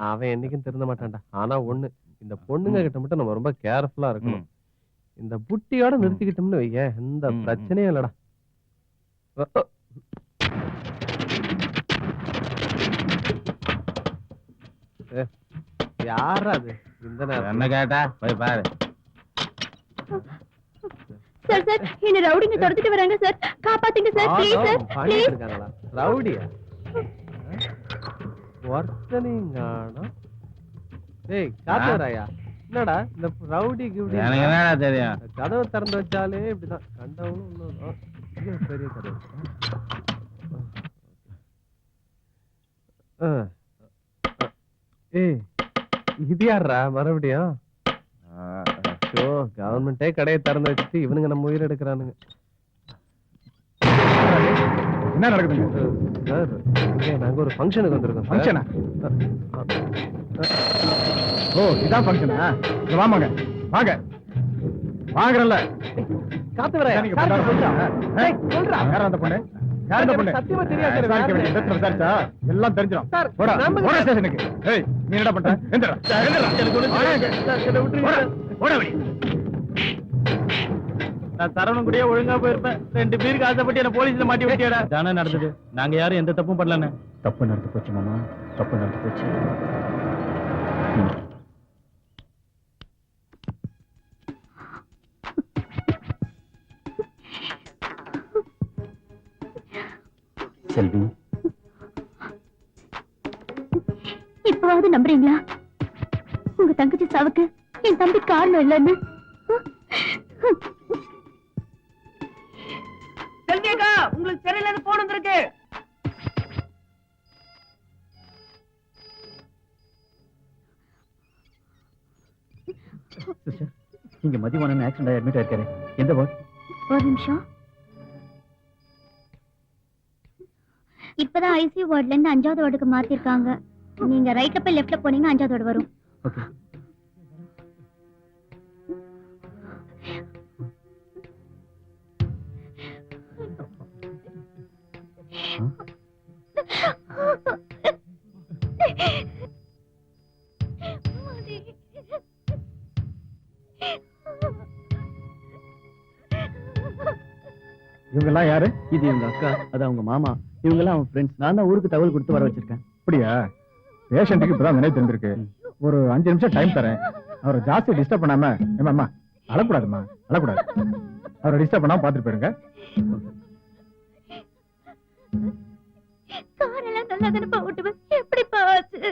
அவன் என்னைக்கும் திருந்த மாட்டான்டா. ஆனா ஒண்ணு, இந்த பொண்ணுங்க கிட்ட மட்டும் நம்ம ரொம்ப கேர்ஃபுல்லா இருக்கணும். இந்த புட்டியோட நிறுத்திக்கிட்டோம்னு வைய எந்த பிரச்சனையும் இல்லடா. யாரா அது இந்த நேரம்? என்ன கேட்டா போய் பாரு. சார் சார் என்ன ரவுடிங்க துரத்திட்டு வராங்க சார், காப்பாத்துங்க சார் ப்ளீஸ் சார் ப்ளீஸ். இருக்காங்களா ரவுடியா? ஒருத்தனையும் காணோம். டேய் காத்துறாயா, என்னடா இந்த ரவுடி கிவுடி? எனக்கு என்னடா தெரியும்? கதவை திறந்து வச்சாலே இப்படிதான் கண்டவனும் இன்னும் இது பெரிய கதவு. ஏய் இது யாரா மறுபடியும்? கவர்மெண்டே கடையை திறந்து வச்சுட்டு இவனுங்க நம்ம உயிர் எடுக்கிறானுங்க. என்ன நடக்குதுங்க சார், நாங்க ஒரு ஃபங்க்ஷனுக்கு வந்திருக்கோம். ஃபங்க்ஷனா? ஓ, இதான் ஃபங்க்ஷனா? வாங்க வாங்க வாங்கறல்ல. காத்து வர சொல்றா. யார் அந்த பொண்ணு? யார் அந்த பொண்ணு? சத்தியமா தெரியாது சார். விசாரிச்சா எல்லாம் தெரிஞ்சிடும். சார், போடா நம்புங்க போடா சார். ஸ்டேஷனுக்கு. ஏய், நீ என்னடா பண்ற? எந்திரா. நான் சரவணன் கூடயே ஒழுங்கா போயிருப்பேன். 2 பேருக்கு ஆசைப்பட்டு என்ன போலீஸ்ல மாட்டி விட்டியாடா. தானே நடந்தது. நாங்க யாரும் எந்த தப்பும் பண்ணலன்னு. தப்பு நடந்து போச்சு மாமா, தப்பு நடந்து போச்சு. செல்வி, இப்பவாவது நம்புறீங்களா உங்க தங்கச்சி சாவுக்கு என் தம்பி காரணம் இல்லைன்னு? செல்வியக்கா, உங்களுக்கு சென்னையில இருந்து போன் வந்திருக்கு. சிஸ்டர், இங்க மதிவானன் ஆக்சிடென்ட் ஆகி அட்மிட் ஆயிருக்காரு. எந்த வார்டு? ஒரு நிமிஷம். இப்பதான் ஐசியூ வார்டுல இருந்து 5வது வார்டுக்கு மாத்திருக்காங்க. நீங்க ரைட்ல போய் லெஃப்ட்ல போனீங்கன்னா 5வது வார்டு வரும். ஓகே. இவங்க எல்லாம் யாரு? இது இவங்க அக்கா, அது அவங்க மாமா. இவங்க எல்லாம் அவன் ஃப்ரெண்ட்ஸ். நான் தான் ஊருக்கு தகவல் கொடுத்து வர வச்சிருக்கேன். அப்படியா? பேஷண்ட்டுக்கு இப்பதான் நினைவு தெரிஞ்சிருக்கு. ஒரு 5 நிமிஷம் டைம் தரேன். அவரை ஜாஸ்தி டிஸ்டர்ப் பண்ணாம. ஏமாம்மா, அழக்கூடாதுமா, அழக்கூடாது. அவரை டிஸ்டர்ப் பண்ணாம பாத்துட்டு போயிருங்க. காரெல்லாம் நல்லா தானே ஓட்டுவேன், எப்படி பாச்சு?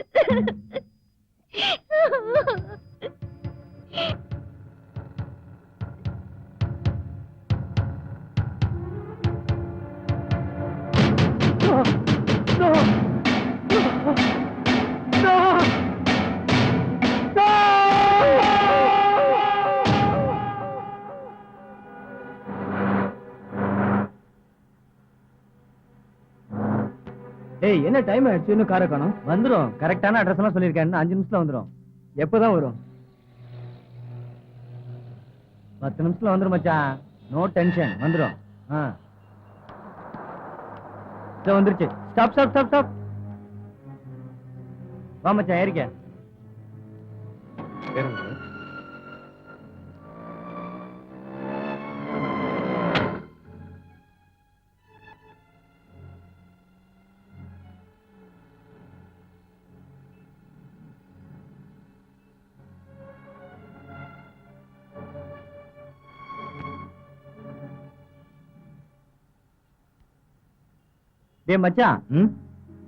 ஏய், என்ன டைம் ஆயிடுச்சு, இன்னும் காரை காணோம்? வந்துரும். கரெக்டான அட்ரஸ் எல்லாம் சொல்லியிருக்கேன். 5 நிமிஷத்துல வந்துரும். எப்பதான் வரும்? 10 நிமிஷத்துல வந்துரும் மச்சான். நோ டென்ஷன், வந்துரும். வந்துருச்சு. Stop stop stop stop. வா மச்சான், ஏறிக்க. டேய் மச்சான்,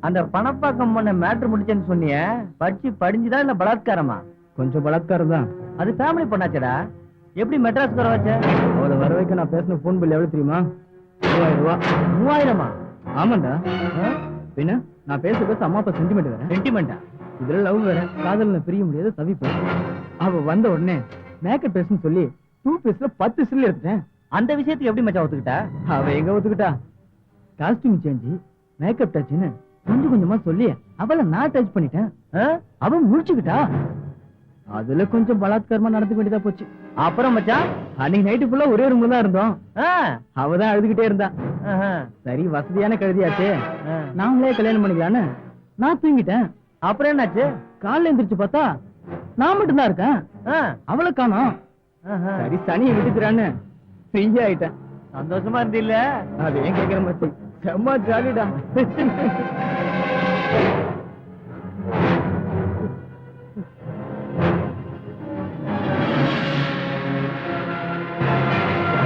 அந்த பணப்பாக்கம் பண்ண மேட்டர் முடிச்சேன்னு சொன்னியே, படிஞ்சுதான் இல்ல பலாத்காரமா? கொஞ்சம் பலாத்காரம் தான். அது ஃபேமிலி பண்ணாச்சடா. எப்படி மெட்ராஸ்க்கு வர வச்ச? அவளை வர வைக்க நான் பேசின போன் பில் எவ்வளவு தெரியுமா? 3000 ரூபாய். 3000மா? ஆமாண்டா. பின்ன நான் பேச அம்மா அப்பா சென்டிமெண்ட் வேற. சென்டிமெண்டா? இதுல லவ் வேற. காதல்ல பிரிய முடியாது, தவிப்பு. அவ வந்த உடனே மேக்கப் பேசுன்னு சொல்லி 2 பீஸ்ல 10 சில்லு எடுத்துட்டேன். அந்த விஷயத்துக்கு எப்படி மச்சான் ஒத்துக்கிட்டா? அவ எங்க ஒத்துக்கிட்டா? காஸ்டியூம் சேஞ்ச், மேக்கப் டச்னு கொஞ்சம் கொஞ்சமா சொல்லி அவளை நான் டச் பண்ணிட்டேன். அவன் முடிச்சுக்கிட்டா. அதுல கொஞ்சம் பலாத்காரமா நடந்துக்க வேண்டியதா போச்சு. அப்புறம் மச்சான், அன்னைக்கு நைட்டு ஃபுல்லா ஒரே ரூம்ல தான் இருந்தோம். அவதான் அழுதுகிட்டே இருந்தா. சரி, வசதியான கழுதியாச்சு, நாமளே கல்யாணம் பண்ணிக்கலான்னு நான் தூங்கிட்டேன். அப்புறம் என்னாச்சு? காலைல எந்திரிச்சு பார்த்தா நான் மட்டும் தான் இருக்கேன். அவளை காணோம். சரி, சனியை விட்டுக்கிறான்னு ஃப்ரீயா ஆயிட்டேன். சந்தோஷமா இருந்தில்ல? அது ஏன் கேக்குற மச்சி, செம்ம ஜாலிடா.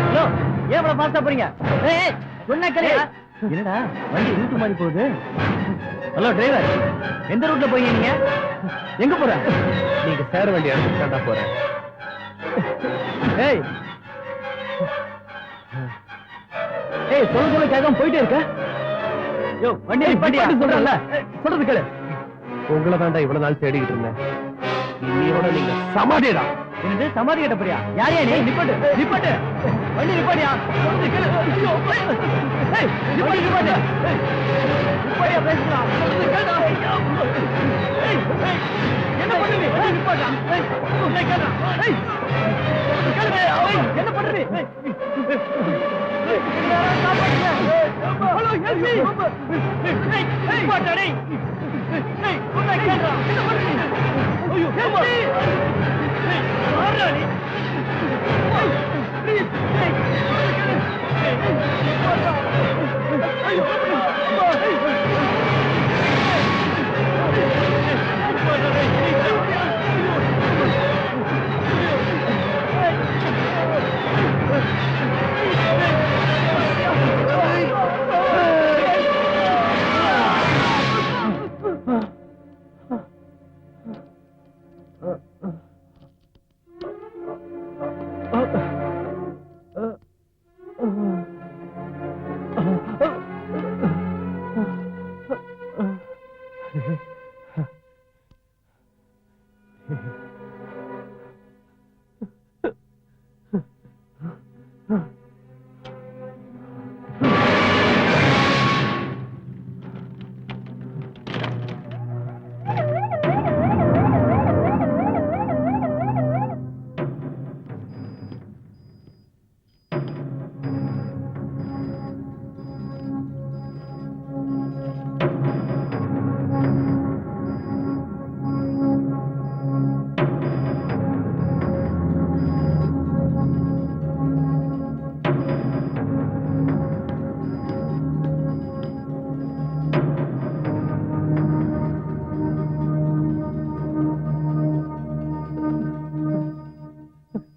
ஹலோ, ஏன் இவ்வளவு ஃபாஸ்டா போறீங்க? சொன்ன கேளுங்க. என்னடா வண்டி ரூட் மாறி போகுது? ஹலோ டிரைவர், எந்த ரூட்ல போறீங்க நீங்க? எங்க போற? நீங்க சேர வேண்டிய இடத்துக்கு தான் போறேன். ஏய் ஏய், சொல்ல கேட்காம போயிட்டே இருக்க. யோ, வண்டி நிப்பாட்டியா? சொல்றல, சொல்றது கேளு. உங்களை தான்டா இவ்வளவு நாள் தேடிக்கிட்டு இருந்தேன். இன்னையோட நீங்க சமாதிடா. என்னது சமாதி கட்ட போறியா? யாரையா நீ? நிப்பாட்டு நிப்பாட்டு வண்டி நிப்பாட்டியா? நிப்பாட்டியா பேசுறான். என்ன பண்ணுவீ? நிப்பாட்டா என்ன பண்ணுவீ?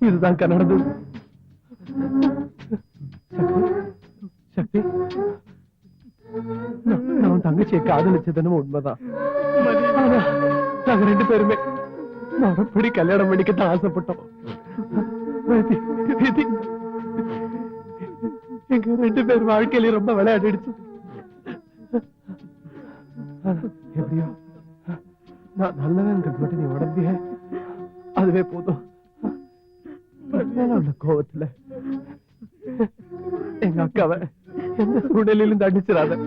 இதுதான் நடந்தது. சக்தி, நான் தங்கச்சியை காதலிச்சதுன்னு உண்மைதான். ஆனா, நாங்க 2 பேருமே மறுபடி கல்யாணம் பண்ணிக்கத்தான் ஆசைப்பட்டோம். விதி, விதி எங்க 2 பேர் வாழ்க்கையில ரொம்ப விளையாடிடுச்சு. எப்படியோ நான் நல்லவன்கிறது மட்டும் நீ உடம்பிய, அதுவே போதும். உள்ள கோவத்துல எங்க அக்காவை எந்த சூழ்நிலையிலும் தண்டிச்சிடாத.